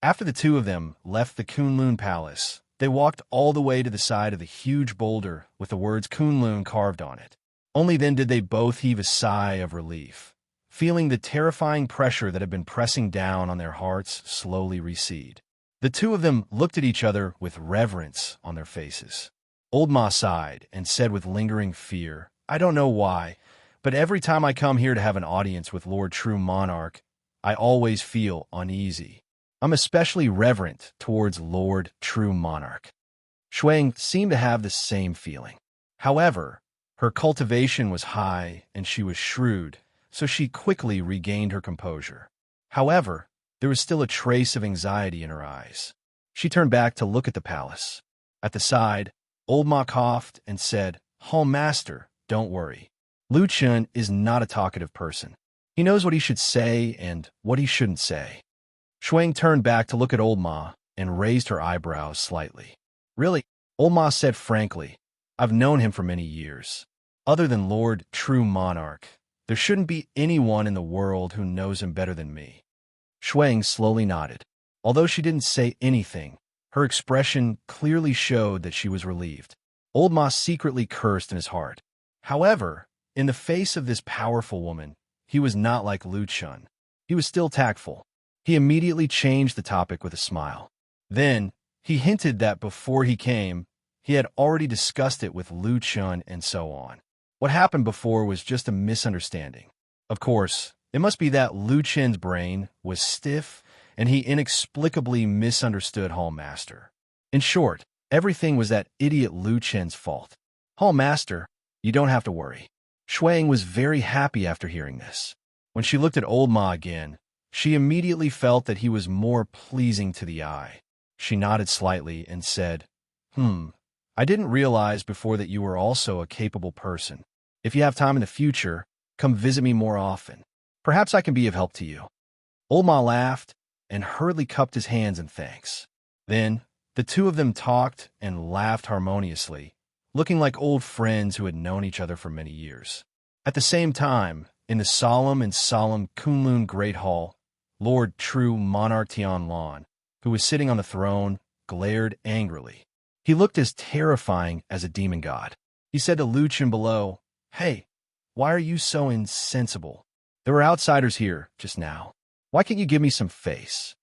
After the two of them left the Kunlun Palace, they walked all the way to the side of the huge boulder with the words Kunlun carved on it. Only then did they both heave a sigh of relief, feeling the terrifying pressure that had been pressing down on their hearts slowly recede. The two of them looked at each other with reverence on their faces. Old Ma sighed and said with lingering fear, "I don't know why, but every time I come here to have an audience with Lord True Monarch, I always feel uneasy. I'm especially reverent towards Lord True Monarch." Shui seemed to have the same feeling. However, her cultivation was high and she was shrewd, so she quickly regained her composure. However, there was still a trace of anxiety in her eyes. She turned back to look at the palace. At the side, Old Ma coughed and said, "Hall Master, don't worry. Lu Chun is not a talkative person. He knows what he should say and what he shouldn't say." Shui turned back to look at Old Ma and raised her eyebrows slightly. "Really?" Old Ma said frankly, "I've known him for many years. Other than Lord True Monarch, there shouldn't be anyone in the world who knows him better than me." Shui slowly nodded. Although she didn't say anything, her expression clearly showed that she was relieved. Old Ma secretly cursed in his heart. However, in the face of this powerful woman, he was not like Lu Chun. He was still tactful. He immediately changed the topic with a smile. Then, he hinted that before he came, he had already discussed it with Lu Chun and so on. What happened before was just a misunderstanding. Of course, it must be that Lu Chun's brain was stiff and he inexplicably misunderstood Hall Master. In short, everything was that idiot Lu Chun's fault. "Hall Master, you don't have to worry." Shui was very happy after hearing this. When she looked at Old Ma again, she immediately felt that he was more pleasing to the eye. She nodded slightly and said, I didn't realize before that you were also a capable person. If you have time in the future, come visit me more often. Perhaps I can be of help to you." Old Ma laughed and hurriedly cupped his hands in thanks. Then, the two of them talked and laughed harmoniously, looking like old friends who had known each other for many years. At the same time, in the solemn Kunlun Great Hall, Lord True Monarch Tianlan, who was sitting on the throne, glared angrily. He looked as terrifying as a demon god. He said to Lu Chun below, "Hey, why are you so insensible? There were outsiders here just now. Why can't you give me some face?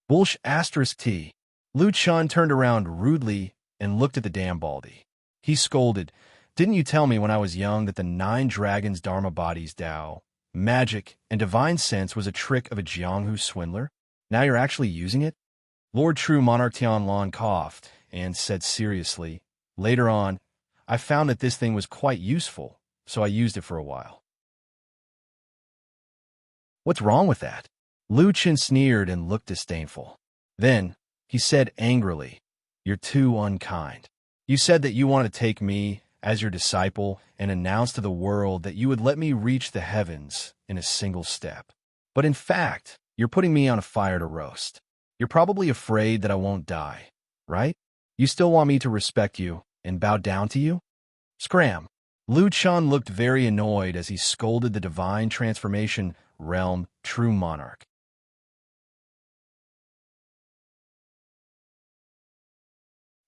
Bullsh asterisk T. Lu Chun turned around rudely and looked at the damn baldy. He scolded, "Didn't you tell me when I was young that the 9 dragons Dharma bodies Tao, magic, and divine sense was a trick of a Jianghu swindler? Now you're actually using it?" Lord True Monarch Tianlan coughed and said seriously, "Later on, I found that this thing was quite useful, so I used it for a while." "What's wrong with that?" Lu Chen sneered and looked disdainful. Then, he said angrily, "You're too unkind. You said that you want to take me as your disciple and announce to the world that you would let me reach the heavens in a single step. But in fact, you're putting me on a fire to roast. You're probably afraid that I won't die, right? You still want me to respect you and bow down to you?" Scram. Lu Chun looked very annoyed as he scolded the divine transformation realm True Monarch.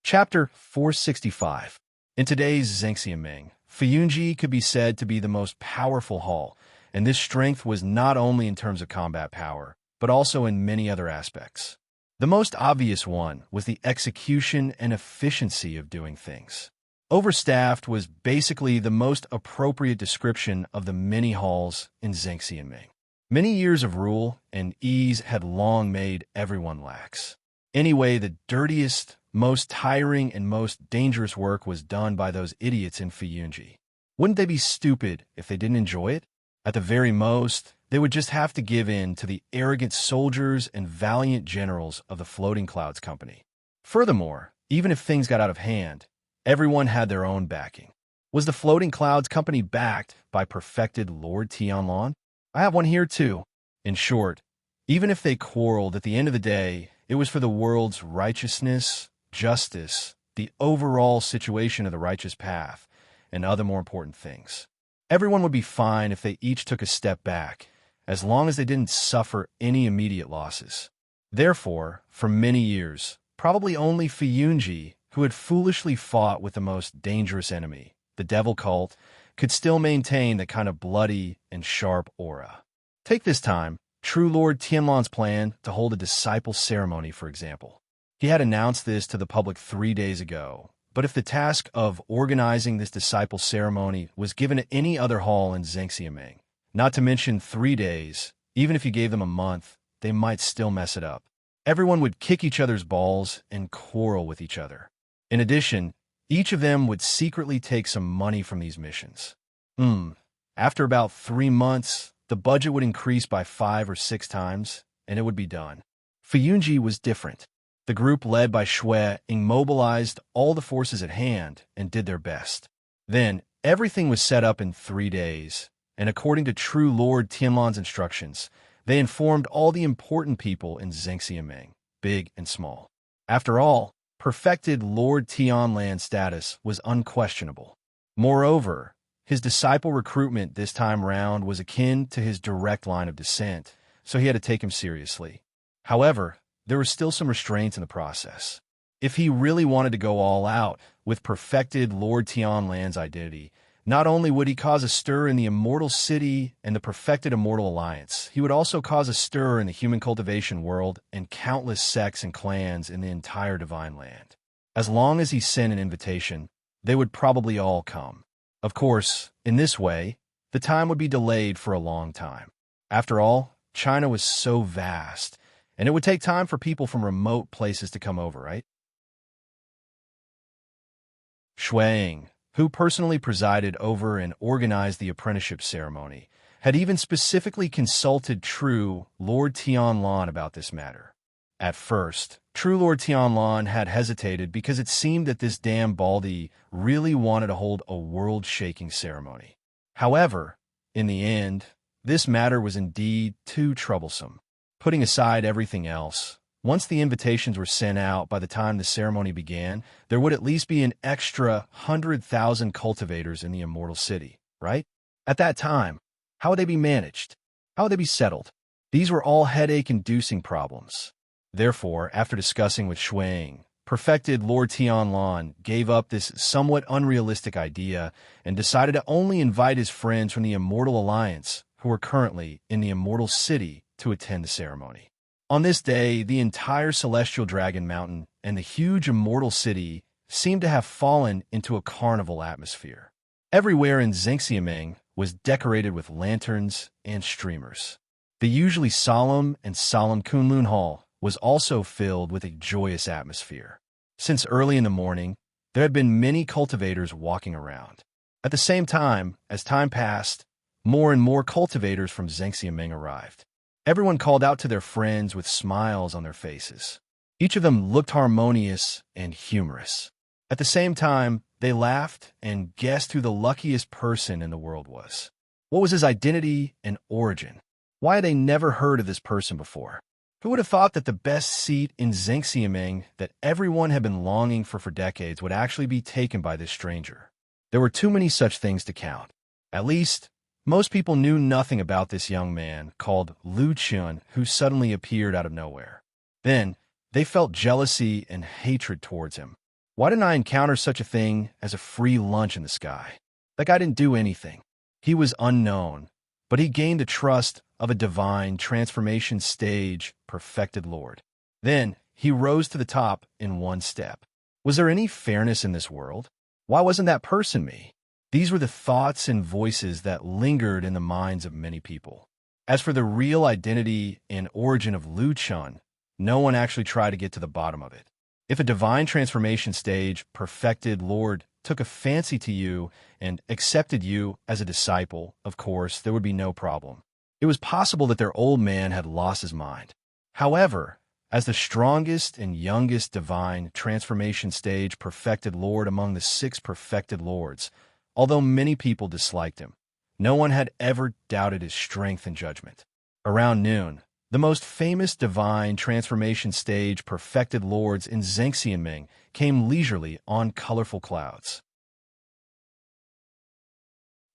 Chapter 465. In today's Zhengxiaming, Fuyunji could be said to be the most powerful hall, and this strength was not only in terms of combat power, but also in many other aspects. The most obvious one was the execution and efficiency of doing things. Overstaffed was basically the most appropriate description of the many halls in Zhengxiaming. Many years of rule and ease had long made everyone lax. Anyway, the dirtiest, most tiring, and most dangerous work was done by those idiots in Fuyunji. Wouldn't they be stupid if they didn't enjoy it? At the very most, they would just have to give in to the arrogant soldiers and valiant generals of the Floating Clouds Company. Furthermore, even if things got out of hand, everyone had their own backing. Was the Floating Clouds Company backed by perfected Lord Tianlan? I have one here too. In short, even if they quarreled, at the end of the day, it was for the world's righteousness, justice, the overall situation of the righteous path, and other more important things. Everyone would be fine if they each took a step back, as long as they didn't suffer any immediate losses. Therefore, for many years, probably only Fuyunji, who had foolishly fought with the most dangerous enemy, the devil cult, could still maintain that kind of bloody and sharp aura. Take this time, True Lord Tianlan's plan to hold a disciple ceremony, for example. He had announced this to the public 3 days ago, but if the task of organizing this disciple ceremony was given to any other hall in Zhengxiaming, not to mention 3 days, even if you gave them a month, they might still mess it up. Everyone would kick each other's balls and quarrel with each other. In addition, each of them would secretly take some money from these missions. After about 3 months, the budget would increase by 5 or 6 times, and it would be done. Fuyunji was different. The group led by Shui immobilized all the forces at hand and did their best. Then, everything was set up in 3 days, and according to True Lord Tianlan's instructions, they informed all the important people in Zhengxiaming, big and small. After all, perfected Lord Tianlan's status was unquestionable. Moreover, his disciple recruitment this time round was akin to his direct line of descent, so he had to take him seriously. However, there were still some restraints in the process. If he really wanted to go all out with perfected Lord Tianlan's identity, not only would he cause a stir in the Immortal City and the perfected Immortal Alliance, he would also cause a stir in the human cultivation world and countless sects and clans in the entire Divine Land. As long as he sent an invitation, they would probably all come. Of course, in this way, the time would be delayed for a long time. After all, China was so vast, and it would take time for people from remote places to come over, right? Shuang, who personally presided over and organized the apprenticeship ceremony, had even specifically consulted True Lord Tianlan about this matter. At first, True Lord Tianlan had hesitated because it seemed that this damn baldy really wanted to hold a world-shaking ceremony. However, in the end, this matter was indeed too troublesome. Putting aside everything else, once the invitations were sent out by the time the ceremony began, there would at least be an extra 100,000 cultivators in the Immortal City, right? At that time, how would they be managed? How would they be settled? These were all headache-inducing problems. Therefore, after discussing with Shuang, perfected Lord Tianlan gave up this somewhat unrealistic idea and decided to only invite his friends from the Immortal Alliance, who were currently in the Immortal City, to attend the ceremony. On this day, the entire Celestial Dragon Mountain and the huge immortal city seemed to have fallen into a carnival atmosphere. Everywhere in Zhengxiaming was decorated with lanterns and streamers. The usually solemn Kunlun Hall was also filled with a joyous atmosphere. Since early in the morning, there had been many cultivators walking around. At the same time, as time passed, more and more cultivators from Zhengxiaming arrived. Everyone called out to their friends with smiles on their faces. Each of them looked harmonious and humorous. At the same time, they laughed and guessed who the luckiest person in the world was. What was his identity and origin? Why had they never heard of this person before? Who would have thought that the best seat in Zhengxiaming that everyone had been longing for decades would actually be taken by this stranger? There were too many such things to count. At least, most people knew nothing about this young man called Lu Chun who suddenly appeared out of nowhere. Then, they felt jealousy and hatred towards him. Why didn't I encounter such a thing as a free lunch in the sky? That guy didn't do anything. He was unknown, but he gained the trust of a divine transformation stage perfected lord. Then, he rose to the top in one step. Was there any fairness in this world? Why wasn't that person me? These were the thoughts and voices that lingered in the minds of many people. As for the real identity and origin of Lu Chun, no one actually tried to get to the bottom of it. If a divine transformation stage perfected lord took a fancy to you and accepted you as a disciple, of course, there would be no problem. It was possible that their old man had lost his mind. However, as the strongest and youngest divine transformation stage perfected lord among the 6 perfected lords, although many people disliked him, no one had ever doubted his strength and judgment. Around noon, the most famous divine transformation stage perfected lords in Zhengxiaming came leisurely on colorful clouds.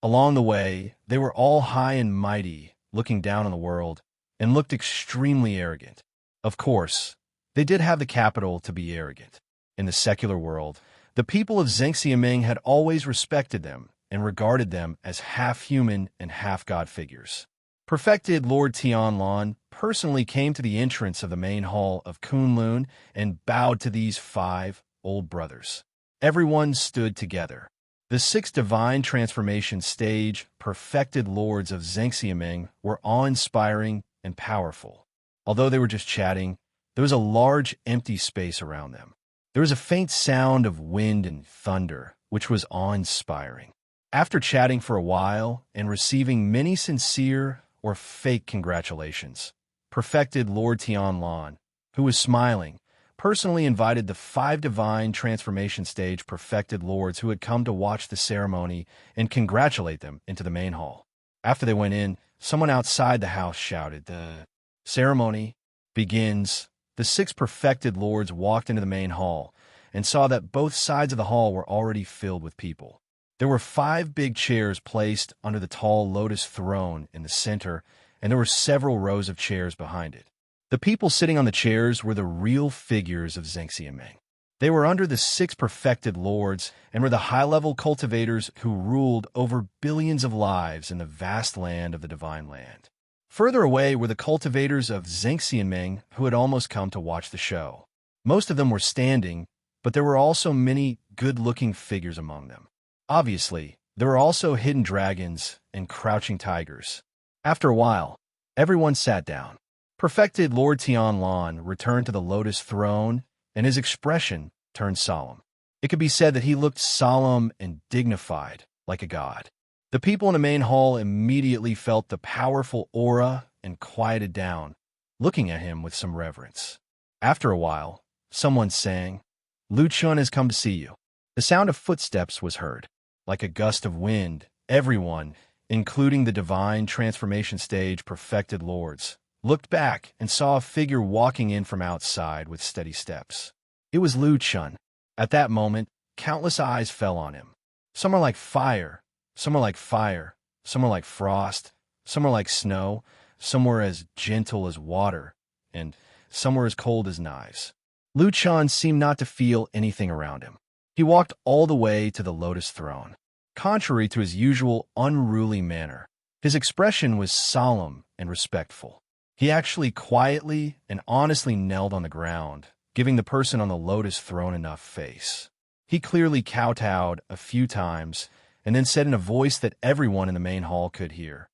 Along the way, they were all high and mighty, looking down on the world, and looked extremely arrogant. Of course, they did have the capital to be arrogant. In the secular world, the people of Zhengxiaming had always respected them and regarded them as half-human and half-god figures. Perfected Lord Tianlan personally came to the entrance of the main hall of Kunlun and bowed to these 5 old brothers. Everyone stood together. The 6 divine transformation stage perfected lords of Zhengxiaming were awe-inspiring and powerful. Although they were just chatting, there was a large empty space around them. There was a faint sound of wind and thunder, which was awe-inspiring. After chatting for a while and receiving many sincere or fake congratulations, perfected Lord Tianlan, who was smiling, personally invited the 5 divine transformation stage perfected lords who had come to watch the ceremony and congratulate them into the main hall. After they went in, someone outside the house shouted, "The ceremony begins." The 6 perfected lords walked into the main hall and saw that both sides of the hall were already filled with people. There were 5 big chairs placed under the tall lotus throne in the center, and there were several rows of chairs behind it. The people sitting on the chairs were the real figures of Zhengxiaming. They were under the 6 perfected lords and were the high-level cultivators who ruled over billions of lives in the vast land of the Divine Land. Further away were the cultivators of Zhengxiaming who had almost come to watch the show. Most of them were standing, but there were also many good-looking figures among them. Obviously, there were also hidden dragons and crouching tigers. After a while, everyone sat down. Perfected Lord Tianlan returned to the lotus throne, and his expression turned solemn. It could be said that he looked solemn and dignified, like a god. The people in the main hall immediately felt the powerful aura and quieted down, looking at him with some reverence. After a while, someone sang, "Lu Chun has come to see you." The sound of footsteps was heard. Like a gust of wind, everyone, including the divine transformation stage perfected lords, looked back and saw a figure walking in from outside with steady steps. It was Lu Chun. At that moment, countless eyes fell on him. Some were like fire, some were like fire, some were like frost, some were like snow, some were as gentle as water, and some were as cold as knives. Lu Chun seemed not to feel anything around him. He walked all the way to the lotus throne. Contrary to his usual unruly manner, his expression was solemn and respectful. He actually quietly and honestly knelt on the ground, giving the person on the lotus throne enough face. He clearly kowtowed a few times and then said in a voice that everyone in the main hall could hear,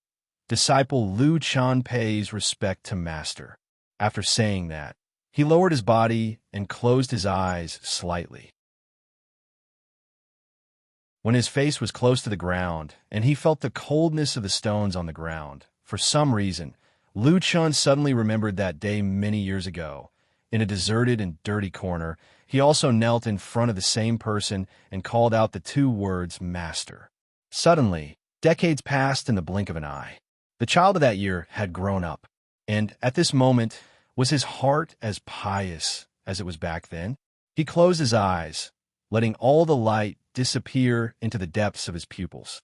"Disciple Lu Chan pays respect to Master." After saying that, he lowered his body and closed his eyes slightly. When his face was close to the ground and he felt the coldness of the stones on the ground, for some reason, Lu Chun suddenly remembered that day many years ago. In a deserted and dirty corner, he also knelt in front of the same person and called out the two words, Master. Suddenly, decades passed in the blink of an eye. The child of that year had grown up, and at this moment, was his heart as pious as it was back then? He closed his eyes, letting all the light disappear into the depths of his pupils.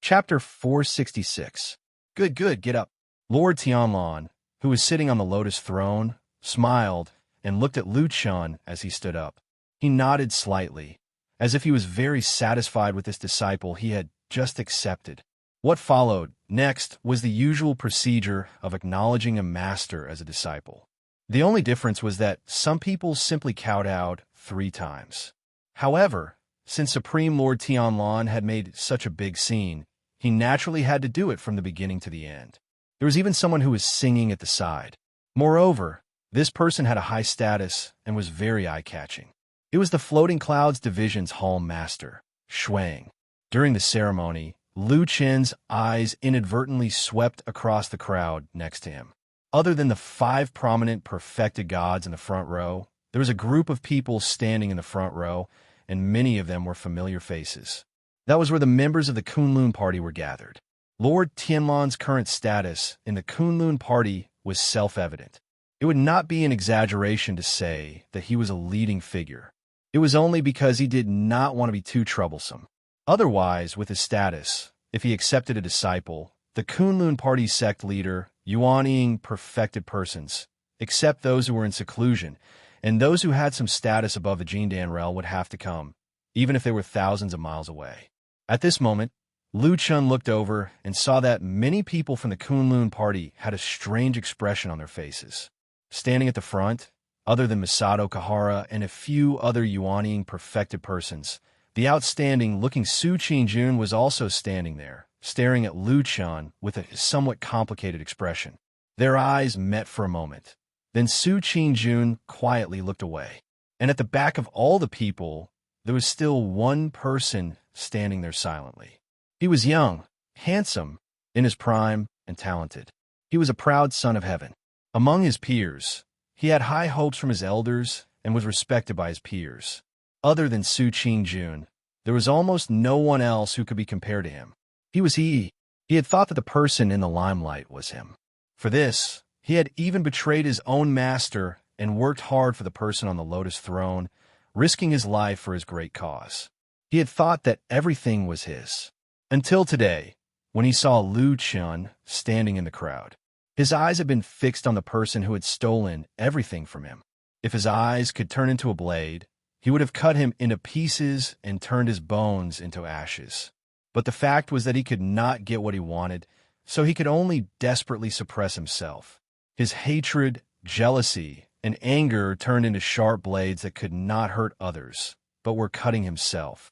Chapter 466. Good, get up. Lord Tianlan, who was sitting on the lotus throne, smiled and looked at Lu Chun as he stood up. He nodded slightly, as if he was very satisfied with this disciple he had just accepted. What followed next was the usual procedure of acknowledging a master as a disciple. The only difference was that some people simply kowtowed 3 times. However, since Supreme Lord Tianlan had made such a big scene, he naturally had to do it from the beginning to the end. There was even someone who was singing at the side. Moreover, this person had a high status and was very eye-catching. It was the Floating Clouds Division's Hall Master, Shuang. During the ceremony, Lu Chen's eyes inadvertently swept across the crowd next to him. Other than the 5 prominent perfected gods in the front row, there was a group of people standing in the front row, and many of them were familiar faces. That was where the members of the Kunlun party were gathered. Lord Tianlan's current status in the Kunlun party was self-evident. It would not be an exaggeration to say that he was a leading figure. It was only because he did not want to be too troublesome. Otherwise, with his status, if he accepted a disciple, the Kunlun party sect leader, Yuanying perfected persons, except those who were in seclusion, and those who had some status above the Jindan Rel would have to come, even if they were thousands of miles away. At this moment, Lu Chun looked over and saw that many people from the Kunlun party had a strange expression on their faces. Standing at the front, other than Masato Kahara and a few other Yuanying perfected persons, the outstanding-looking Su Qingjun was also standing there, staring at Lu Chun with a somewhat complicated expression. Their eyes met for a moment. Then Su Qingjun quietly looked away. And at the back of all the people, there was still one person standing there silently. He was young, handsome, in his prime, and talented. He was a proud son of heaven. Among his peers, he had high hopes from his elders and was respected by his peers. Other than Su Qingjun, there was almost no one else who could be compared to him. He was he. He had thought that the person in the limelight was him. For this, he had even betrayed his own master and worked hard for the person on the lotus throne, risking his life for his great cause. He had thought that everything was his. Until today, when he saw Lu Chun standing in the crowd. His eyes had been fixed on the person who had stolen everything from him. If his eyes could turn into a blade, he would have cut him into pieces and turned his bones into ashes. But the fact was that he could not get what he wanted, so he could only desperately suppress himself. His hatred, jealousy, and anger turned into sharp blades that could not hurt others, but were cutting himself.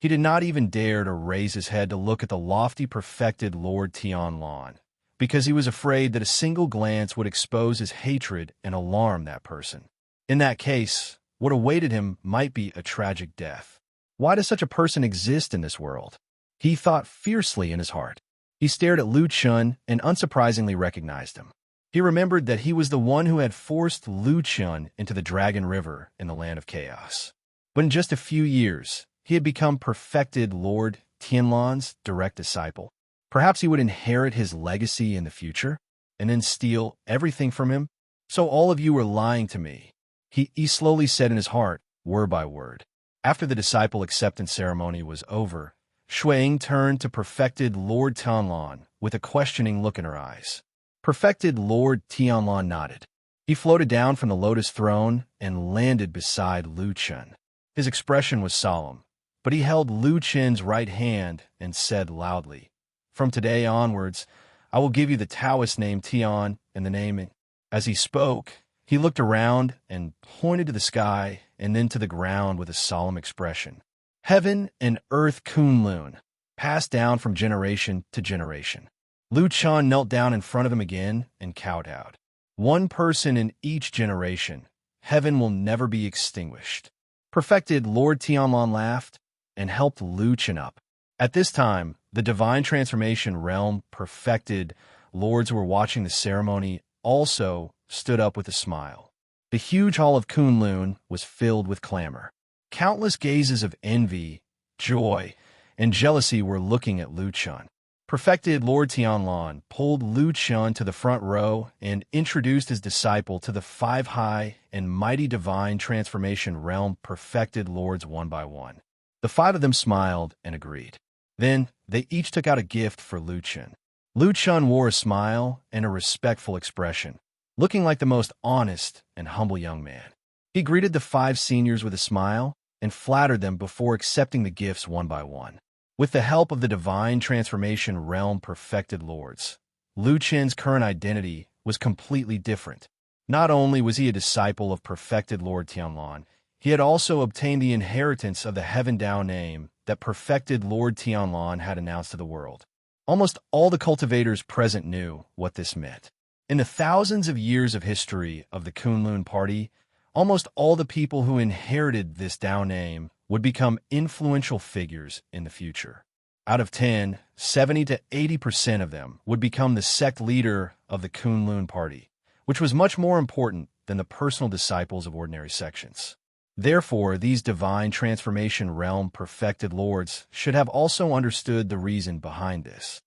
He did not even dare to raise his head to look at the lofty perfected Lord Tianlan, because he was afraid that a single glance would expose his hatred and alarm that person. In that case, what awaited him might be a tragic death. Why does such a person exist in this world? He thought fiercely in his heart. He stared at Lu Chun and unsurprisingly recognized him. He remembered that he was the one who had forced Lu Chun into the Dragon River in the Land of Chaos. But in just a few years, he had become perfected Lord Tianlan's direct disciple. Perhaps he would inherit his legacy in the future, and then steal everything from him. So all of you were lying to me, he slowly said in his heart, word by word. After the disciple acceptance ceremony was over, Shuang turned to perfected Lord Tianlan with a questioning look in her eyes. Perfected Lord Tianlan nodded. He floated down from the lotus throne and landed beside Lu Chun. His expression was solemn, but he held Lu Chen's right hand and said loudly, "From today onwards, I will give you the Taoist name Tian and the name." As he spoke, he looked around and pointed to the sky and then to the ground with a solemn expression. Heaven and earth Kunlun, passed down from generation to generation. Lu Chen knelt down in front of him again and kowtowed. One person in each generation, heaven will never be extinguished. Perfected Lord Tianlan laughed and helped Lu Chen up. At this time, the divine transformation realm perfected lords who were watching the ceremony also stood up with a smile. The huge hall of Kunlun was filled with clamor. Countless gazes of envy, joy, and jealousy were looking at Lu Chen. Perfected Lord Tianlan pulled Lu Chen to the front row and introduced his disciple to the five high and mighty divine transformation realm perfected lords one by one. The five of them smiled and agreed. Then they each took out a gift for Lu Chen. Lu Chen wore a smile and a respectful expression, looking like the most honest and humble young man. He greeted the five seniors with a smile and flattered them before accepting the gifts one by one. With the help of the divine transformation realm perfected lords, Lu Chen's current identity was completely different. Not only was he a disciple of perfected Lord Tianlan, he had also obtained the inheritance of the Heaven Dao name that perfected Lord Tianlan had announced to the world. Almost all the cultivators present knew what this meant. In the thousands of years of history of the Kunlun party, almost all the people who inherited this Dao name would become influential figures in the future. Out of 10, 70 to 80% of them would become the sect leader of the Kunlun party, which was much more important than the personal disciples of ordinary sections. Therefore, these divine transformation realm perfected lords should have also understood the reason behind this.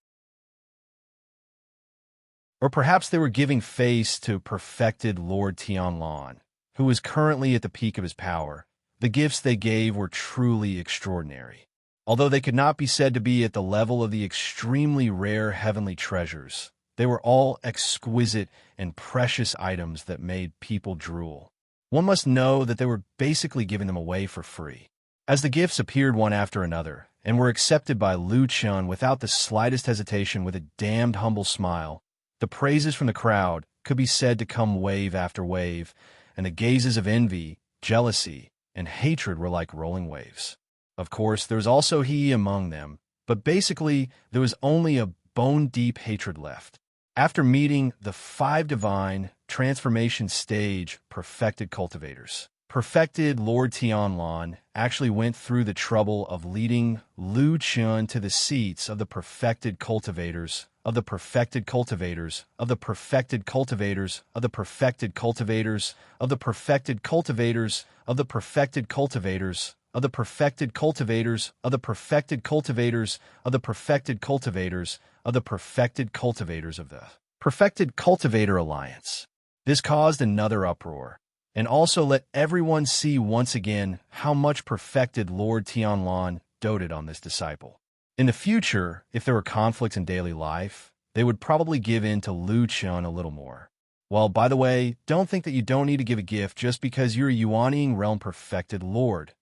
Or perhaps they were giving face to perfected Lord Tianlan, who is currently at the peak of his power. The gifts they gave were truly extraordinary. Although they could not be said to be at the level of the extremely rare heavenly treasures, they were all exquisite and precious items that made people drool. One must know that they were basically giving them away for free. As the gifts appeared one after another and were accepted by Lu Chen without the slightest hesitation with a damned humble smile, the praises from the crowd could be said to come wave after wave, and the gazes of envy, jealousy, and hatred were like rolling waves. Of course, there was also he among them, but basically there was only a bone-deep hatred left. After meeting the five divine transformation stage perfected cultivators, perfected Lord Tianlan actually went through the trouble of leading Lu Chen to the seats of the perfected cultivators, of the perfected cultivators, of the perfected cultivators, of the perfected cultivators, of the perfected cultivators, of the perfected cultivators, of the perfected cultivators, of the perfected cultivators, of the perfected cultivators, of the perfected cultivators of the perfected cultivator alliance. This caused another uproar, and also let everyone see once again how much perfected Lord Tianlan doted on this disciple. In the future, if there were conflicts in daily life, they would probably give in to Lu Chen a little more. Well, by the way, don't think that you don't need to give a gift just because you're a Yuanying realm perfected lord.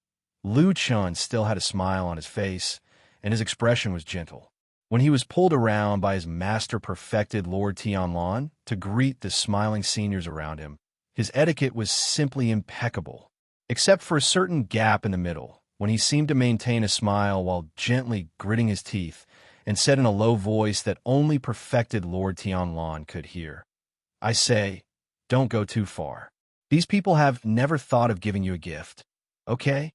Lu Chen still had a smile on his face, and his expression was gentle. When he was pulled around by his master perfected Lord Tianlan to greet the smiling seniors around him, his etiquette was simply impeccable, except for a certain gap in the middle, when he seemed to maintain a smile while gently gritting his teeth, and said in a low voice that only perfected Lord Tianlan could hear, "I say, don't go too far. These people have never thought of giving you a gift, okay?"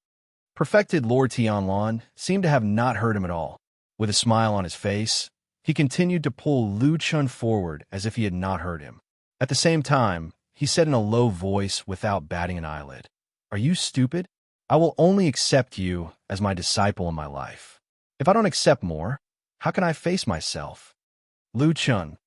Perfected Lord Tianlan seemed to have not heard him at all. With a smile on his face, he continued to pull Lu Chen forward as if he had not heard him. At the same time, he said in a low voice without batting an eyelid, "Are you stupid? I will only accept you as my disciple in my life. If I don't accept more, how can I face myself?" Lu Chen.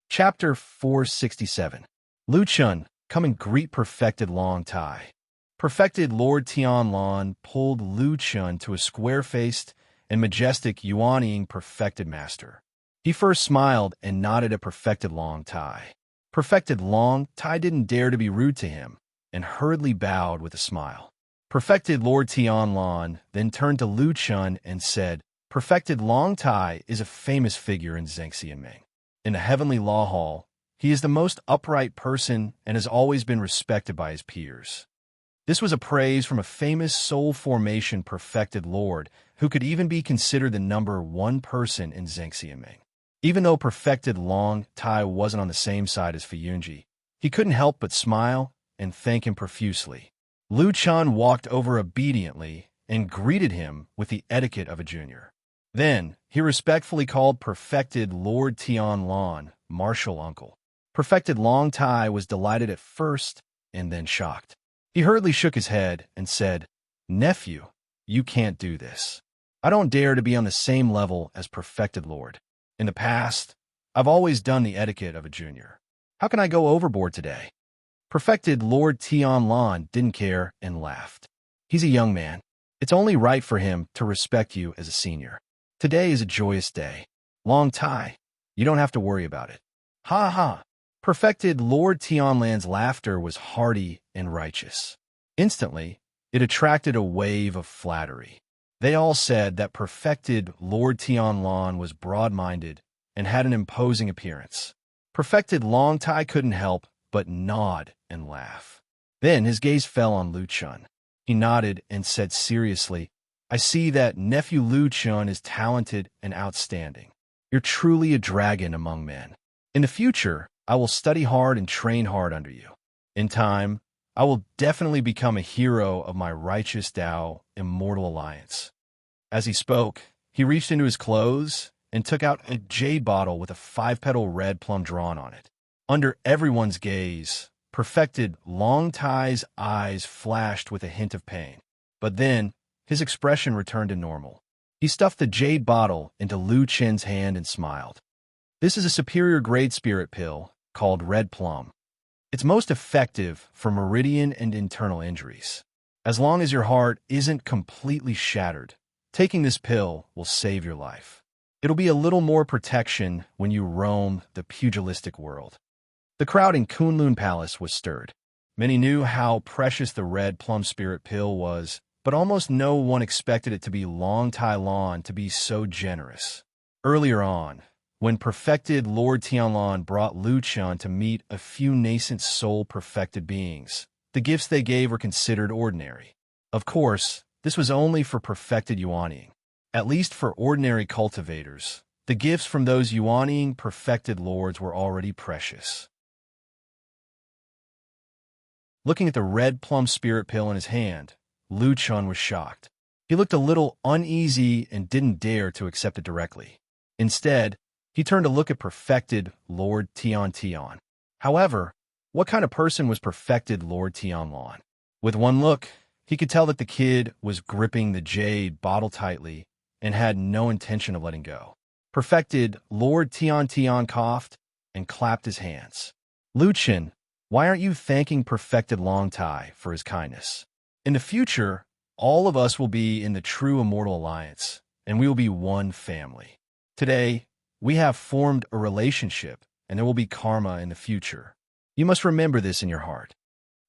Chapter 467. Lu Chen, come and greet perfected Long Tai. Perfected Lord Tianlan pulled Lu Chen to a square-faced and majestic Yuanying perfected master. He first smiled and nodded at perfected Long Tai. Perfected Long Tai didn't dare to be rude to him, and hurriedly bowed with a smile. Perfected Lord Tianlan then turned to Lu Chun and said, Perfected Long Tai is a famous figure in Zhengxianming. In the Heavenly Law Hall, he is the most upright person and has always been respected by his peers. This was a praise from a famous soul formation perfected lord who could even be considered the number one person in Zhengxianming. Even though perfected Long Tai wasn't on the same side as Fuyunji, he couldn't help but smile and thank him profusely. Lu Chun walked over obediently and greeted him with the etiquette of a junior. Then, he respectfully called perfected Lord Tianlan martial uncle. Perfected Long Tai was delighted at first and then shocked. He hurriedly shook his head and said, Nephew, you can't do this. I don't dare to be on the same level as perfected Lord. In the past, I've always done the etiquette of a junior. How can I go overboard today? Perfected Lord Tianlan didn't care and laughed. He's a young man. It's only right for him to respect you as a senior. Today is a joyous day. Long Tai, you don't have to worry about it. Ha ha. Perfected Lord Tianlan's laughter was hearty and righteous. Instantly, it attracted a wave of flattery. They all said that perfected Lord Tianlan was broad-minded and had an imposing appearance. Perfected Long Tai couldn't help but nod and laugh. Then his gaze fell on Lu Chun. He nodded and said seriously, I see that nephew Lu Chun is talented and outstanding. You're truly a dragon among men. In the future, I will study hard and train hard under you. In time, I will definitely become a hero of my righteous Tao Immortal Alliance. As he spoke, he reached into his clothes and took out a jade bottle with a 5-petal red plum drawn on it. Under everyone's gaze, perfected Long Tai's eyes flashed with a hint of pain. But then, his expression returned to normal. He stuffed the jade bottle into Lu Chen's hand and smiled. This is a superior grade spirit pill called Red Plum. It's most effective for meridian and internal injuries. As long as your heart isn't completely shattered, taking this pill will save your life. It'll be a little more protection when you roam the pugilistic world. The crowd in Kunlun Palace was stirred. Many knew how precious the Red Plum Spirit Pill was, but almost no one expected it to be Long Tai Lan to be so generous. Earlier on, when perfected Lord Tianlan brought Lu Chun to meet a few nascent soul-perfected beings, the gifts they gave were considered ordinary. Of course, this was only for perfected Yuanying. At least for ordinary cultivators, the gifts from those Yuanying perfected lords were already precious. Looking at the Red Plum Spirit Pill in his hand, Lu Chun was shocked. He looked a little uneasy and didn't dare to accept it directly. Instead, he turned to look at perfected Lord Tian. However, what kind of person was perfected Lord Tianlan? With one look, he could tell that the kid was gripping the jade bottle tightly and had no intention of letting go. Perfected Lord Tian coughed and clapped his hands. Lu Chen, why aren't you thanking perfected Long Tai for his kindness? In the future, all of us will be in the true Immortal Alliance, and we will be one family. Today, we have formed a relationship, and there will be karma in the future. You must remember this in your heart.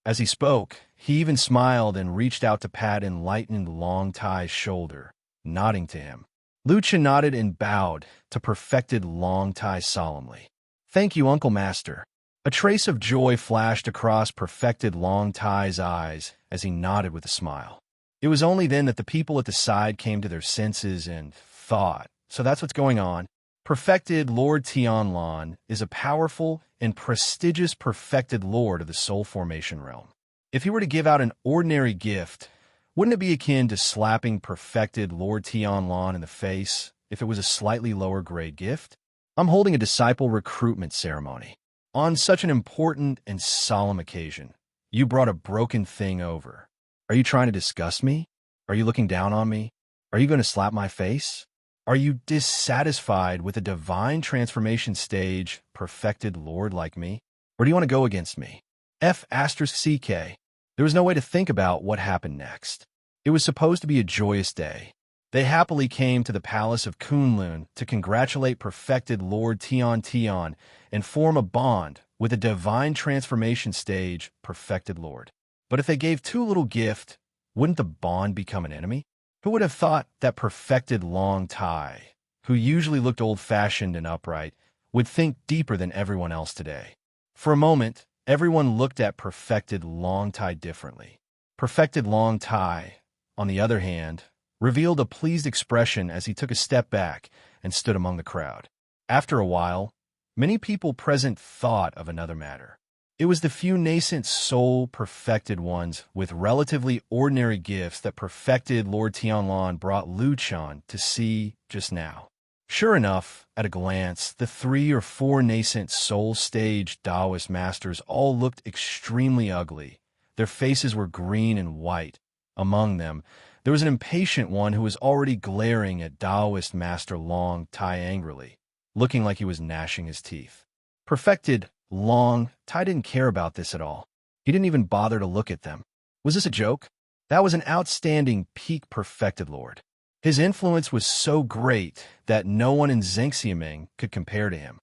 As he spoke, he even smiled and reached out to pat enlightened Long Tai's shoulder, nodding to him. Lu Chen nodded and bowed to perfected Long Tai solemnly. Thank you, Uncle Master. A trace of joy flashed across perfected Long Tai's eyes as he nodded with a smile. It was only then that the people at the side came to their senses and thought, so that's what's going on. Perfected Lord Tianlan is a powerful and prestigious perfected lord of the soul formation realm. If he were to give out an ordinary gift, wouldn't it be akin to slapping perfected Lord Tianlan in the face if it was a slightly lower grade gift? I'm holding a disciple recruitment ceremony. On such an important and solemn occasion, you brought a broken thing over. Are you trying to disgust me? Are you looking down on me? Are you going to slap my face? Are you dissatisfied with a divine transformation stage perfected lord like me? Or do you want to go against me? F***CK. There was no way to think about what happened next. It was supposed to be a joyous day. They happily came to the palace of Kunlun to congratulate perfected Lord Tian and form a bond with a divine transformation stage, perfected lord. But if they gave too little gift, wouldn't the bond become an enemy? Who would have thought that perfected Long Tai, who usually looked old-fashioned and upright, would think deeper than everyone else today? For a moment, everyone looked at perfected Long Tai differently. Perfected Long Tai, on the other hand, revealed a pleased expression as he took a step back and stood among the crowd. After a while, many people present thought of another matter. It was the few nascent soul-perfected ones with relatively ordinary gifts that perfected Lord Tianlan brought Lu Chan to see just now. Sure enough, at a glance, the 3 or 4 nascent soul-stage Taoist masters all looked extremely ugly. Their faces were green and white. Among them, there was an impatient one who was already glaring at Taoist Master Long Tai angrily, looking like he was gnashing his teeth. Perfected Long Tai didn't care about this at all. He didn't even bother to look at them. Was this a joke? That was an outstanding peak perfected lord. His influence was so great that no one in Zhengxiaming could compare to him.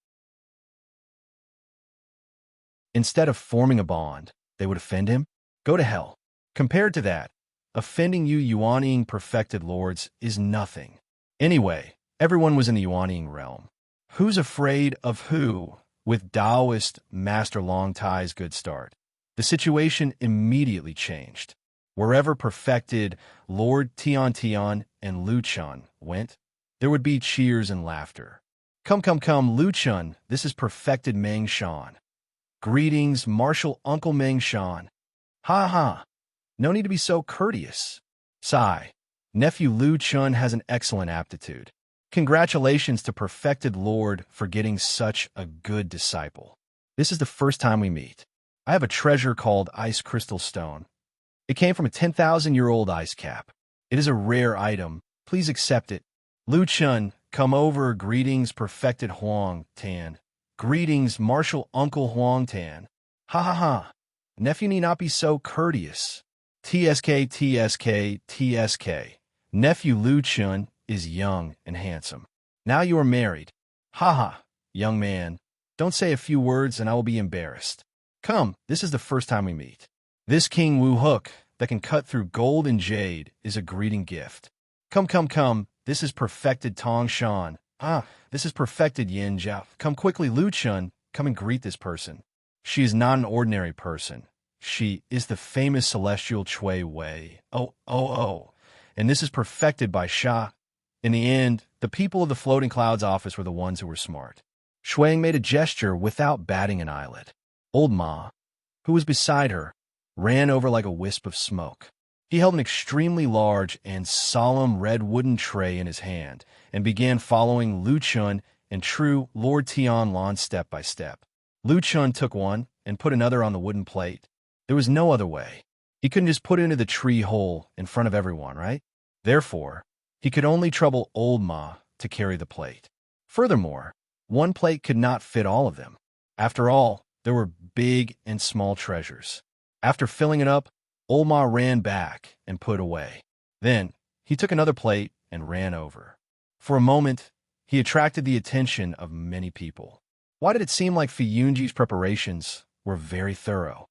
Instead of forming a bond, they would offend him? Go to hell. Compared to that, offending you Yuanying perfected lords is nothing. Anyway, everyone was in the Yuanying realm. Who's afraid of who? With Taoist Master Long Tai's good start, the situation immediately changed. Wherever perfected Lord Tian and Lu Chun went, there would be cheers and laughter. Come, come, come, Lu Chun, this is perfected Meng Shan. Greetings, Martial Uncle Meng Shan. Ha ha, no need to be so courteous. Sigh, nephew Lu Chun has an excellent aptitude. Congratulations to perfected Lord for getting such a good disciple. This is the first time we meet. I have a treasure called Ice Crystal Stone. It came from a 10,000-year-old ice cap. It is a rare item. Please accept it. Lu Chun, come over. Greetings, perfected Huang Tan. Greetings, Martial Uncle Huang Tan. Ha ha ha. Nephew need not be so courteous. TSK, TSK, TSK. Nephew Lu Chun is young and handsome. Now you are married. Ha ha, young man. Don't say a few words and I will be embarrassed. Come, this is the first time we meet. This King Wu hook that can cut through gold and jade is a greeting gift. Come, come, come. This is perfected Tong Shan. Ah, this is perfected Yin Jiao. Come quickly, Lu Chun. Come and greet this person. She is not an ordinary person. She is the famous celestial Chui Wei. Oh. And this is perfected by Sha. In the end, the people of the Floating Clouds office were the ones who were smart. Shuang made a gesture without batting an eyelid. Old Ma, who was beside her, ran over like a wisp of smoke. He held an extremely large and solemn red wooden tray in his hand and began following Lu Chun and true Lord Tianlan step by step. Lu Chun took one and put another on the wooden plate. There was no other way. He couldn't just put it into the tree hole in front of everyone, right? Therefore, he could only trouble Old Ma to carry the plate. Furthermore, one plate could not fit all of them. After all, there were big and small treasures. After filling it up, Old Ma ran back and put away. Then, he took another plate and ran over. For a moment, he attracted the attention of many people. Why did it seem like Fi Yunji's preparations were very thorough?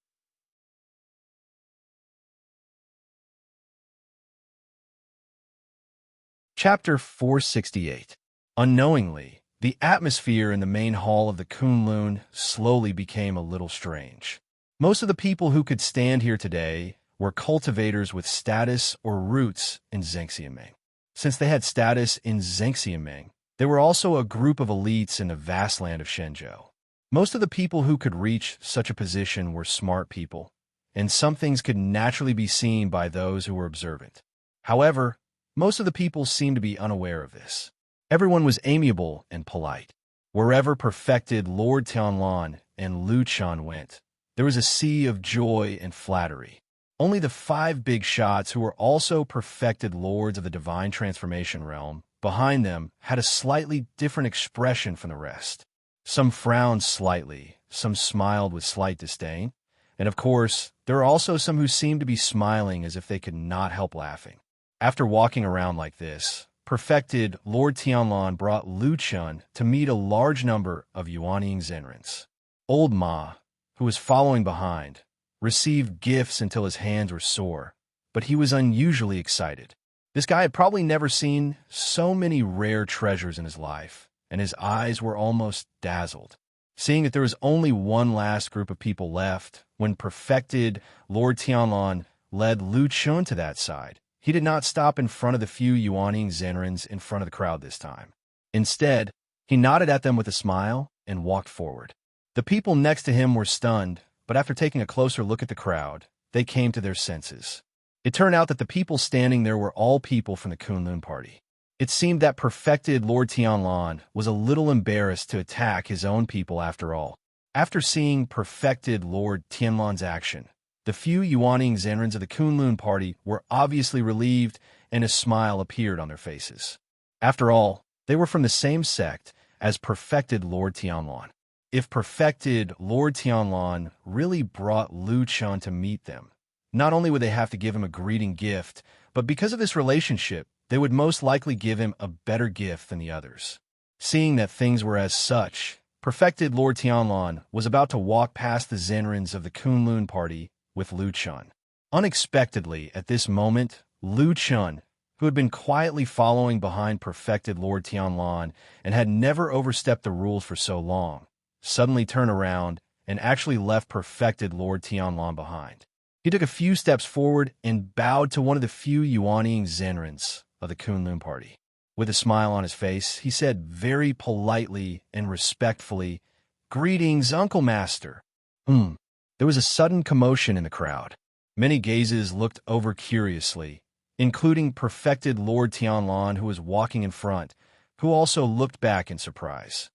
Chapter 468. Unknowingly, the atmosphere in the main hall of the Kunlun slowly became a little strange. Most of the people who could stand here today were cultivators with status or roots in Zhengxiaming. Since they had status in Zhengxiaming, there were also a group of elites in the vast land of Shenzhou. Most of the people who could reach such a position were smart people, and some things could naturally be seen by those who were observant. However, most of the people seemed to be unaware of this. Everyone was amiable and polite. Wherever perfected Lord Tianlan and Lu Chan went, there was a sea of joy and flattery. Only the 5 big shots who were also perfected lords of the divine transformation realm behind them had a slightly different expression from the rest. Some frowned slightly, some smiled with slight disdain, and of course, there were also some who seemed to be smiling as if they could not help laughing. After walking around like this, perfected Lord Tianlan brought Lu Chun to meet a large number of Yuanying Zenrins. Old Ma, who was following behind, received gifts until his hands were sore, but he was unusually excited. This guy had probably never seen so many rare treasures in his life, and his eyes were almost dazzled. Seeing that there was only one last group of people left, when perfected Lord Tianlan led Lu Chun to that side, he did not stop in front of the few Yuaning Zenrins in front of the crowd this time. Instead, he nodded at them with a smile and walked forward. The people next to him were stunned, but after taking a closer look at the crowd, they came to their senses. It turned out that the people standing there were all people from the Kunlun party. It seemed that perfected Lord Tianlan was a little embarrassed to attack his own people after all. After seeing perfected Lord Tianlan's action, the few Yuaning Zenrins of the Kunlun party were obviously relieved, and a smile appeared on their faces. After all, they were from the same sect as perfected Lord Tianlan. If perfected Lord Tianlan really brought Lu Chun to meet them, not only would they have to give him a greeting gift, but because of this relationship, they would most likely give him a better gift than the others. Seeing that things were as such, perfected Lord Tianlan was about to walk past the Zenrins of the Kunlun party with Lu Chun. Unexpectedly, at this moment, Lu Chun, who had been quietly following behind perfected Lord Tianlan and had never overstepped the rules for so long, suddenly turned around and actually left perfected Lord Tianlan behind. He took a few steps forward and bowed to one of the few Yuaning Zenrins of the Kunlun party. With a smile on his face, he said very politely and respectfully, "Greetings, Uncle Master." There was a sudden commotion in the crowd. Many gazes looked over curiously, including perfected Lord Tianlan, who was walking in front, who also looked back in surprise.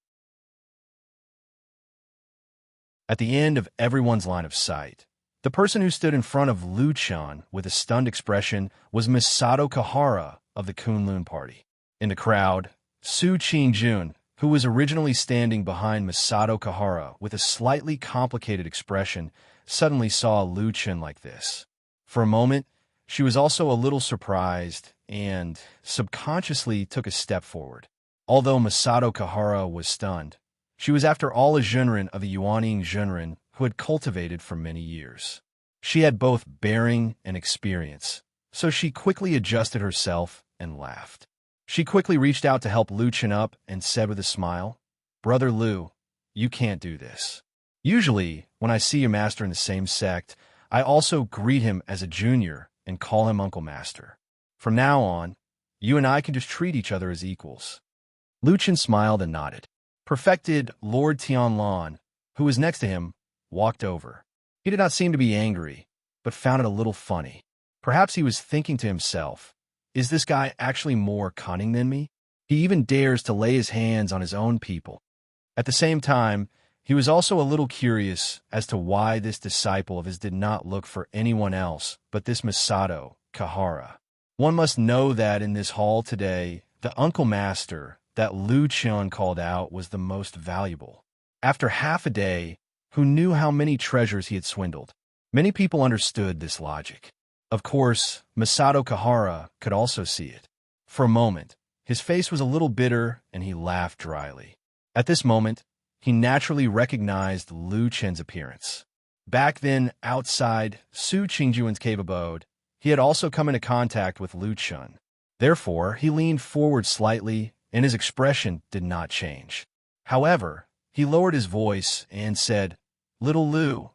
At the end of everyone's line of sight, the person who stood in front of Lu Chun with a stunned expression was Masato Kahara of the Kunlun party. In the crowd, Su Qingjun, who was originally standing behind Masato Kahara with a slightly complicated expression, suddenly saw Lu Chun like this. For a moment, she was also a little surprised and subconsciously took a step forward. Although Masato Kahara was stunned, she was after all a Zhenren of the Yuaning Zhenren who had cultivated for many years. She had both bearing and experience, so she quickly adjusted herself and laughed. She quickly reached out to help Lu Chun up and said with a smile, "Brother Lu, you can't do this. Usually, when I see your master in the same sect, I also greet him as a junior and call him Uncle Master. From now on, you and I can just treat each other as equals." Lu Chun smiled and nodded. Perfected Lord Tianlan, who was next to him, walked over. He did not seem to be angry, but found it a little funny. Perhaps he was thinking to himself, "Is this guy actually more cunning than me? He even dares to lay his hands on his own people." At the same time, he was also a little curious as to why this disciple of his did not look for anyone else but this Masato Kahara. One must know that in this hall today, the Uncle Master that Lu Chun called out was the most valuable. After half a day, who knew how many treasures he had swindled? Many people understood this logic. Of course, Masato Kahara could also see it. For a moment, his face was a little bitter and he laughed dryly. At this moment, he naturally recognized Lu Chun's appearance. Back then, outside Su Qingjuan's cave abode, he had also come into contact with Lu Chun. Therefore, he leaned forward slightly and his expression did not change. However, he lowered his voice and said, "Little Lu,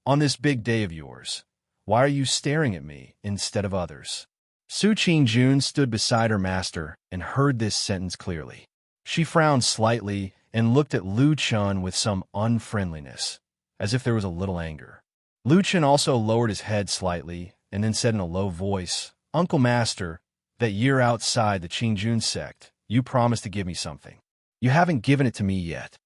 on this big day of yours, why are you staring at me instead of others?" Su Qingjun stood beside her master and heard this sentence clearly. She frowned slightly and looked at Lu Chun with some unfriendliness, as if there was a little anger. Lu Chun also lowered his head slightly and then said in a low voice, "Uncle Master, that year outside the Qingjun sect, you promised to give me something. You haven't given it to me yet."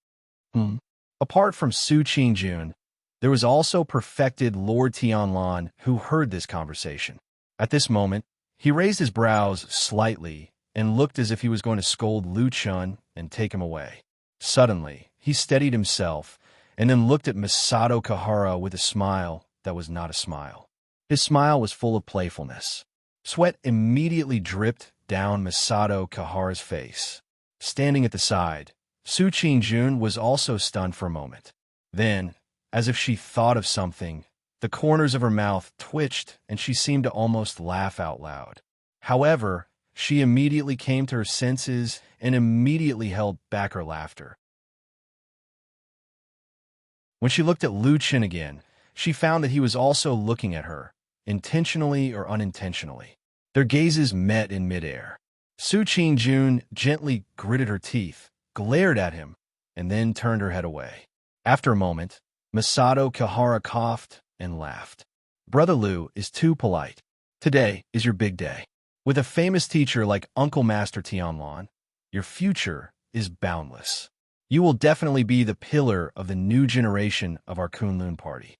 Apart from Su Qingjun, there was also perfected Lord Tianlan who heard this conversation. At this moment, he raised his brows slightly and looked as if he was going to scold Lu Chun and take him away. Suddenly, he steadied himself and then looked at Masato Kahara with a smile that was not a smile. His smile was full of playfulness. Sweat immediately dripped down Masato Kahara's face. Standing at the side, Su Qingjun was also stunned for a moment. Then, as if she thought of something, the corners of her mouth twitched and she seemed to almost laugh out loud. However, she immediately came to her senses and immediately held back her laughter. When she looked at Lu Chen again, she found that he was also looking at her, intentionally or unintentionally. Their gazes met in midair. Su Qingjun gently gritted her teeth, glared at him, and then turned her head away. After a moment, Masato Kahara coughed and laughed. Brother Lu is too polite. Today is your big day. With a famous teacher like Uncle Master Tianlan, your future is boundless. You will definitely be the pillar of the new generation of our Kunlun party.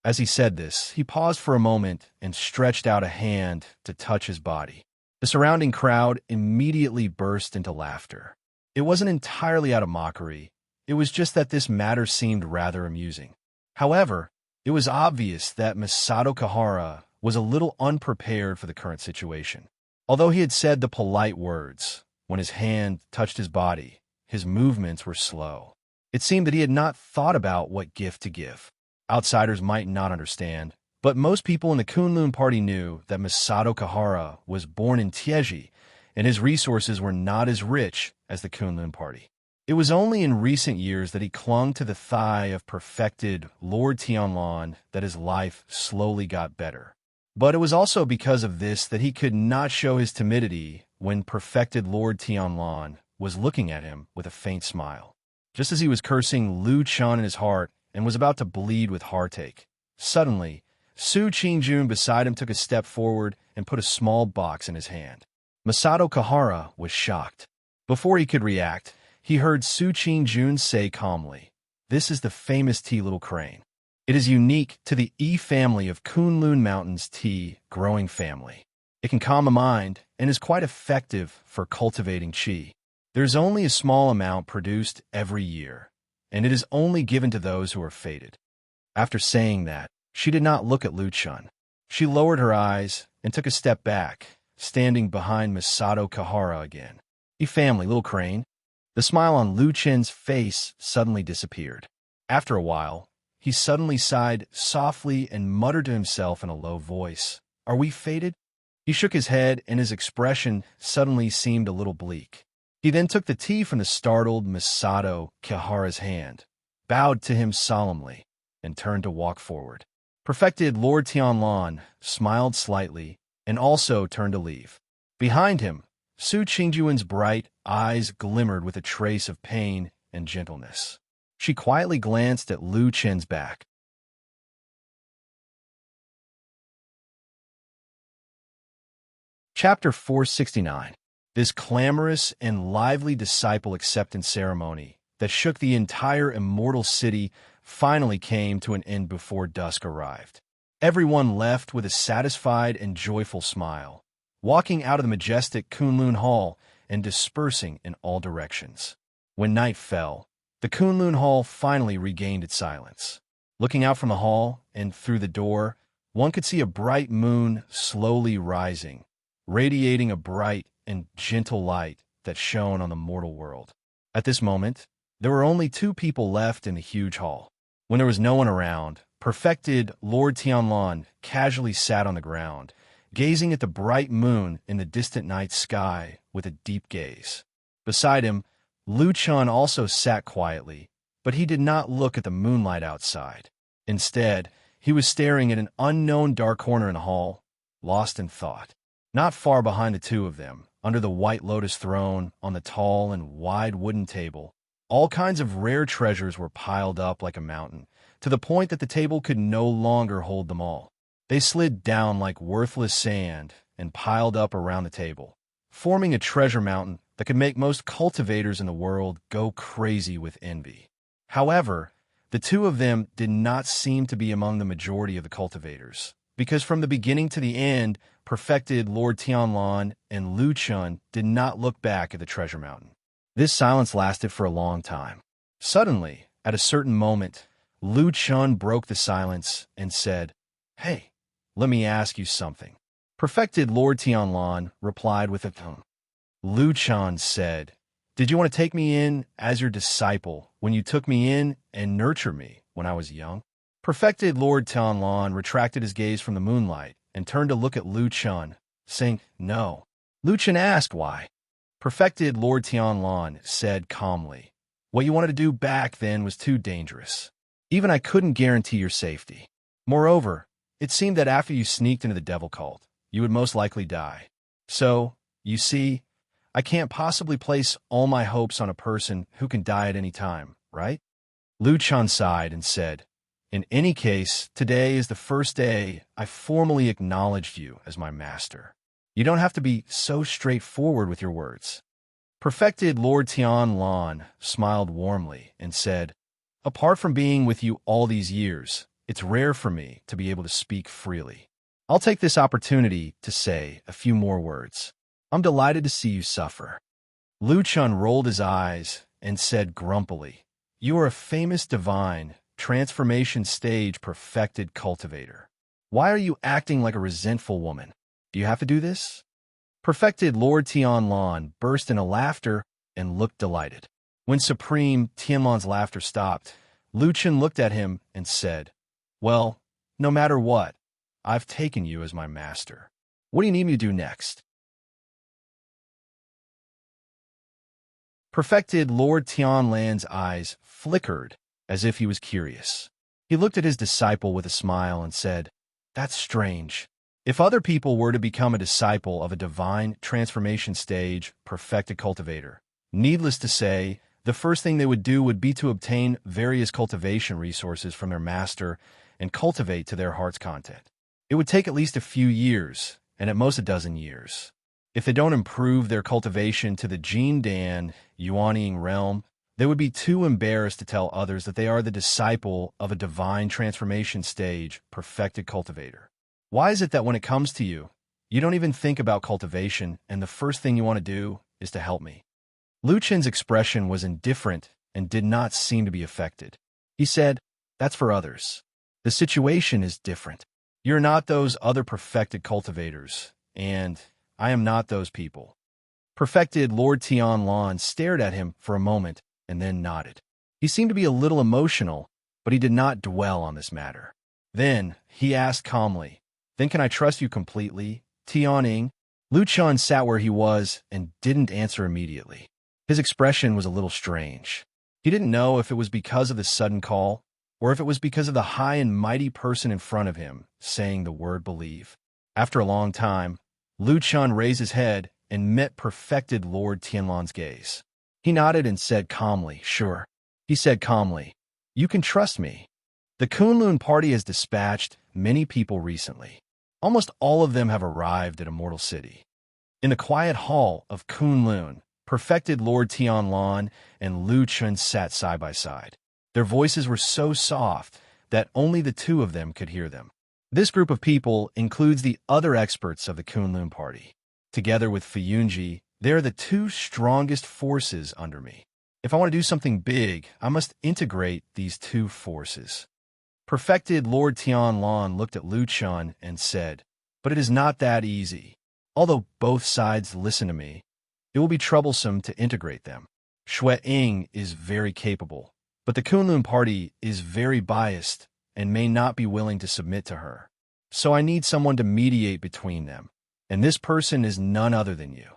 As he said this, he paused for a moment and stretched out a hand to touch his body. The surrounding crowd immediately burst into laughter. It wasn't entirely out of mockery. It was just that this matter seemed rather amusing. However, it was obvious that Masato Kahara was a little unprepared for the current situation. Although he had said the polite words, when his hand touched his body, his movements were slow. It seemed that he had not thought about what gift to give. Outsiders might not understand, but most people in the Kunlun party knew that Masato Kahara was born in Tieji, and his resources were not as rich as the Kunlun party. It was only in recent years that he clung to the thigh of perfected Lord Tianlan that his life slowly got better. But it was also because of this that he could not show his timidity when perfected Lord Tianlan was looking at him with a faint smile. Just as he was cursing Lu Chen in his heart and was about to bleed with heartache, suddenly, Su Qingjun beside him took a step forward and put a small box in his hand. Masato Kahara was shocked. Before he could react, he heard Su Qingjun say calmly, "This is the famous tea little crane. It is unique to the E family of Kunlun Mountains tea growing family. It can calm a mind and is quite effective for cultivating qi. There's only a small amount produced every year, and it is only given to those who are fated." After saying that, she did not look at Lu Chen. She lowered her eyes and took a step back, standing behind Masato Kahara again. "E family, little crane." The smile on Lu Chen's face suddenly disappeared. After a while, he suddenly sighed softly and muttered to himself in a low voice, "Are we fated?" He shook his head and his expression suddenly seemed a little bleak. He then took the tea from the startled Masato Kahara's hand, bowed to him solemnly, and turned to walk forward. Perfected Lord Tianlan smiled slightly and also turned to leave. Behind him, Su Qingjun's bright eyes glimmered with a trace of pain and gentleness. She quietly glanced at Lu Chen's back. Chapter 469. This clamorous and lively disciple acceptance ceremony that shook the entire immortal city finally came to an end before dusk arrived. Everyone left with a satisfied and joyful smile, walking out of the majestic Kunlun Hall and dispersing in all directions. When night fell, the Kunlun Hall finally regained its silence. Looking out from the hall and through the door, one could see a bright moon slowly rising, radiating a bright and gentle light that shone on the mortal world. At this moment, there were only two people left in the huge hall. When there was no one around, perfected Lord Tianlan casually sat on the ground, gazing at the bright moon in the distant night sky with a deep gaze. Beside him, Lu Chen also sat quietly, but he did not look at the moonlight outside. Instead, he was staring at an unknown dark corner in the hall, lost in thought. Not far behind the two of them, under the white lotus throne on the tall and wide wooden table, all kinds of rare treasures were piled up like a mountain, to the point that the table could no longer hold them all. They slid down like worthless sand and piled up around the table, forming a treasure mountain that could make most cultivators in the world go crazy with envy. However, the two of them did not seem to be among the majority of the cultivators, because from the beginning to the end, perfected Lord Tianlan and Lu Chen did not look back at the treasure mountain. This silence lasted for a long time. Suddenly, at a certain moment, Lu Chen broke the silence and said, "Hey, let me ask you something." Perfected Lord Tianlan replied with a tone. Lu Chen said, "Did you want to take me in as your disciple when you took me in and nurtured me when I was young? Perfected Lord Tianlan retracted his gaze from the moonlight and turned to look at Lu Chun, saying, "No." Lu Chun asked why. Perfected Lord Tianlan said calmly, "What you wanted to do back then was too dangerous. Even I couldn't guarantee your safety. Moreover, it seemed that after you sneaked into the devil cult, you would most likely die. So, you see, I can't possibly place all my hopes on a person who can die at any time, right?" Lu Chun sighed and said, "In any case, today is the first day I formally acknowledged you as my master. You don't have to be so straightforward with your words." Perfected Lord Tianlan smiled warmly and said, "Apart from being with you all these years, it's rare for me to be able to speak freely. I'll take this opportunity to say a few more words. I'm delighted to see you suffer." Lu Chun rolled his eyes and said grumpily, "You are a famous divine, transformation stage perfected cultivator. Why are you acting like a resentful woman? Do you have to do this?" Perfected Lord Tianlan burst into laughter and looked delighted. When Supreme Tianlan's laughter stopped, Lu Chun looked at him and said, "Well, no matter what, I've taken you as my master. What do you need me to do next?" Perfected Lord Tianlan's eyes flickered as if he was curious. He looked at his disciple with a smile and said, "That's strange. If other people were to become a disciple of a divine transformation stage perfected cultivator, needless to say, the first thing they would do would be to obtain various cultivation resources from their master and cultivate to their heart's content. It would take at least a few years, and at most a dozen years. If they don't improve their cultivation to the Jindan Yuanying realm, they would be too embarrassed to tell others that they are the disciple of a divine transformation stage perfected cultivator. Why is it that when it comes to you, you don't even think about cultivation and the first thing you want to do is to help me?" Lu Chun's expression was indifferent and did not seem to be affected. He said, "That's for others. The situation is different. You're not those other perfected cultivators, and I am not those people." Perfected Lord Tianlan stared at him for a moment and then nodded. He seemed to be a little emotional, but he did not dwell on this matter. Then he asked calmly, "Then can I trust you completely, Tianing?" Lu Chun sat where he was and didn't answer immediately. His expression was a little strange. He didn't know if it was because of the sudden call or if it was because of the high and mighty person in front of him saying the word believe. After a long time, Lu Chun raised his head and met perfected Lord Tianlan's gaze. He nodded and said calmly, "Sure." He said calmly, "You can trust me. The Kunlun party has dispatched many people recently. Almost all of them have arrived at Immortal City." In the quiet hall of Kunlun, perfected Lord Tianlan and Lu Chun sat side by side. Their voices were so soft that only the two of them could hear them. This group of people includes the other experts of the Kunlun party. Together with Fuyunji, they are the two strongest forces under me. If I want to do something big, I must integrate these two forces. Perfected Lord Tianlan looked at Lu Chun and said, "But it is not that easy. Although both sides listen to me, it will be troublesome to integrate them. Shui Ying is very capable, but the Kunlun party is very biased and may not be willing to submit to her. So I need someone to mediate between them, and this person is none other than you."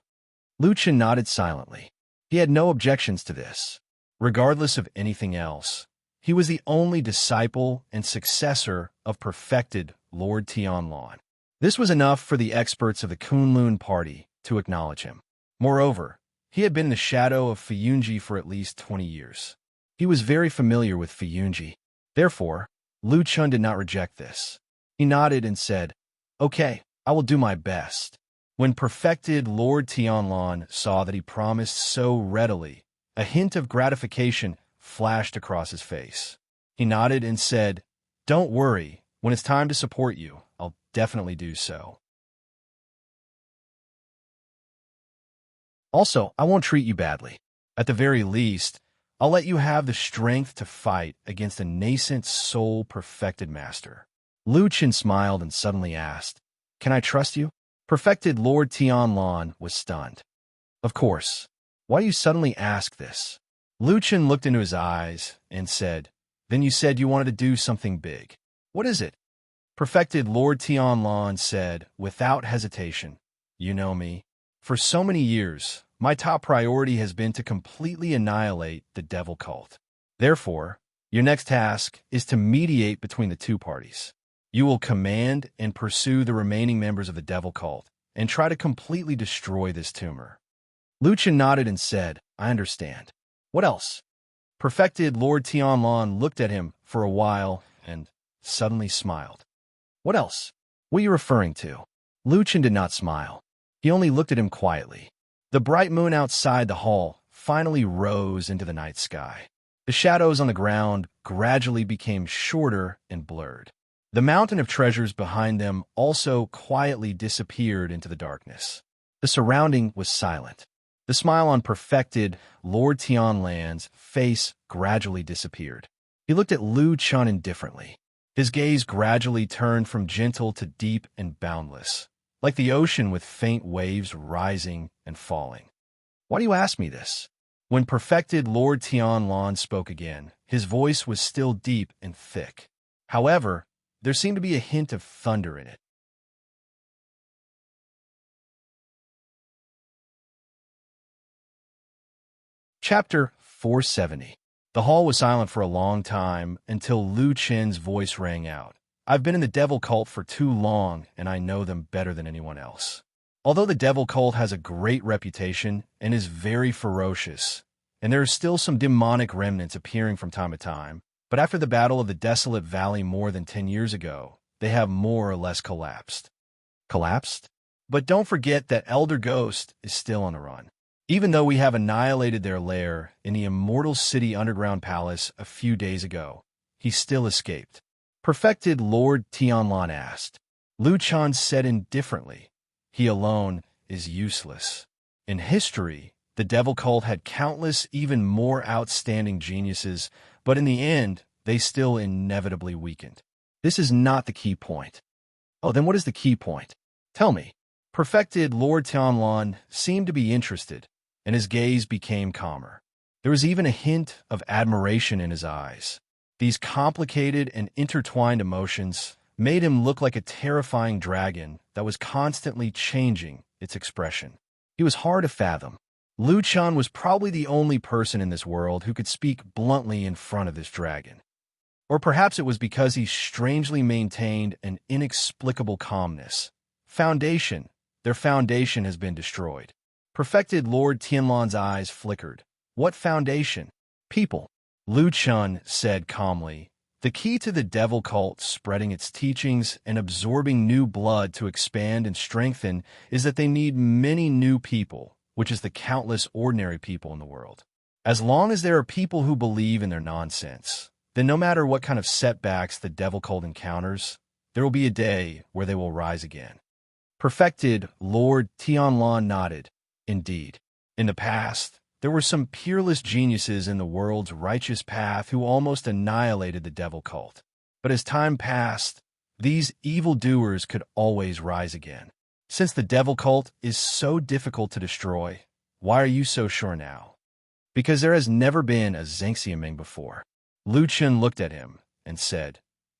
Lu Chun nodded silently. He had no objections to this. Regardless of anything else, he was the only disciple and successor of perfected Lord Tianlan. This was enough for the experts of the Kunlun party to acknowledge him. Moreover, he had been in the shadow of Fuyunji for at least 20 years. He was very familiar with Fuyunji. Therefore, Lu Chun did not reject this. He nodded and said, "Okay, I will do my best." When perfected Lord Tianlan saw that he promised so readily, a hint of gratification flashed across his face. He nodded and said, "Don't worry, when it's time to support you, I'll definitely do so. Also, I won't treat you badly. At the very least, I'll let you have the strength to fight against a nascent soul-perfected master." Lu Chun smiled and suddenly asked, "Can I trust you?" Perfected Lord Tianlan was stunned. "Of course. Why do you suddenly ask this?" Lu Chun looked into his eyes and said, Then you said you wanted to do something big. What is it? Perfected Lord Tianlan said, without hesitation. You know me. For so many years, my top priority has been to completely annihilate the devil cult. Therefore, your next task is to mediate between the two parties. You will command and pursue the remaining members of the devil cult and try to completely destroy this tumor. Lu Chen nodded and said, I understand. What else? Perfected Lord Tianlan looked at him for a while and suddenly smiled. What else? What are you referring to? Lu Chen did not smile. He only looked at him quietly. The bright moon outside the hall finally rose into the night sky. The shadows on the ground gradually became shorter and blurred. The mountain of treasures behind them also quietly disappeared into the darkness. The surrounding was silent. The smile on perfected Lord Tianlan's face gradually disappeared. He looked at Lu Chen indifferently. His gaze gradually turned from gentle to deep and boundless, like the ocean with faint waves rising and falling. Why do you ask me this? When perfected Lord Tianlan spoke again, his voice was still deep and thick. However, there seemed to be a hint of thunder in it. Chapter 470. The hall was silent for a long time until Lu Chen's voice rang out. I've been in the devil cult for too long, and I know them better than anyone else. Although the devil cult has a great reputation and is very ferocious, and there are still some demonic remnants appearing from time to time, but after the Battle of the Desolate Valley more than 10 years ago, they have more or less collapsed. Collapsed? But don't forget that Elder Ghost is still on the run. Even though we have annihilated their lair in the Immortals City Underground Palace a few days ago, he still escaped. Perfected Lord Tianlan asked. Lu Chen said indifferently, he alone is useless. In history, the devil cult had countless even more outstanding geniuses, but in the end, they still inevitably weakened. This is not the key point. Oh, then what is the key point? Tell me. Perfected Lord Tianlan seemed to be interested, and his gaze became calmer. There was even a hint of admiration in his eyes. These complicated and intertwined emotions made him look like a terrifying dragon that was constantly changing its expression. He was hard to fathom. Lu Chen was probably the only person in this world who could speak bluntly in front of this dragon. Or perhaps it was because he strangely maintained an inexplicable calmness. Their foundation has been destroyed. Perfected Lord Tianlan's eyes flickered. What foundation? People. Lu Chen said calmly. The key to the devil cult spreading its teachings and absorbing new blood to expand and strengthen is that they need many new people, which is the countless ordinary people in the world. As long as there are people who believe in their nonsense, then no matter what kind of setbacks the devil cult encounters, there will be a day where they will rise again. Perfected Lord Tianlan nodded. Indeed, in the past, there were some peerless geniuses in the world's righteous path who almost annihilated the devil cult. But as time passed, these evildoers could always rise again. Since the devil cult is so difficult to destroy, why are you so sure now? Because there has never been a Zheng before. Lu Chen looked at him and said,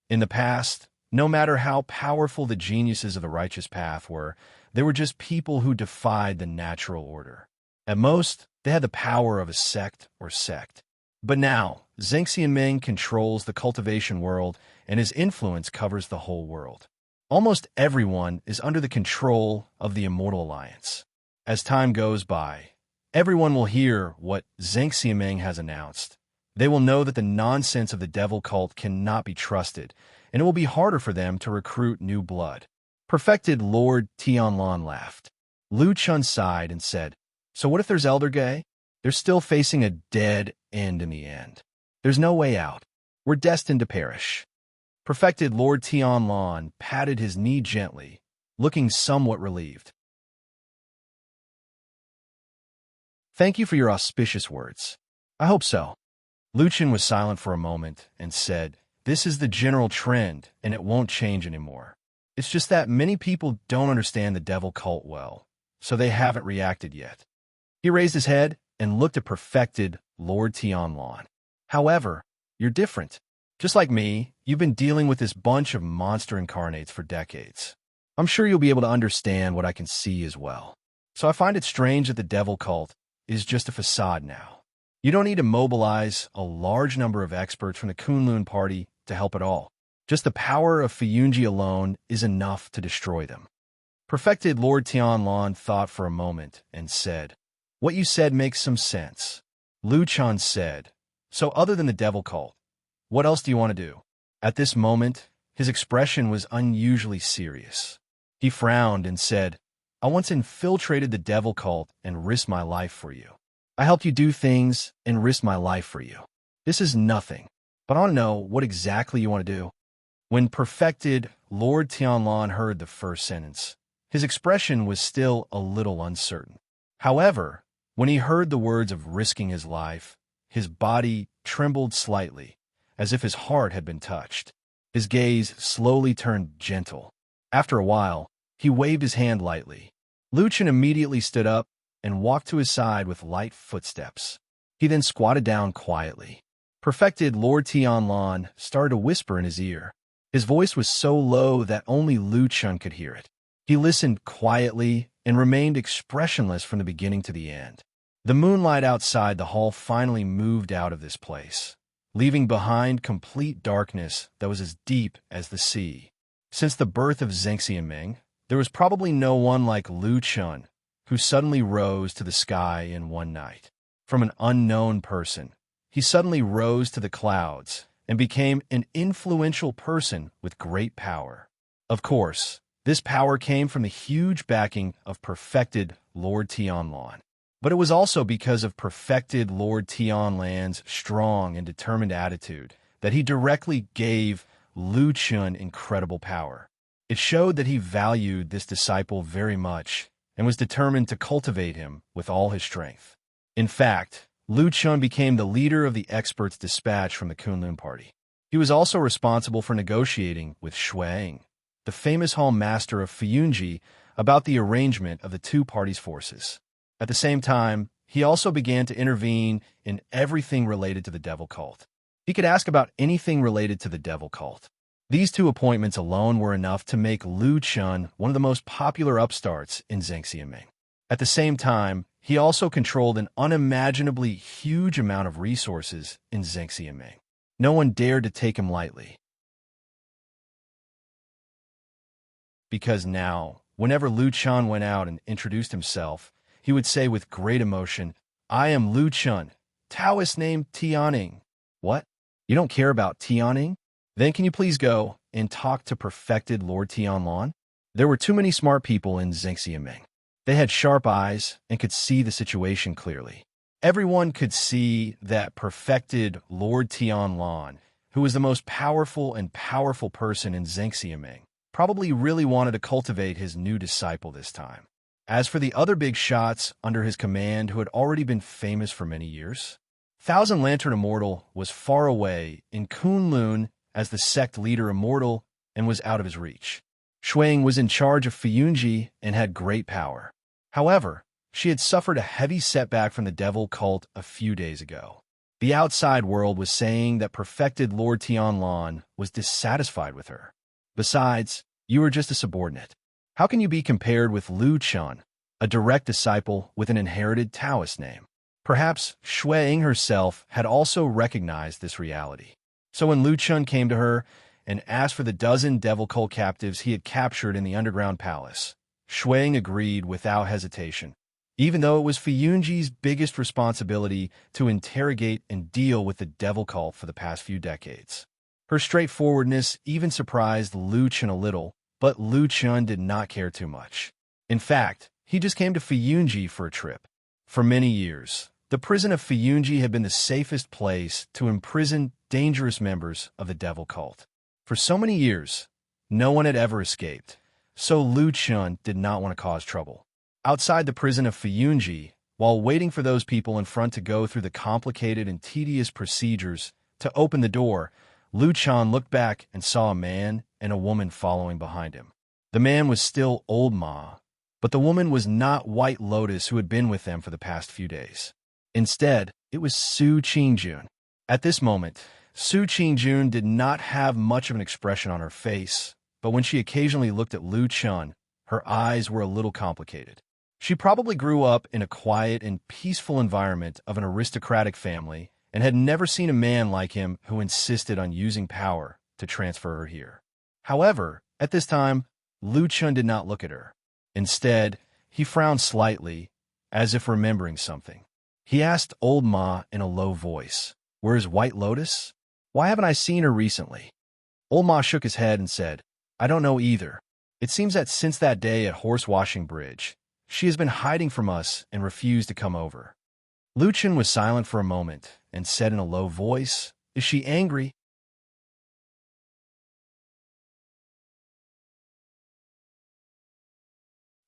in the past, no matter how powerful the geniuses of the righteous path were, they were just people who defied the natural order. At most, they had the power of a sect or sect. But now, Zheng Xianming controls the cultivation world, and his influence covers the whole world. Almost everyone is under the control of the Immortal Alliance. As time goes by, everyone will hear what Zheng Xianming has announced. They will know that the nonsense of the devil cult cannot be trusted, and it will be harder for them to recruit new blood. Perfected Lord Tianlan laughed. Lu Chen sighed and said, so what if there's Elder Gay? They're still facing a dead end in the end. There's no way out. We're destined to perish. Perfected Lord Tianlan patted his knee gently, looking somewhat relieved. Thank you for your auspicious words. I hope so. Lu Chen was silent for a moment and said, this is the general trend, and it won't change anymore. It's just that many people don't understand the devil cult well, so they haven't reacted yet. He raised his head and looked at perfected Lord Tianlan. However, you're different. Just like me, you've been dealing with this bunch of monster incarnates for decades. I'm sure you'll be able to understand what I can see as well. So I find it strange that the devil cult is just a facade now. You don't need to mobilize a large number of experts from the Kunlun party to help at all. Just the power of Fiyunji alone is enough to destroy them. Perfected Lord Tianlan thought for a moment and said, "What you said makes some sense." Lu Chun said, "So other than the devil cult, what else do you want to do?" At this moment, his expression was unusually serious. He frowned and said, "I once infiltrated the devil cult and risked my life for you. I helped you do things and risked my life for you. This is nothing, but I want to know what exactly you want to do." When Perfected Lord Tianlan heard the first sentence, his expression was still a little uncertain. However, when he heard the words of risking his life, his body trembled slightly, as if his heart had been touched. His gaze slowly turned gentle. After a while, he waved his hand lightly. Lu Chun immediately stood up and walked to his side with light footsteps. He then squatted down quietly. Perfected Lord Tianlan started to whisper in his ear. His voice was so low that only Lu Chun could hear it. He listened quietly and remained expressionless from the beginning to the end. The moonlight outside the hall finally moved out of this place, leaving behind complete darkness that was as deep as the sea. Since the birth of Zhengxiaming, there was probably no one like Lu Chun, who suddenly rose to the sky in one night. From an unknown person, he suddenly rose to the clouds and became an influential person with great power. Of course, this power came from the huge backing of Perfected Lord Tianlan. But it was also because of Perfected Lord Tianlan's strong and determined attitude that he directly gave Lu Chun incredible power. It showed that he valued this disciple very much and was determined to cultivate him with all his strength. In fact, Lu Chun became the leader of the experts dispatched from the Kunlun party. He was also responsible for negotiating with Shuang, the famous hall master of Fiyunji, about the arrangement of the two parties' forces. At the same time, he also began to intervene in everything related to the devil cult. He could ask about anything related to the devil cult. These two appointments alone were enough to make Lu Chun one of the most popular upstarts in Zhengxiaming. At the same time, he also controlled an unimaginably huge amount of resources in Zhengxiaming. No one dared to take him lightly. Because now, whenever Lu Chun went out and introduced himself, he would say with great emotion, "I am Lu Chun, Taoist named Tianning." What? You don't care about Tianning? Then can you please go and talk to Perfected Lord Tianlan? There were too many smart people in Zhengxiaming. They had sharp eyes and could see the situation clearly. Everyone could see that Perfected Lord Tianlan, who was the most powerful person in Zhengxiaming, probably really wanted to cultivate his new disciple this time. As for the other big shots under his command who had already been famous for many years, Thousand Lantern Immortal was far away in Kunlun as the sect leader Immortal and was out of his reach. Shuang was in charge of Fiyunji and had great power. However, she had suffered a heavy setback from the devil cult a few days ago. The outside world was saying that Perfected Lord Tianlan was dissatisfied with her. Besides, you were just a subordinate. How can you be compared with Lu Chun, a direct disciple with an inherited Taoist name? Perhaps Shuang herself had also recognized this reality. So when Lu Chun came to her and asked for the dozen devil cult captives he had captured in the underground palace, Shuang agreed without hesitation, even though it was Fiyunji's biggest responsibility to interrogate and deal with the devil cult for the past few decades. Her straightforwardness even surprised Lu Chun a little, but Lu Chun did not care too much. In fact, he just came to Fiyunji for a trip. For many years, the prison of Fiyunji had been the safest place to imprison dangerous members of the devil cult. For so many years, no one had ever escaped, so Lu Chun did not want to cause trouble. Outside the prison of Fiyunji, while waiting for those people in front to go through the complicated and tedious procedures to open the door, Lu Chun looked back and saw a man and a woman following behind him. The man was still Old Ma, but the woman was not White Lotus who had been with them for the past few days. Instead, it was Su Qingjun. At this moment, Su Qingjun did not have much of an expression on her face, but when she occasionally looked at Lu Chun, her eyes were a little complicated. She probably grew up in a quiet and peaceful environment of an aristocratic family and had never seen a man like him who insisted on using power to transfer her here. However, at this time, Lu Chun did not look at her. Instead, he frowned slightly, as if remembering something. He asked Old Ma in a low voice, "Where is White Lotus? Why haven't I seen her recently?" Old Ma shook his head and said, "I don't know either. It seems that since that day at Horse Washing Bridge, she has been hiding from us and refused to come over." Lu Chun was silent for a moment and said in a low voice, "Is she angry?"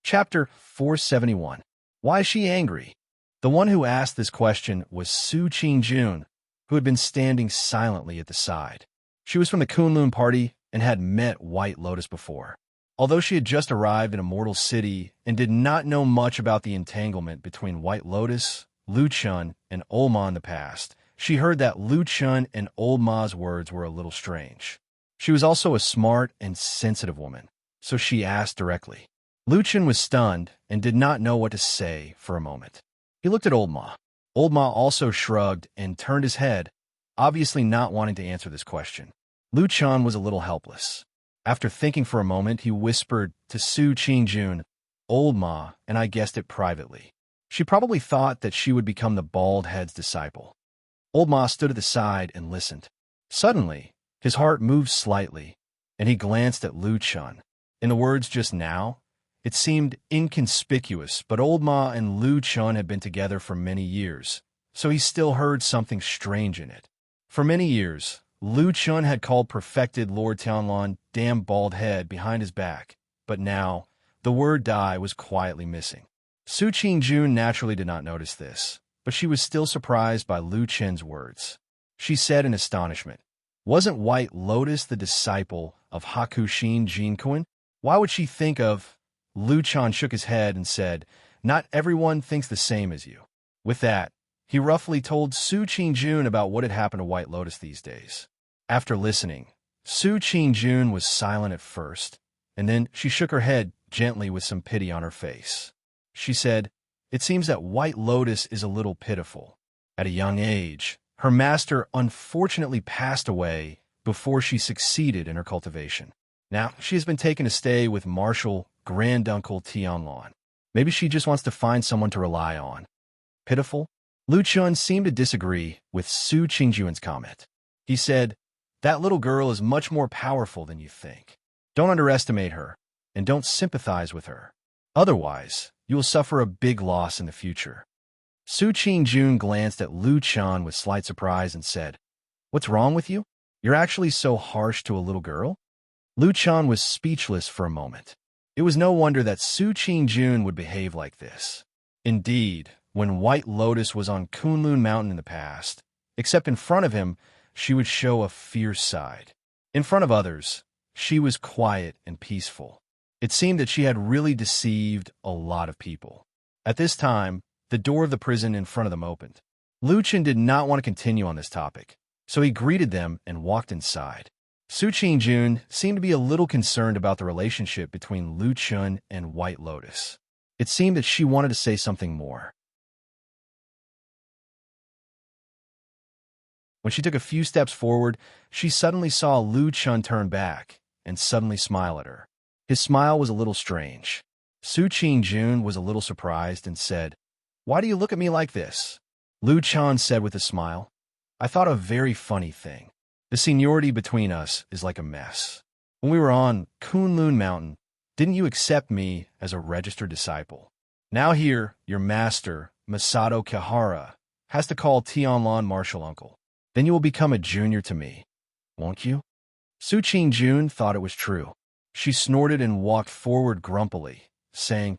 Chapter 471. Why is she angry? The one who asked this question was Su Qingjun, who had been standing silently at the side. She was from the Kunlun party and had met White Lotus before. Although she had just arrived in Immortals City and did not know much about the entanglement between White Lotus, Lu Chun, and Old Ma in the past, she heard that Lu Chun and Old Ma's words were a little strange. She was also a smart and sensitive woman, so she asked directly. Lu Chun was stunned and did not know what to say for a moment. He looked at Old Ma. Old Ma also shrugged and turned his head, obviously not wanting to answer this question. Lu Chun was a little helpless. After thinking for a moment, he whispered to Su Qingjun, "Old Ma," and I guessed it privately. She probably thought that she would become the bald head's disciple. Old Ma stood at the side and listened. Suddenly, his heart moved slightly, and he glanced at Lu Chun. In the words just now, it seemed inconspicuous, but Old Ma and Lu Chun had been together for many years, so he still heard something strange in it. For many years, Lu Chun had called perfected Lord Tianlan damn bald head behind his back, but now, the word die was quietly missing. Su Qingjun naturally did not notice this, but she was still surprised by Lu Chun's words. She said in astonishment, "Wasn't White Lotus the disciple of Hakushin Jinkuan? Why would she think of—" Lu Chun shook his head and said, "Not everyone thinks the same as you." With that, he roughly told Su Qingjun about what had happened to White Lotus these days. After listening, Su Qingjun was silent at first, and then she shook her head gently with some pity on her face. She said, "It seems that White Lotus is a little pitiful. At a young age, her master unfortunately passed away before she succeeded in her cultivation. Now, she has been taken to stay with Marshal Granduncle Tianlan. Maybe she just wants to find someone to rely on." Pitiful? Lu Chun seemed to disagree with Su Qingjun's comment. He said, "That little girl is much more powerful than you think. Don't underestimate her, and don't sympathize with her. Otherwise, you will suffer a big loss in the future." Su Qingjun glanced at Lu Chun with slight surprise and said, "What's wrong with you? You're actually so harsh to a little girl?" Lu Chun was speechless for a moment. It was no wonder that Su Qingjun would behave like this. Indeed, when White Lotus was on Kunlun Mountain in the past, except in front of him, she would show a fierce side. In front of others, she was quiet and peaceful. It seemed that she had really deceived a lot of people. At this time, the door of the prison in front of them opened. Lu Chun did not want to continue on this topic, so he greeted them and walked inside. Su Qingjun seemed to be a little concerned about the relationship between Lu Chun and White Lotus. It seemed that she wanted to say something more. When she took a few steps forward, she suddenly saw Lu Chun turn back and suddenly smile at her. His smile was a little strange. Su Qingjun was a little surprised and said, "Why do you look at me like this?" Lu Chun said with a smile, "I thought a very funny thing. The seniority between us is like a mess. When we were on Kunlun Mountain, didn't you accept me as a registered disciple? Now here, your master, Masato Kihara, has to call Tianlan martial uncle. Then you will become a junior to me, won't you?" Su Qingjun thought it was true. She snorted and walked forward grumpily, saying,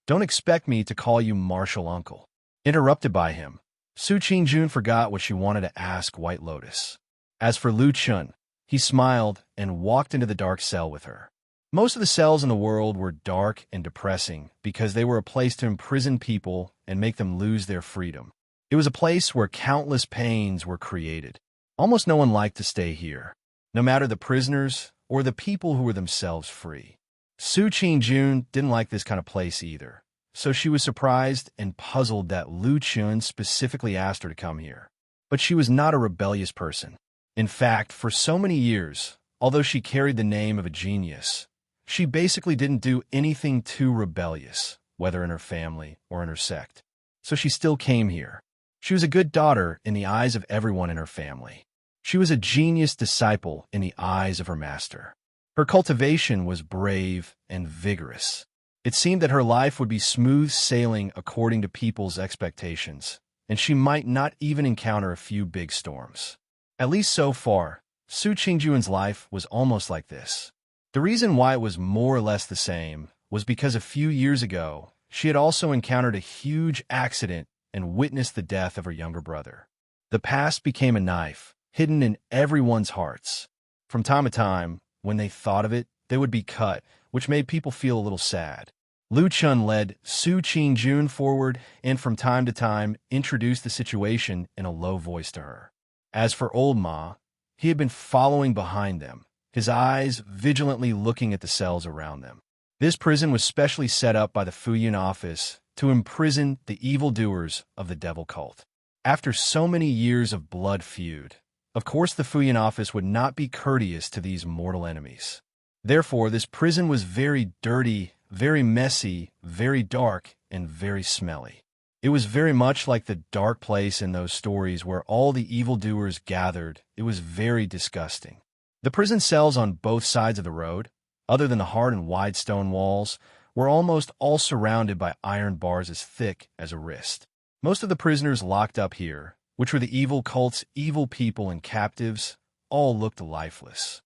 "Don't expect me to call you martial uncle." Interrupted by him, Su Qingjun forgot what she wanted to ask White Lotus. As for Lu Chun, he smiled and walked into the dark cell with her. Most of the cells in the world were dark and depressing because they were a place to imprison people and make them lose their freedom. It was a place where countless pains were created. Almost no one liked to stay here, no matter the prisoners or the people who were themselves free. Su Qingjun didn't like this kind of place either, so she was surprised and puzzled that Lu Chun specifically asked her to come here. But she was not a rebellious person. In fact, for so many years, although she carried the name of a genius, she basically didn't do anything too rebellious, whether in her family or in her sect. So she still came here. She was a good daughter in the eyes of everyone in her family. She was a genius disciple in the eyes of her master. Her cultivation was brave and vigorous. It seemed that her life would be smooth sailing according to people's expectations, and she might not even encounter a few big storms. At least so far, Su Qingjun's life was almost like this. The reason why it was more or less the same was because a few years ago, she had also encountered a huge accident and witnessed the death of her younger brother. The past became a knife, hidden in everyone's hearts. From time to time, when they thought of it, they would be cut, which made people feel a little sad. Lu Chun led Su Qingjun forward and from time to time introduced the situation in a low voice to her. As for old Ma, he had been following behind them, his eyes vigilantly looking at the cells around them. This prison was specially set up by the Fuyun office to imprison the evildoers of the devil cult. After so many years of blood feud, of course the Fuyun office would not be courteous to these mortal enemies. Therefore, this prison was very dirty, very messy, very dark, and very smelly. It was very much like the dark place in those stories where all the evildoers gathered. It was very disgusting. The prison cells on both sides of the road, other than the hard and wide stone walls, were almost all surrounded by iron bars as thick as a wrist. Most of the prisoners locked up here, which were the evil cult's evil people and captives, all looked lifeless.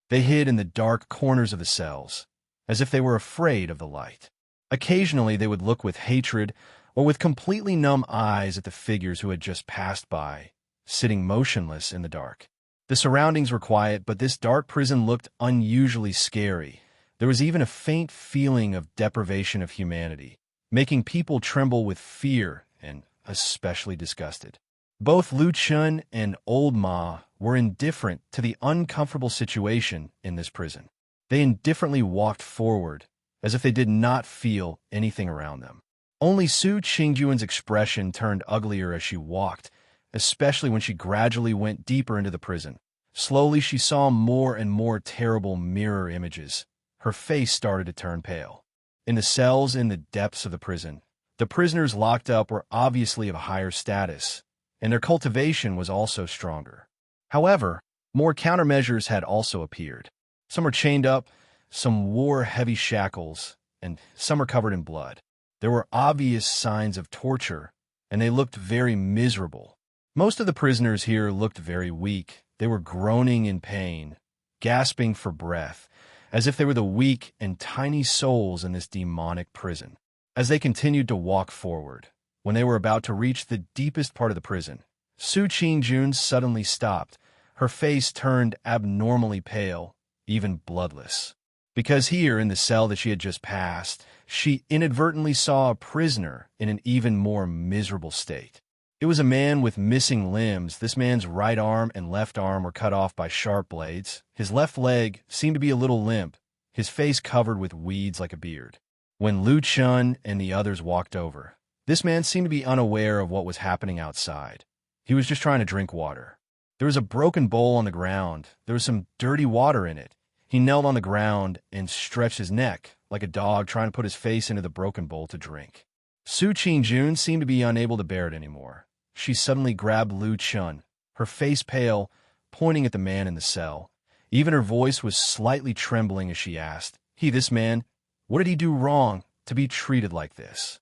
They hid in the dark corners of the cells, as if they were afraid of the light. Occasionally they would look with hatred or with completely numb eyes at the figures who had just passed by, sitting motionless in the dark. The surroundings were quiet, but this dark prison looked unusually scary. There was even a faint feeling of deprivation of humanity, making people tremble with fear and especially disgusted. Both Lu Chun and Old Ma were indifferent to the uncomfortable situation in this prison. They indifferently walked forward, as if they did not feel anything around them. Only Su Qingjun's expression turned uglier as she walked, especially when she gradually went deeper into the prison. Slowly she saw more and more terrible mirror images. Her face started to turn pale. In the cells in the depths of the prison, the prisoners locked up were obviously of higher status, and their cultivation was also stronger. However, more countermeasures had also appeared. Some were chained up, some wore heavy shackles, and some were covered in blood. There were obvious signs of torture, and they looked very miserable. Most of the prisoners here looked very weak. They were groaning in pain, gasping for breath, as if they were the weak and tiny souls in this demonic prison. As they continued to walk forward, when they were about to reach the deepest part of the prison, Su Qingjun suddenly stopped. Her face turned abnormally pale, even bloodless. Because here, in the cell that she had just passed, she inadvertently saw a prisoner in an even more miserable state. It was a man with missing limbs. This man's right arm and left arm were cut off by sharp blades. His left leg seemed to be a little limp, his face covered with weeds like a beard. When Lu Chun and the others walked over, this man seemed to be unaware of what was happening outside. He was just trying to drink water. There was a broken bowl on the ground. There was some dirty water in it. He knelt on the ground and stretched his neck, like a dog trying to put his face into the broken bowl to drink. Su Qingjun seemed to be unable to bear it anymore. She suddenly grabbed Lu Chun, her face pale, pointing at the man in the cell. Even her voice was slightly trembling as she asked, this man, what did he do wrong to be treated like this?"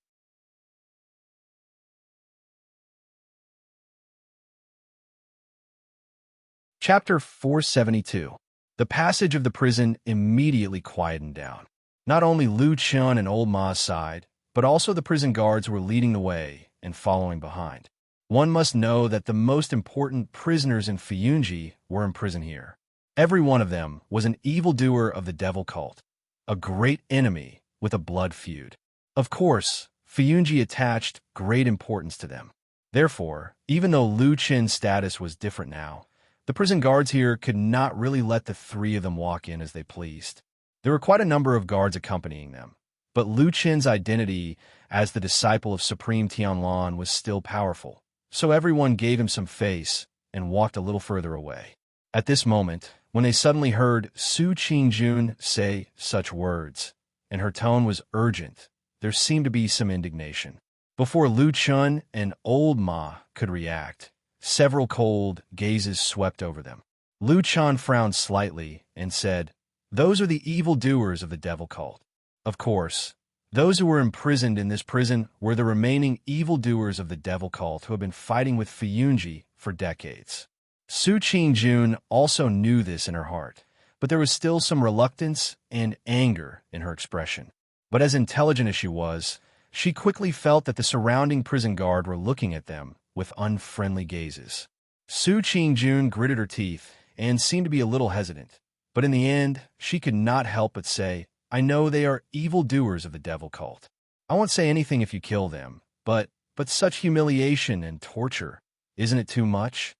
Chapter 472. The passage of the prison immediately quietened down. Not only Lu Chun and Old Ma's side, but also the prison guards were leading the way and following behind. One must know that the most important prisoners in Fuyunji were in prison here. Every one of them was an evildoer of the devil cult, a great enemy with a blood feud. Of course, Fuyunji attached great importance to them. Therefore, even though Lu Chen's status was different now, the prison guards here could not really let the three of them walk in as they pleased. There were quite a number of guards accompanying them, but Lu Chen's identity as the disciple of Supreme Tianlan was still powerful, so everyone gave him some face and walked a little further away. At this moment, when they suddenly heard Su Qingjun say such words, and her tone was urgent, there seemed to be some indignation. Before Lu Chun and Old Ma could react, several cold gazes swept over them. Lu Chun frowned slightly and said, "Those are the evildoers of the devil cult." Of course, those who were imprisoned in this prison were the remaining evildoers of the devil cult who had been fighting with Fiyunji for decades. Su Qingjun also knew this in her heart, but there was still some reluctance and anger in her expression. But as intelligent as she was, she quickly felt that the surrounding prison guard were looking at them with unfriendly gazes. Su Qingjun gritted her teeth and seemed to be a little hesitant, but in the end, she could not help but say, "I know they are evildoers of the devil cult. I won't say anything if you kill them, but such humiliation and torture, isn't it too much?"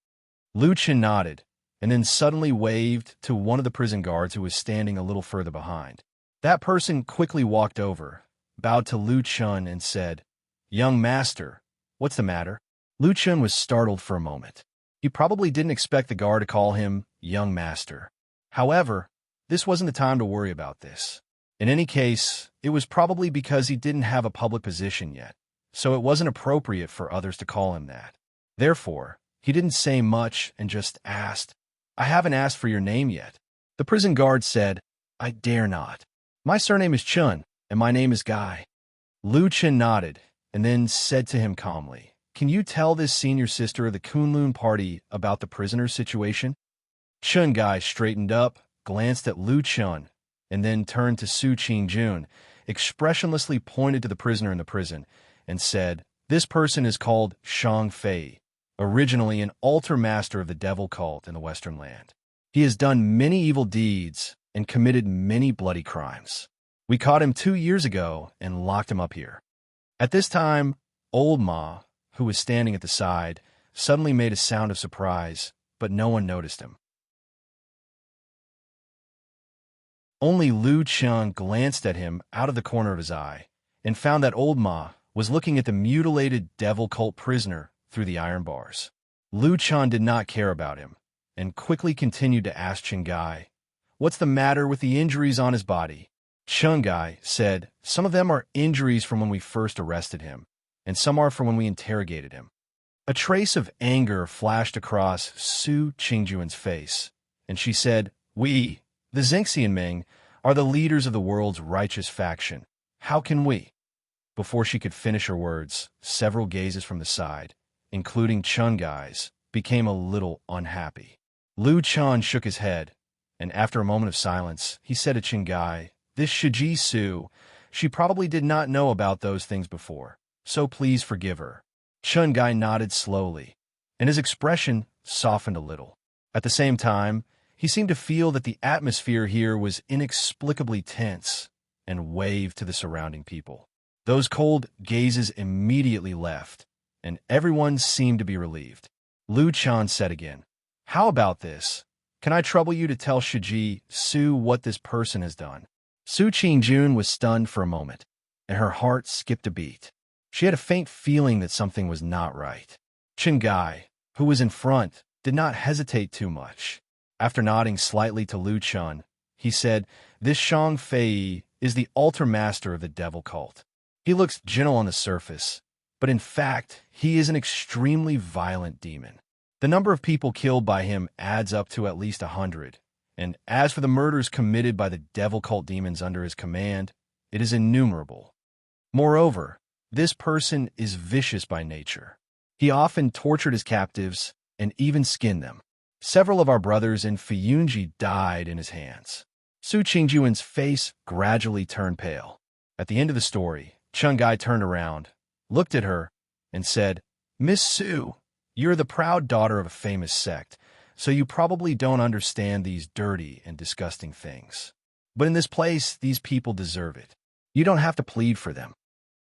Lu Chen nodded, and then suddenly waved to one of the prison guards who was standing a little further behind. That person quickly walked over, bowed to Lu Chun, and said, "Young master, what's the matter?" Lu Chun was startled for a moment. He probably didn't expect the guard to call him young master. However, this wasn't the time to worry about this. In any case, it was probably because he didn't have a public position yet, so it wasn't appropriate for others to call him that. Therefore, he didn't say much and just asked, "I haven't asked for your name yet." The prison guard said, "I dare not. My surname is Chun, and my name is Guy." Lu Chen nodded, and then said to him calmly, "Can you tell this senior sister of the Kunlun party about the prisoner's situation?" Chun Guy straightened up, glanced at Lu Chun, and then turned to Su Qingjun, expressionlessly pointed to the prisoner in the prison, and said, "This person is called Shang Fei, originally an altar master of the devil cult in the Western land. He has done many evil deeds and committed many bloody crimes. We caught him 2 years ago and locked him up here." At this time, Old Ma, who was standing at the side, suddenly made a sound of surprise, but no one noticed him. Only Lu Chun glanced at him out of the corner of his eye and found that Old Ma was looking at the mutilated devil cult prisoner through the iron bars. Lu Chun did not care about him and quickly continued to ask Chungai, "What's the matter with the injuries on his body?" Chungai said, "Some of them are injuries from when we first arrested him, and some are from when we interrogated him." A trace of anger flashed across Su Qingjun's face, and she said, "We, the Zengxianming, are the leaders of the world's righteous faction. How can we?" Before she could finish her words, several gazes from the side, including Chungai's, became a little unhappy. Lu Chun shook his head, and after a moment of silence, he said to Chungai, "This Shiji Su, she probably did not know about those things before, so please forgive her." Chungai nodded slowly, and his expression softened a little. At the same time, he seemed to feel that the atmosphere here was inexplicably tense, and waved to the surrounding people. Those cold gazes immediately left, and everyone seemed to be relieved. Lu Chun said again, "How about this? Can I trouble you to tell Shiji Su what this person has done?" Su Qingjun was stunned for a moment, and her heart skipped a beat. She had a faint feeling that something was not right. Chungai, who was in front, did not hesitate too much. After nodding slightly to Lu Chun, he said, "This Shang Fei is the altar master of the devil cult. He looks gentle on the surface, but in fact, he is an extremely violent demon. The number of people killed by him adds up to at least 100, and as for the murders committed by the devil cult demons under his command, it is innumerable. Moreover, this person is vicious by nature. He often tortured his captives and even skinned them. Several of our brothers in Fiyunji died in his hands." Su Qingjun's face gradually turned pale. At the end of the story, Chungai turned around, looked at her, and said, "Miss Su, you're the proud daughter of a famous sect, so you probably don't understand these dirty and disgusting things. But in this place, these people deserve it. You don't have to plead for them."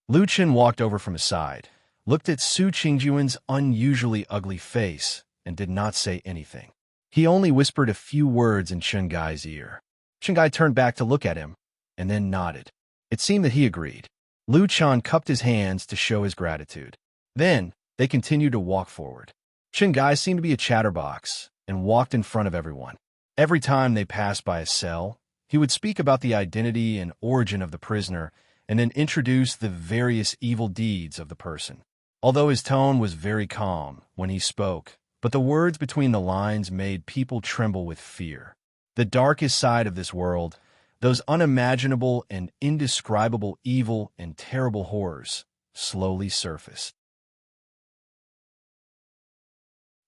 Lu Chen walked over from his side, looked at Su Qingjuan's unusually ugly face and did not say anything. He only whispered a few words in Chen Gai's ear. Chen Gai turned back to look at him, and then nodded. It seemed that he agreed. Lu Chan cupped his hands to show his gratitude. Then, they continued to walk forward. Chen Gai seemed to be a chatterbox and walked in front of everyone. Every time they passed by a cell, he would speak about the identity and origin of the prisoner and then introduce the various evil deeds of the person. Although his tone was very calm when he spoke, but the words between the lines made people tremble with fear. The darkest side of this world, those unimaginable and indescribable evil and terrible horrors, slowly surfaced.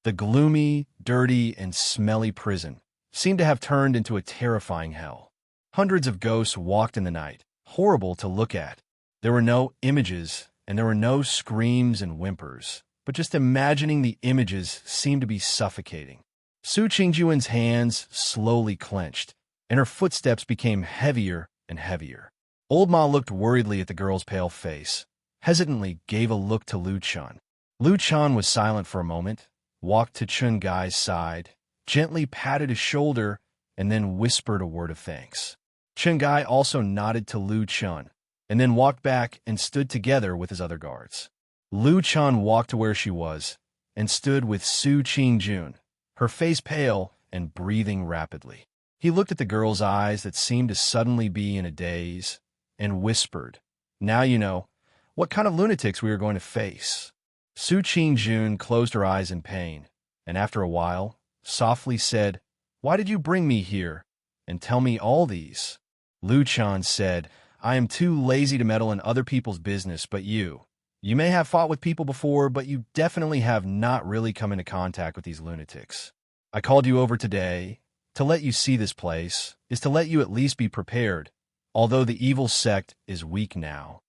The gloomy, dirty, and smelly prison seemed to have turned into a terrifying hell. Hundreds of ghosts walked in the night, horrible to look at. There were no images, and there were no screams and whimpers, but just imagining the images seemed to be suffocating. Su Qingjuan's hands slowly clenched, and her footsteps became heavier and heavier. Old Ma looked worriedly at the girl's pale face, hesitantly gave a look to Lu Chan. Lu Chan was silent for a moment, walked to Chen Gai's side, gently patted his shoulder, and then whispered a word of thanks. Chen Gai also nodded to Lu Chan, and then walked back and stood together with his other guards. Lu Chan walked to where she was, and stood with Su Qingjun, her face pale and breathing rapidly. He looked at the girl's eyes that seemed to suddenly be in a daze, and whispered, "Now you know what kind of lunatics we are going to face." Su Qingjun closed her eyes in pain, and after a while, softly said, "Why did you bring me here and tell me all these?" Lu Chan said, "I am too lazy to meddle in other people's business, but you may have fought with people before, but you definitely have not really come into contact with these lunatics. I called you over today to let you see this place, is to let you at least be prepared, although the evil sect is weak now,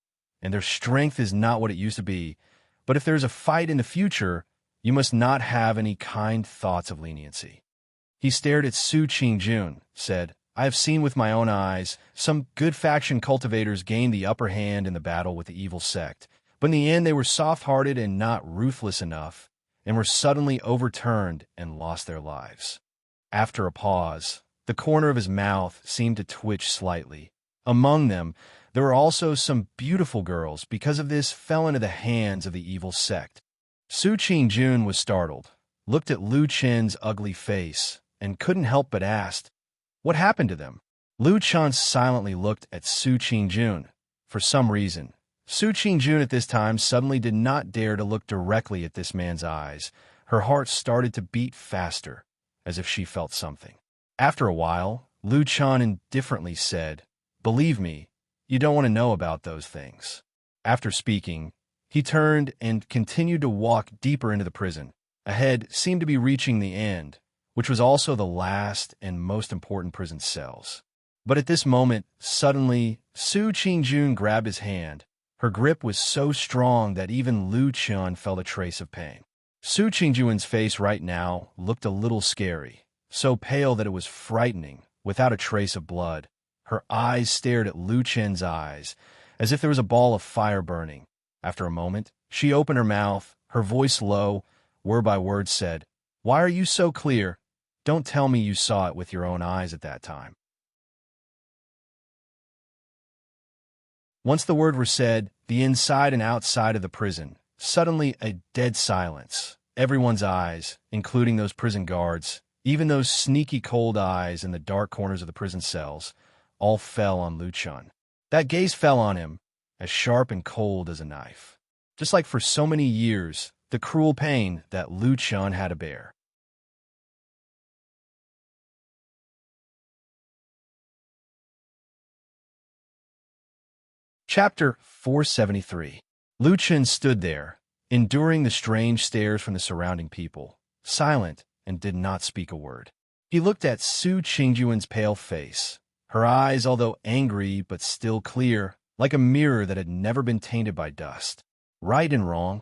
and their strength is not what it used to be. But if there's a fight in the future, you must not have any kind thoughts of leniency." He stared at Su Qingjun, said, "I have seen with my own eyes some good faction cultivators gain the upper hand in the battle with the evil sect, but in the end they were soft-hearted and not ruthless enough, and were suddenly overturned and lost their lives." After a pause, the corner of his mouth seemed to twitch slightly. Among them, there were also some beautiful girls because of this fell into the hands of the evil sect. Su Qingjun was startled, looked at Lu Chen's ugly face, and couldn't help but ask, "What happened to them?" Lu Chan silently looked at Su Qingjun. For some reason, Su Qingjun at this time suddenly did not dare to look directly at this man's eyes. Her heart started to beat faster, as if she felt something. After a while, Lu Chan indifferently said, "Believe me, you don't want to know about those things." After speaking, he turned and continued to walk deeper into the prison. Ahead seemed to be reaching the end, which was also the last and most important prison cells. But at this moment, suddenly, Su Qingjun grabbed his hand. Her grip was so strong that even Lu Chan felt a trace of pain. Su Qingjun's face right now looked a little scary, so pale that it was frightening, without a trace of blood. Her eyes stared at Lu Chen's eyes, as if there was a ball of fire burning. After a moment, she opened her mouth, her voice low, word by word said, "Why are you so clear? Don't tell me you saw it with your own eyes at that time." Once the word was said, the inside and outside of the prison, suddenly a dead silence. Everyone's eyes, including those prison guards, even those sneaky cold eyes in the dark corners of the prison cells, all fell on Lu Chan. That gaze fell on him, as sharp and cold as a knife. Just like for so many years, the cruel pain that Lu Chan had to bear. Chapter 473. Lu Chan stood there, enduring the strange stares from the surrounding people, silent and did not speak a word. He looked at Su Qingjuan's pale face, her eyes, although angry but still clear, like a mirror that had never been tainted by dust. Right and wrong,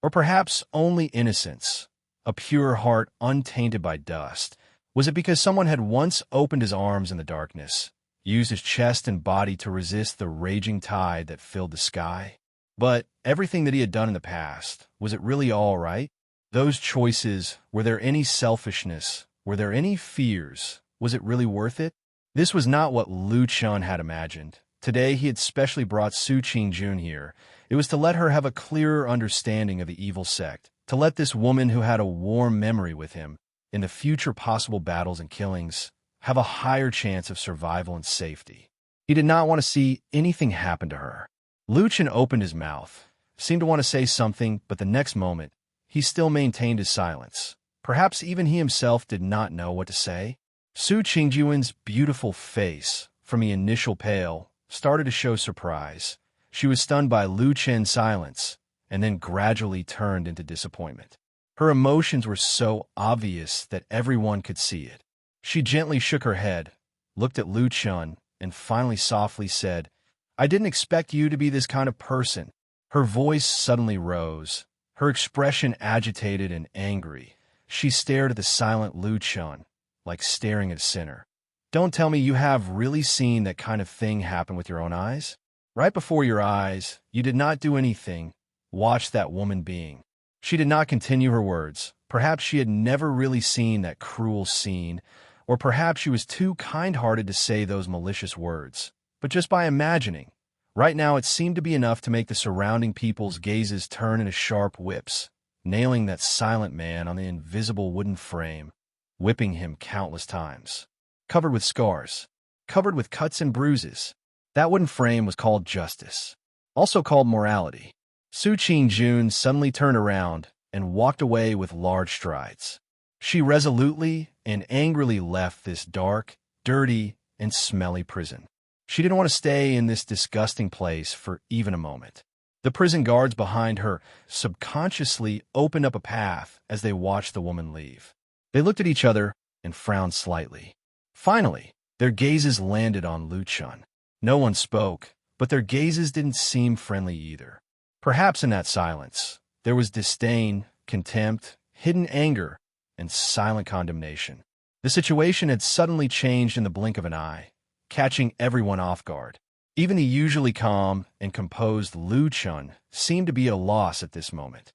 or perhaps only innocence, a pure heart untainted by dust. Was it because someone had once opened his arms in the darkness, used his chest and body to resist the raging tide that filled the sky? But everything that he had done in the past, was it really all right? Those choices, were there any selfishness? Were there any fears? Was it really worth it? This was not what Lu Chun had imagined. Today he had specially brought Su Qingjun here. It was to let her have a clearer understanding of the evil sect, to let this woman who had a warm memory with him, in the future possible battles and killings, have a higher chance of survival and safety. He did not want to see anything happen to her. Lu Chun opened his mouth, seemed to want to say something, but the next moment, he still maintained his silence. Perhaps even he himself did not know what to say. Su Qingjun's beautiful face, from the initial pale, started to show surprise. She was stunned by Lu Chen's silence, and then gradually turned into disappointment. Her emotions were so obvious that everyone could see it. She gently shook her head, looked at Lu Chun, and finally softly said, "I didn't expect you to be this kind of person." Her voice suddenly rose, her expression agitated and angry. She stared at the silent Lu Chun, like staring at a sinner. "Don't tell me you have really seen that kind of thing happen with your own eyes? Right before your eyes, you did not do anything. Watch that woman being." She did not continue her words. Perhaps she had never really seen that cruel scene, or perhaps she was too kind-hearted to say those malicious words. But just by imagining, right now it seemed to be enough to make the surrounding people's gazes turn into sharp whips, nailing that silent man on the invisible wooden frame, whipping him countless times. Covered with scars, covered with cuts and bruises. That wooden frame was called justice, also called morality. Su Qingjun suddenly turned around and walked away with large strides. She resolutely and angrily left this dark, dirty, and smelly prison. She didn't want to stay in this disgusting place for even a moment. The prison guards behind her subconsciously opened up a path as they watched the woman leave. They looked at each other and frowned slightly. Finally, their gazes landed on Lu Chun. No one spoke, but their gazes didn't seem friendly either. Perhaps in that silence, there was disdain, contempt, hidden anger, and silent condemnation. The situation had suddenly changed in the blink of an eye, catching everyone off guard. Even the usually calm and composed Lu Chun seemed to be at a loss at this moment.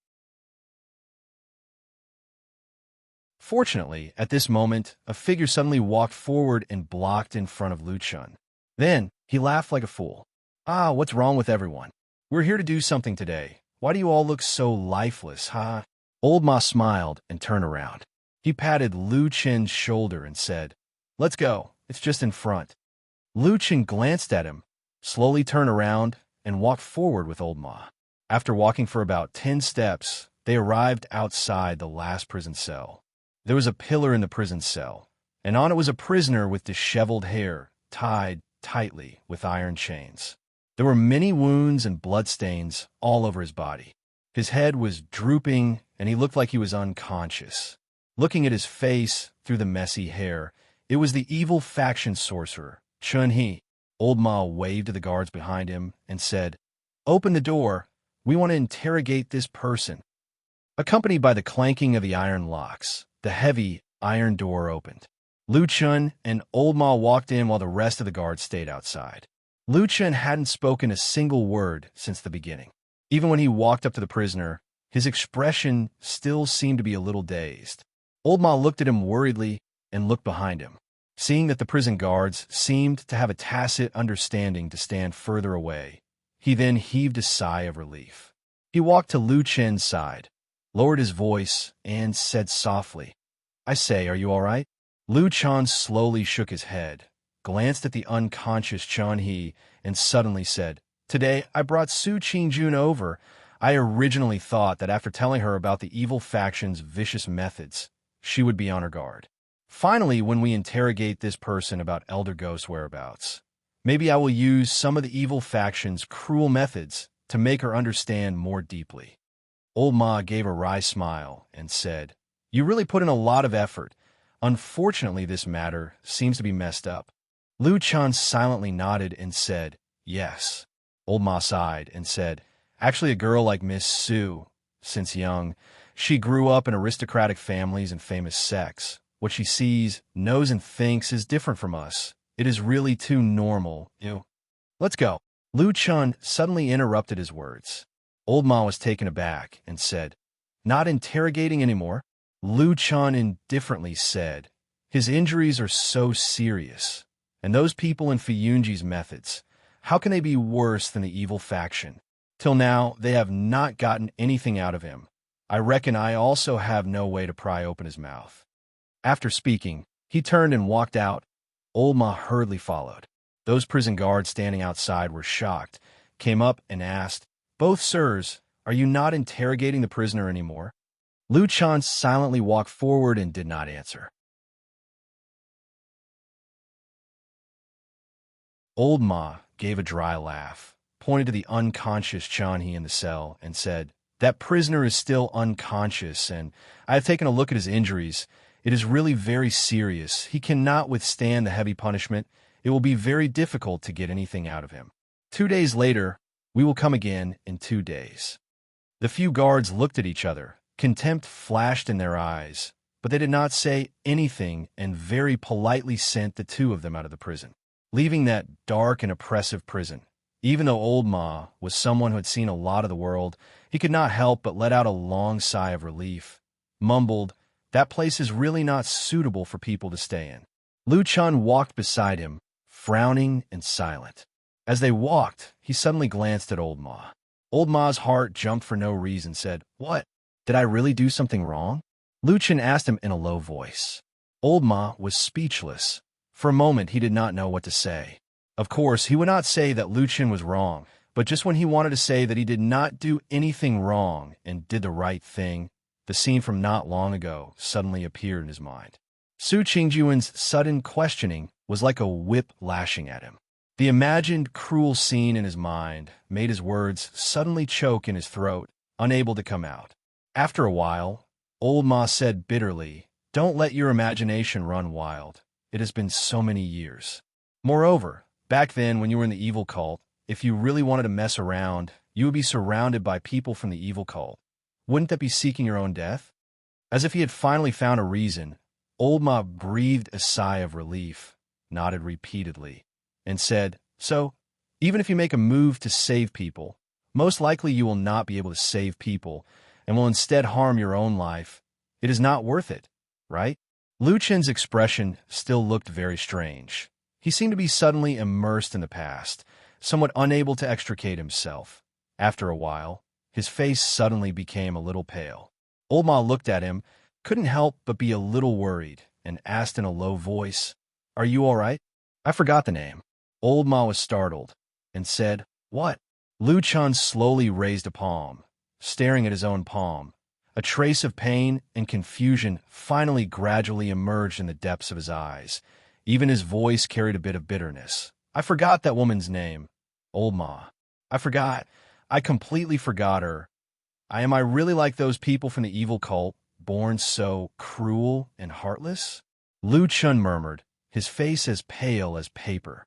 Fortunately, at this moment, a figure suddenly walked forward and blocked in front of Lu Chun. Then, he laughed like a fool. "Ah, what's wrong with everyone? We're here to do something today. Why do you all look so lifeless, huh?" Old Ma smiled and turned around. He patted Lu Chen's shoulder and said, "Let's go. It's just in front." Lu Chen glanced at him, slowly turned around, and walked forward with Old Ma. After walking for about 10 steps, they arrived outside the last prison cell. There was a pillar in the prison cell, and on it was a prisoner with disheveled hair, tied tightly with iron chains. There were many wounds and bloodstains all over his body. His head was drooping, and he looked like he was unconscious. Looking at his face through the messy hair, it was the evil faction sorcerer, Chun He. Old Ma waved to the guards behind him and said, "Open the door. We want to interrogate this person." Accompanied by the clanking of the iron locks, the heavy iron door opened. Lu Chun and Old Ma walked in while the rest of the guards stayed outside. Lu Chun hadn't spoken a single word since the beginning. Even when he walked up to the prisoner, his expression still seemed to be a little dazed. Old Ma looked at him worriedly and looked behind him. Seeing that the prison guards seemed to have a tacit understanding to stand further away, he then heaved a sigh of relief. He walked to Lu Chen's side, lowered his voice, and said softly, "I say, are you all right?" Lu Chun slowly shook his head, glanced at the unconscious Chun He, and suddenly said, "Today I brought Su Qingjun over. I originally thought that after telling her about the evil faction's vicious methods, she would be on her guard. Finally, when we interrogate this person about Elder Ghost's whereabouts, maybe I will use some of the evil faction's cruel methods to make her understand more deeply." Old Ma gave a wry smile and said, "You really put in a lot of effort. Unfortunately, this matter seems to be messed up." Lu Chun silently nodded and said, "Yes." Old Ma sighed and said, "Actually, a girl like Miss Su, since young, she grew up in aristocratic families and famous sects. What she sees, knows, and thinks is different from us. It is really too normal. Let's go." Lu Chun suddenly interrupted his words. Old Ma was taken aback and said, "Not interrogating anymore?" Lu Chun indifferently said, "His injuries are so serious, and those people in Fiyunji's methods, how can they be worse than the evil faction? Till now, they have not gotten anything out of him. I reckon I also have no way to pry open his mouth." After speaking, he turned and walked out. Old Ma hurriedly followed. Those prison guards standing outside were shocked, came up and asked, "Both sirs, are you not interrogating the prisoner anymore?" Lu Chun silently walked forward and did not answer. Old Ma gave a dry laugh, pointed to the unconscious Chanhe in the cell, and said, "That prisoner is still unconscious, and I have taken a look at his injuries. It is really very serious. He cannot withstand the heavy punishment. It will be very difficult to get anything out of him. 2 days later, we will come again in 2 days." The few guards looked at each other. Contempt flashed in their eyes, but they did not say anything and very politely sent the two of them out of the prison, leaving that dark and oppressive prison. Even though Old Ma was someone who had seen a lot of the world, he could not help but let out a long sigh of relief, mumbled, "That place is really not suitable for people to stay in." Lu Chun walked beside him, frowning and silent. As they walked, he suddenly glanced at Old Ma. Old Ma's heart jumped for no reason, said, "What? Did I really do something wrong?" Lu Chun asked him in a low voice. Old Ma was speechless. For a moment, he did not know what to say. Of course, he would not say that Lu Chun was wrong, but just when he wanted to say that he did not do anything wrong and did the right thing, the scene from not long ago suddenly appeared in his mind. Su Qingjuan's sudden questioning was like a whip lashing at him. The imagined cruel scene in his mind made his words suddenly choke in his throat, unable to come out. After a while, Old Ma said bitterly, "Don't let your imagination run wild. It has been so many years. Moreover, back then when you were in the evil cult, if you really wanted to mess around, you would be surrounded by people from the evil cult. Wouldn't that be seeking your own death?" As if he had finally found a reason, Old Ma breathed a sigh of relief, nodded repeatedly, and said, "So, even if you make a move to save people, most likely you will not be able to save people, and will instead harm your own life. It is not worth it, right?" Lu Chun's expression still looked very strange. He seemed to be suddenly immersed in the past, somewhat unable to extricate himself. After a while, his face suddenly became a little pale. Old Ma looked at him, couldn't help but be a little worried, and asked in a low voice, "Are you all right?" "I forgot the name." Old Ma was startled, and said, "What?" Lu Chun slowly raised a palm, staring at his own palm. A trace of pain and confusion finally gradually emerged in the depths of his eyes. Even his voice carried a bit of bitterness. "I forgot that woman's name. Old Ma. I forgot. I completely forgot her. Am I really like those people from the evil cult, born so cruel and heartless?" Lu Chun murmured, his face as pale as paper.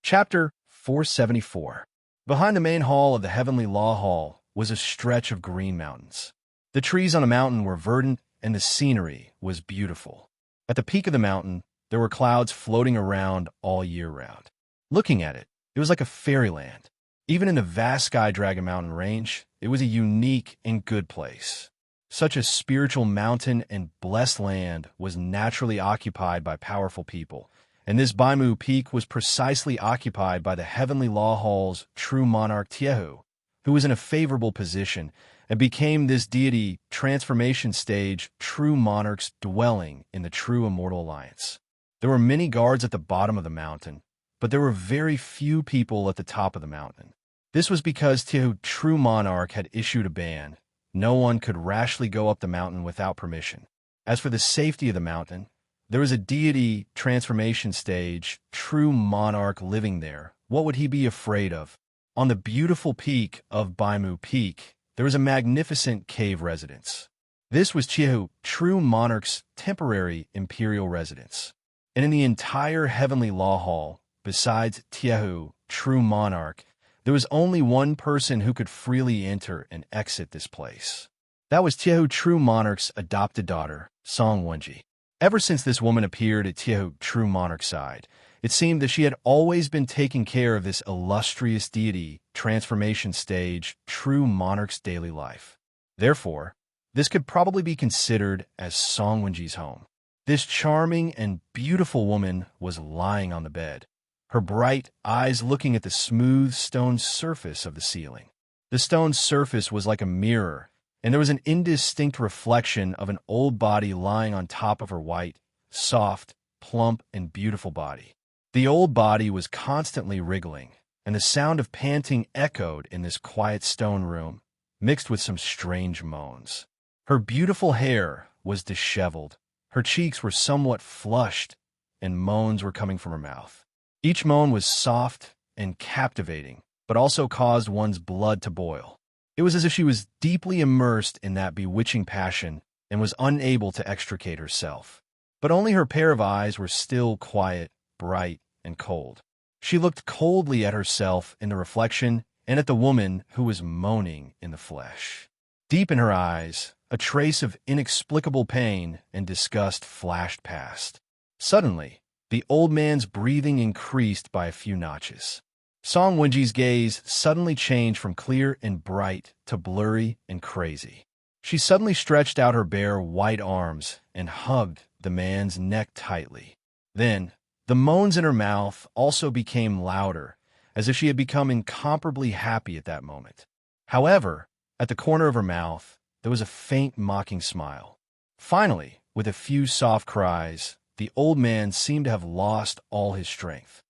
Chapter 474. Behind the main hall of the Heavenly Law Hall was a stretch of green mountains. The trees on the mountain were verdant, and the scenery was beautiful. At the peak of the mountain, there were clouds floating around all year round. Looking at it, it was like a fairyland. Even in the vast Sky Dragon Mountain range, it was a unique and good place. Such a spiritual mountain and blessed land was naturally occupied by powerful people, and this Baimu Peak was precisely occupied by the Heavenly Law Hall's true monarch Tiehu, who was in a favorable position and became this deity transformation stage true monarch's dwelling in the true immortal alliance. There were many guards at the bottom of the mountain, but there were very few people at the top of the mountain. This was because Tiehu true monarch had issued a ban. No one could rashly go up the mountain without permission. As for the safety of the mountain, there was a deity transformation stage, true monarch living there. What would he be afraid of? On the beautiful peak of Baimu Peak, there was a magnificent cave residence. This was Tiehu, true monarch's temporary imperial residence. And in the entire Heavenly Law Hall, besides Tiehu, true monarch, there was only one person who could freely enter and exit this place. That was Tiehu, true monarch's adopted daughter, Song Wenji. Ever since this woman appeared at Tiehu True Monarch's side, it seemed that she had always been taking care of this illustrious deity transformation stage, True Monarch's daily life. Therefore, this could probably be considered as Song Wenji's home. This charming and beautiful woman was lying on the bed, her bright eyes looking at the smooth stone surface of the ceiling. The stone surface was like a mirror, and there was an indistinct reflection of an old body lying on top of her white, soft, plump, and beautiful body. The old body was constantly wriggling, and the sound of panting echoed in this quiet stone room, mixed with some strange moans. Her beautiful hair was disheveled, her cheeks were somewhat flushed, and moans were coming from her mouth. Each moan was soft and captivating, but also caused one's blood to boil. It was as if she was deeply immersed in that bewitching passion and was unable to extricate herself. But only her pair of eyes were still quiet, bright, and cold. She looked coldly at herself in the reflection and at the woman who was moaning in the flesh. Deep in her eyes, a trace of inexplicable pain and disgust flashed past. Suddenly, the old man's breathing increased by a few notches. Song Wenji's gaze suddenly changed from clear and bright to blurry and crazy. She suddenly stretched out her bare white arms and hugged the man's neck tightly. Then, the moans in her mouth also became louder, as if she had become incomparably happy at that moment. However, at the corner of her mouth, there was a faint mocking smile. Finally, with a few soft cries, the old man seemed to have lost all his strength.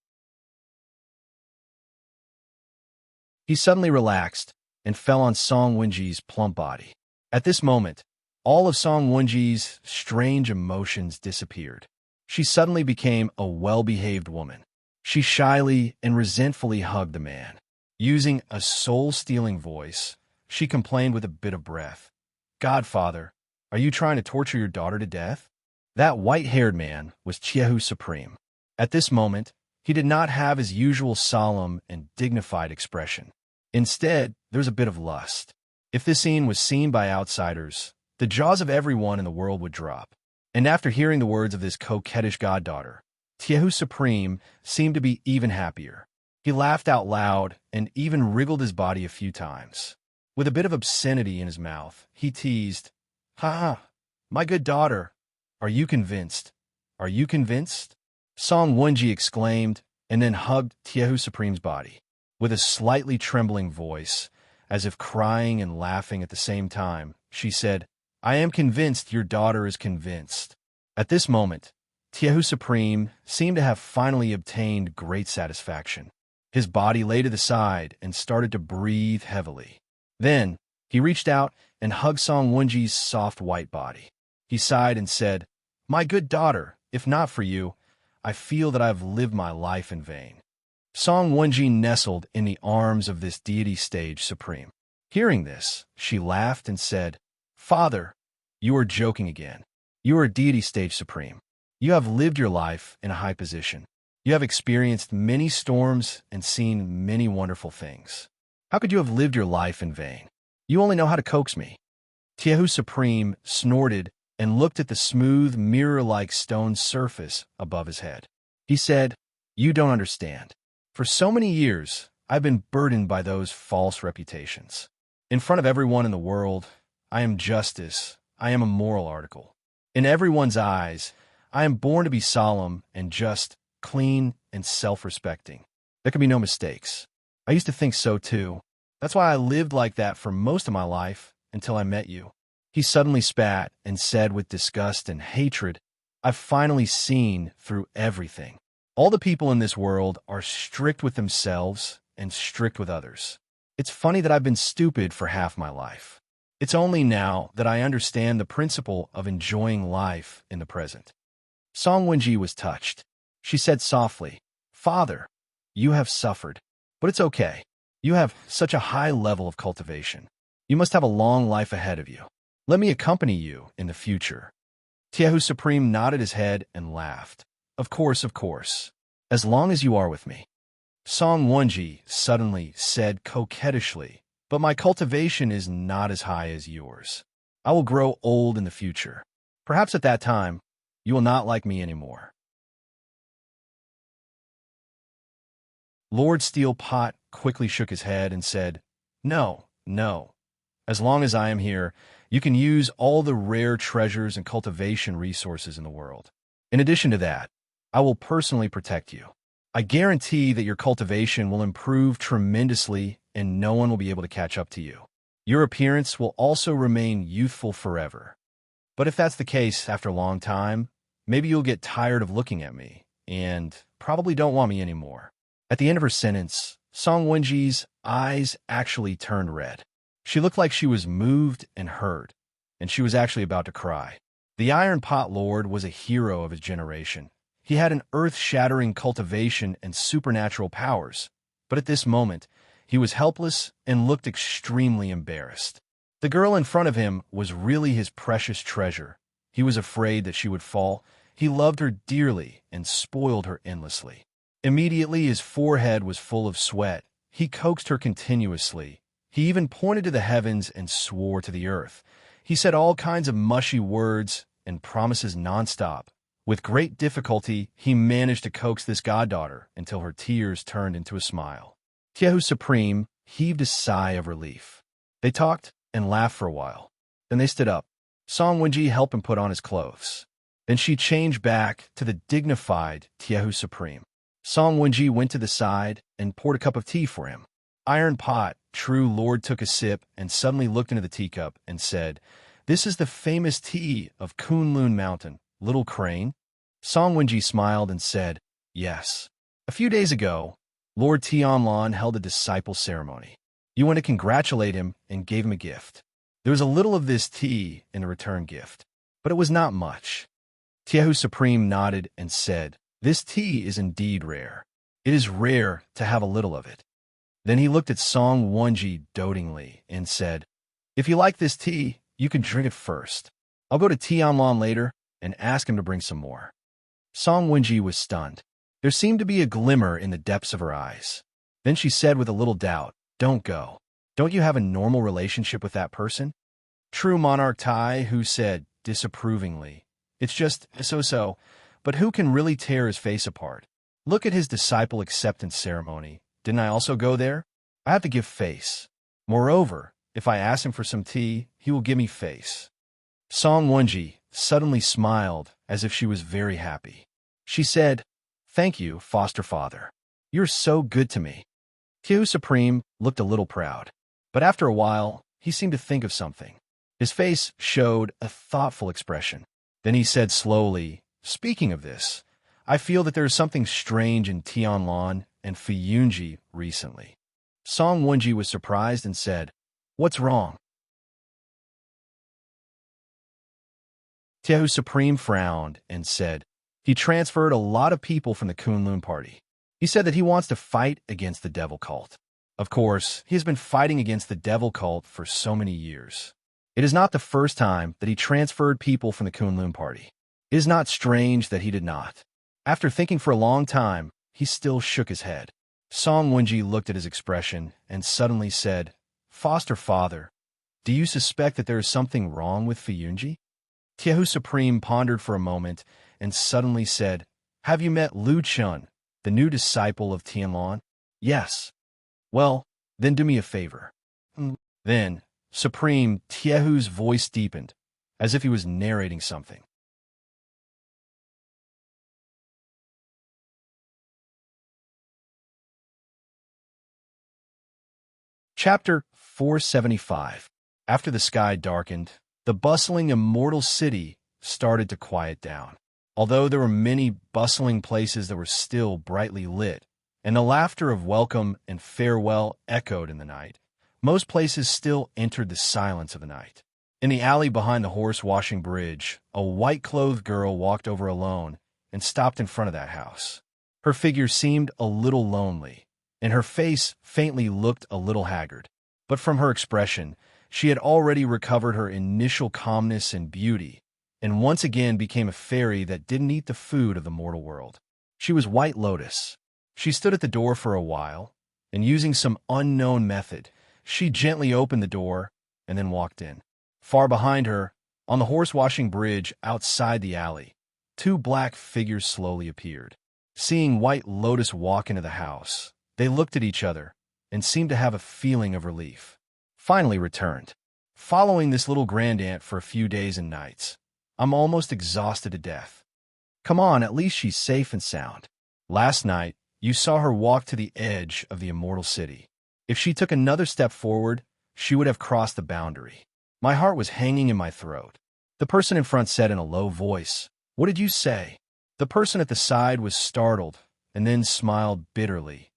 He suddenly relaxed and fell on Song Wenji's plump body. At this moment, all of Song Wenji's strange emotions disappeared. She suddenly became a well-behaved woman. She shyly and resentfully hugged the man. Using a soul-stealing voice, she complained with a bit of breath, "Godfather, are you trying to torture your daughter to death?" That white-haired man was Tiehu Supreme. At this moment, he did not have his usual solemn and dignified expression. Instead, there was a bit of lust. If this scene was seen by outsiders, the jaws of everyone in the world would drop. And after hearing the words of this coquettish goddaughter, Tiehu Supreme seemed to be even happier. He laughed out loud and even wriggled his body a few times. With a bit of obscenity in his mouth, he teased, "Ha ha, my good daughter, are you convinced? Are you convinced?" Song Wenji exclaimed, and then hugged Tiehu Supreme's body. With a slightly trembling voice, as if crying and laughing at the same time, she said, "I am convinced your daughter is convinced." At this moment, Tiehu Supreme seemed to have finally obtained great satisfaction. His body lay to the side and started to breathe heavily. Then, he reached out and hugged Song Wenji's soft white body. He sighed and said, "My good daughter, if not for you, I feel that I have lived my life in vain." Song Wenji nestled in the arms of this deity stage supreme. Hearing this, she laughed and said, "Father, you are joking again. You are a deity stage supreme. You have lived your life in a high position. You have experienced many storms and seen many wonderful things. How could you have lived your life in vain? You only know how to coax me." Tiehu Supreme snorted and looked at the smooth, mirror-like stone surface above his head. He said, "You don't understand. For so many years, I've been burdened by those false reputations. In front of everyone in the world, I am justice, I am a moral article. In everyone's eyes, I am born to be solemn and just, clean and self-respecting. There can be no mistakes. I used to think so too. That's why I lived like that for most of my life until I met you." He suddenly spat and said with disgust and hatred, "I've finally seen through everything. All the people in this world are strict with themselves and strict with others. It's funny that I've been stupid for half my life. It's only now that I understand the principle of enjoying life in the present." Song Wenji was touched. She said softly, "Father, you have suffered, but it's okay. You have such a high level of cultivation. You must have a long life ahead of you. Let me accompany you in the future." Tiehu Supreme nodded his head and laughed. Of course, as long as you are with me." Song Wenji suddenly said coquettishly, "But my cultivation is not as high as yours. I will grow old in the future. Perhaps at that time, You will not like me anymore. Lord Steel Pot quickly shook his head and said, No, no. As long as I am here, you can use all the rare treasures and cultivation resources in the world. In addition to that, I will personally protect you. I guarantee that your cultivation will improve tremendously and no one will be able to catch up to you. Your appearance will also remain youthful forever. But if that's the case after a long time, maybe you'll get tired of looking at me and probably don't want me anymore. At the end of her sentence, Song Wenji's eyes actually turned red. She looked like she was moved and hurt, and she was actually about to cry. The Iron Pot Lord was a hero of his generation. He had an earth-shattering cultivation and supernatural powers, but at this moment, he was helpless and looked extremely embarrassed. The girl in front of him was really his precious treasure. He was afraid that she would fall. He loved her dearly and spoiled her endlessly. Immediately, his forehead was full of sweat. He coaxed her continuously. He even pointed to the heavens and swore to the earth. He said all kinds of mushy words and promises nonstop. With great difficulty, he managed to coax this goddaughter until her tears turned into a smile. Tiehu Supreme heaved a sigh of relief. They talked and laughed for a while. Then they stood up. Song Wenji helped him put on his clothes. Then she changed back to the dignified Tiehu Supreme. Song Wenji went to the side and poured a cup of tea for him. Iron Pot, True Lord took a sip and suddenly looked into the teacup and said, This is the famous tea of Kunlun Mountain, Little Crane? Song Wenji smiled and said, Yes. A few days ago, Lord Tianlon held a disciple ceremony. You went to congratulate him and gave him a gift. There was a little of this tea in the return gift, but it was not much. Tiehu Supreme nodded and said, This tea is indeed rare. It is rare to have a little of it. Then he looked at Song Wenji dotingly and said, If you like this tea, you can drink it first. I'll go to Tianlon later and ask him to bring some more. Song Wenji was stunned. There seemed to be a glimmer in the depths of her eyes. Then she said with a little doubt, Don't go. Don't you have a normal relationship with that person? True Monarch Tai, who said disapprovingly, It's just so-so, but who can really tear his face apart? Look at his disciple acceptance ceremony. Didn't I also go there? I have to give face. Moreover, if I ask him for some tea, he will give me face. Song Wenji suddenly smiled as if she was very happy. She said, Thank you, foster father. You're so good to me. Tiehu Supreme looked a little proud, but after a while, he seemed to think of something. His face showed a thoughtful expression. Then he said slowly, Speaking of this, I feel that there is something strange in Tianlon and Fuyunji recently. Song Wenji was surprised and said, What's wrong? Tiehu Supreme frowned and said, He transferred a lot of people from the Kunlun party. He said that he wants to fight against the devil cult. Of course, he has been fighting against the devil cult for so many years. It is not the first time that he transferred people from the Kunlun party. It is not strange that he did not. After thinking for a long time, he still shook his head. Song Wenji looked at his expression and suddenly said, Foster father, do you suspect that there is something wrong with Fuyunji? Tiehu Supreme pondered for a moment and suddenly said, Have you met Lu Chun, the new disciple of Tianlon? Yes. Well, then do me a favor. Then, Supreme Tiehu's voice deepened, as if he was narrating something. Chapter 475. After the sky darkened, the bustling immortal city started to quiet down. Although there were many bustling places that were still brightly lit, and the laughter of welcome and farewell echoed in the night, most places still entered the silence of the night. In the alley behind the horse-washing bridge, a white-clothed girl walked over alone and stopped in front of that house. Her figure seemed a little lonely, and her face faintly looked a little haggard. But from her expression, she had already recovered her initial calmness and beauty, and once again became a fairy that didn't eat the food of the mortal world. She was White Lotus. She stood at the door for a while, and using some unknown method, she gently opened the door and then walked in. Far behind her, on the horse-washing bridge outside the alley, two black figures slowly appeared. Seeing White Lotus walk into the house, they looked at each other and seemed to have a feeling of relief. Finally returned. Following this little grandaunt for a few days and nights, I'm almost exhausted to death. Come on, at least she's safe and sound. Last night, you saw her walk to the edge of the immortal city. If she took another step forward, she would have crossed the boundary. My heart was hanging in my throat. The person in front said in a low voice, "What did you say?" The person at the side was startled and then smiled bitterly.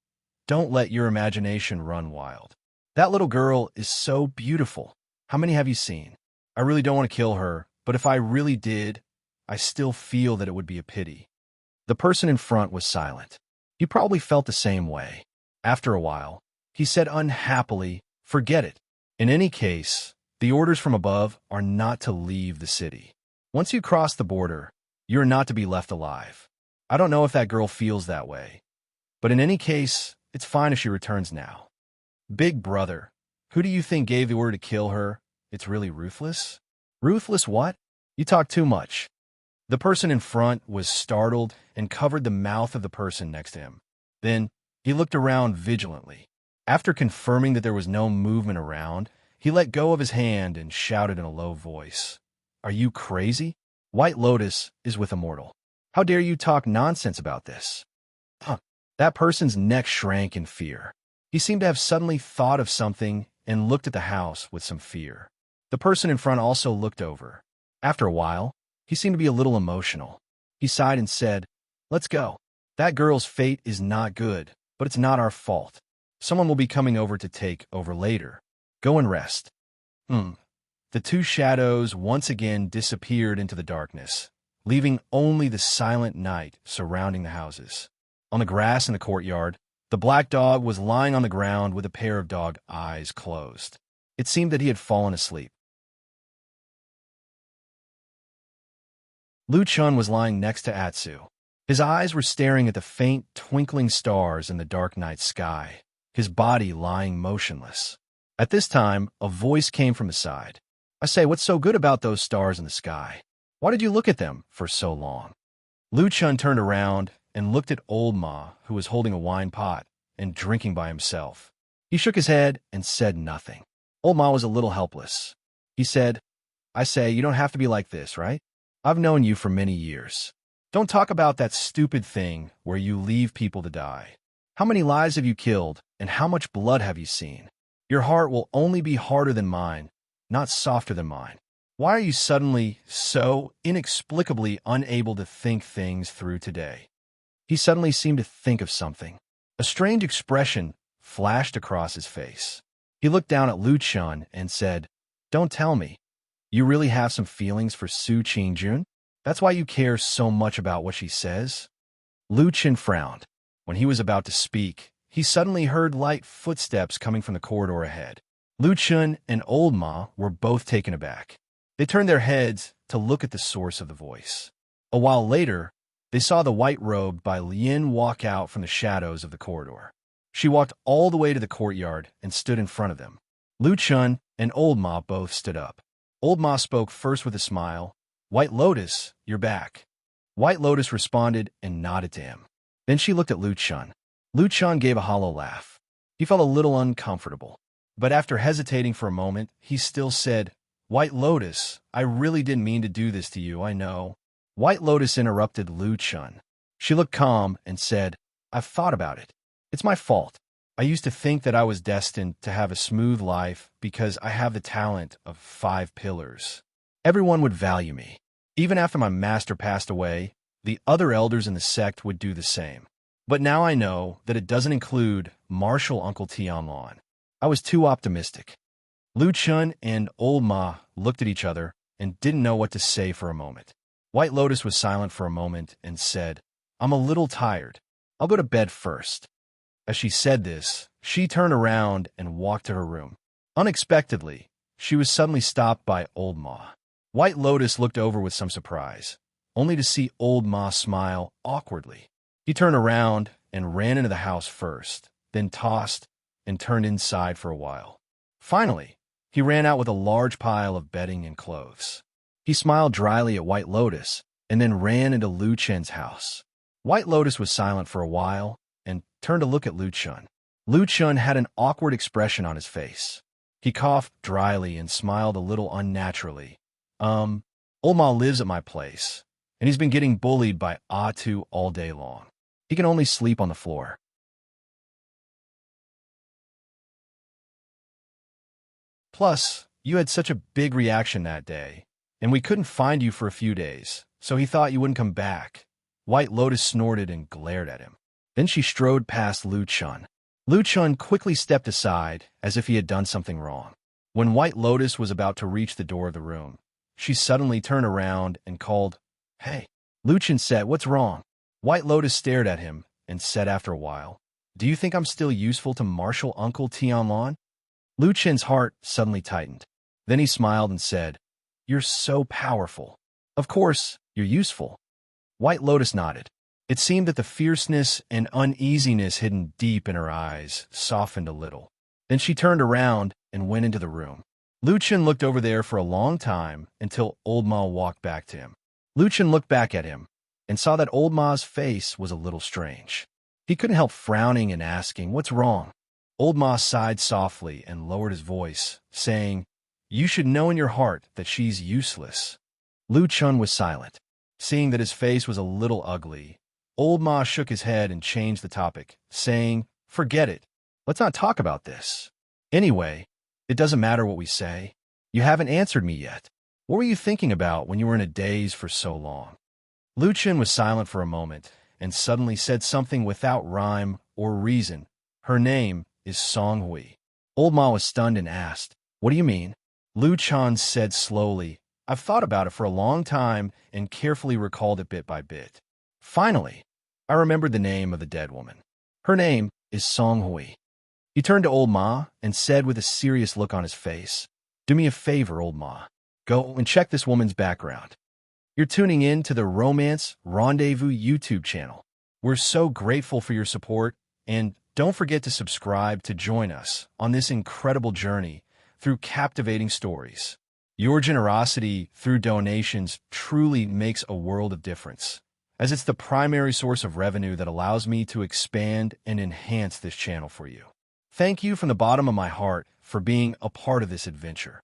Don't let your imagination run wild. That little girl is so beautiful. How many have you seen? I really don't want to kill her, but if I really did, I still feel that it would be a pity. The person in front was silent. He probably felt the same way. After a while, he said unhappily, "Forget it. In any case, the orders from above are not to leave the city. Once you cross the border, you're not to be left alive. I don't know if that girl feels that way. But in any case, it's fine if she returns now." Big brother, who do you think gave the order to kill her? It's really ruthless? Ruthless what? You talk too much. The person in front was startled and covered the mouth of the person next to him. Then, he looked around vigilantly. After confirming that there was no movement around, he let go of his hand and shouted in a low voice, "Are you crazy? White Lotus is with Immortal. How dare you talk nonsense about this?" That person's neck shrank in fear. He seemed to have suddenly thought of something and looked at the house with some fear. The person in front also looked over. After a while, he seemed to be a little emotional. He sighed and said, "Let's go. That girl's fate is not good, but it's not our fault. Someone will be coming over to take over later. Go and rest." The two shadows once again disappeared into the darkness, leaving only the silent night surrounding the houses. On the grass in the courtyard, the black dog was lying on the ground with a pair of dog eyes closed. It seemed that he had fallen asleep. Lu Chun was lying next to Atsu. His eyes were staring at the faint, twinkling stars in the dark night sky, his body lying motionless. At this time, a voice came from his side. "I say, what's so good about those stars in the sky? Why did you look at them for so long?" Lu Chun turned around and looked at Old Ma, who was holding a wine pot and drinking by himself. He shook his head and said nothing. Old Ma was a little helpless. He said, "I say, you don't have to be like this, right? I've known you for many years. Don't talk about that stupid thing where you leave people to die. How many lives have you killed, and how much blood have you seen? Your heart will only be harder than mine, not softer than mine. Why are you suddenly so inexplicably unable to think things through today?" He suddenly seemed to think of something. A strange expression flashed across his face. He looked down at Lu Chun and said, "Don't tell me. You really have some feelings for Su Qingjun? That's why you care so much about what she says?" Lu Chun frowned. When he was about to speak, he suddenly heard light footsteps coming from the corridor ahead. Lu Chun and Old Ma were both taken aback. They turned their heads to look at the source of the voice. A while later, they saw the white-robed Bai Lian walk out from the shadows of the corridor. She walked all the way to the courtyard and stood in front of them. Lu Chun and Old Ma both stood up. Old Ma spoke first with a smile. "White Lotus, you're back." White Lotus responded and nodded to him. Then she looked at Lu Chun. Lu Chun gave a hollow laugh. He felt a little uncomfortable. But after hesitating for a moment, he still said, "White Lotus, I really didn't mean to do this to you, I know." White Lotus interrupted Lu Chun. She looked calm and said, "I've thought about it. It's my fault. I used to think that I was destined to have a smooth life because I have the talent of 5 pillars. Everyone would value me. Even after my master passed away, the other elders in the sect would do the same. But now I know that it doesn't include Martial Uncle Tianlon. I was too optimistic." Lu Chun and Old Ma looked at each other and didn't know what to say for a moment. White Lotus was silent for a moment and said, "I'm a little tired. I'll go to bed first." As she said this, she turned around and walked to her room. Unexpectedly, she was suddenly stopped by Old Ma. White Lotus looked over with some surprise, only to see Old Ma smile awkwardly. He turned around and ran into the house first, then tossed and turned inside for a while. Finally, he ran out with a large pile of bedding and clothes. He smiled dryly at White Lotus and then ran into Lu Chen's house. White Lotus was silent for a while and turned to look at Lu Chen. Lu Chen had an awkward expression on his face. He coughed dryly and smiled a little unnaturally. Old Ma lives at my place, and he's been getting bullied by Tu all day long. He can only sleep on the floor. Plus, you had such a big reaction that day, and we couldn't find you for a few days, so he thought you wouldn't come back. White Lotus snorted and glared at him. Then she strode past Lu Chen. Lu Chen quickly stepped aside as if he had done something wrong. When White Lotus was about to reach the door of the room, she suddenly turned around and called, "Hey." Lu Chen said, "What's wrong?" White Lotus stared at him and said after a while, "Do you think I'm still useful to Martial Uncle Tianlan?" Lu Chen's heart suddenly tightened. Then he smiled and said, "You're so powerful. Of course, you're useful." White Lotus nodded. It seemed that the fierceness and uneasiness hidden deep in her eyes softened a little. Then she turned around and went into the room. Lu Chen looked over there for a long time until Old Ma walked back to him. Lu Chen looked back at him and saw that Old Ma's face was a little strange. He couldn't help frowning and asking, "What's wrong?" Old Ma sighed softly and lowered his voice, saying, "You should know in your heart that she's useless." Lu Chen was silent. Seeing that his face was a little ugly, Old Ma shook his head and changed the topic, saying, "Forget it. Let's not talk about this. Anyway, it doesn't matter what we say. You haven't answered me yet. What were you thinking about when you were in a daze for so long?" Lu Chen was silent for a moment and suddenly said something without rhyme or reason. "Her name is Song Hui." Old Ma was stunned and asked, "What do you mean?" Lu Chen said slowly, "I've thought about it for a long time and carefully recalled it bit by bit. Finally, I remembered the name of the dead woman. Her name is Song Hui." He turned to Old Ma and said with a serious look on his face, "Do me a favor, Old Ma. Go and check this woman's background. You're tuning in to the Romance Rendezvous YouTube channel. We're so grateful for your support, and don't forget to subscribe to join us on this incredible journey through captivating stories. Your generosity through donations truly makes a world of difference, as it's the primary source of revenue that allows me to expand and enhance this channel for you. Thank you from the bottom of my heart for being a part of this adventure.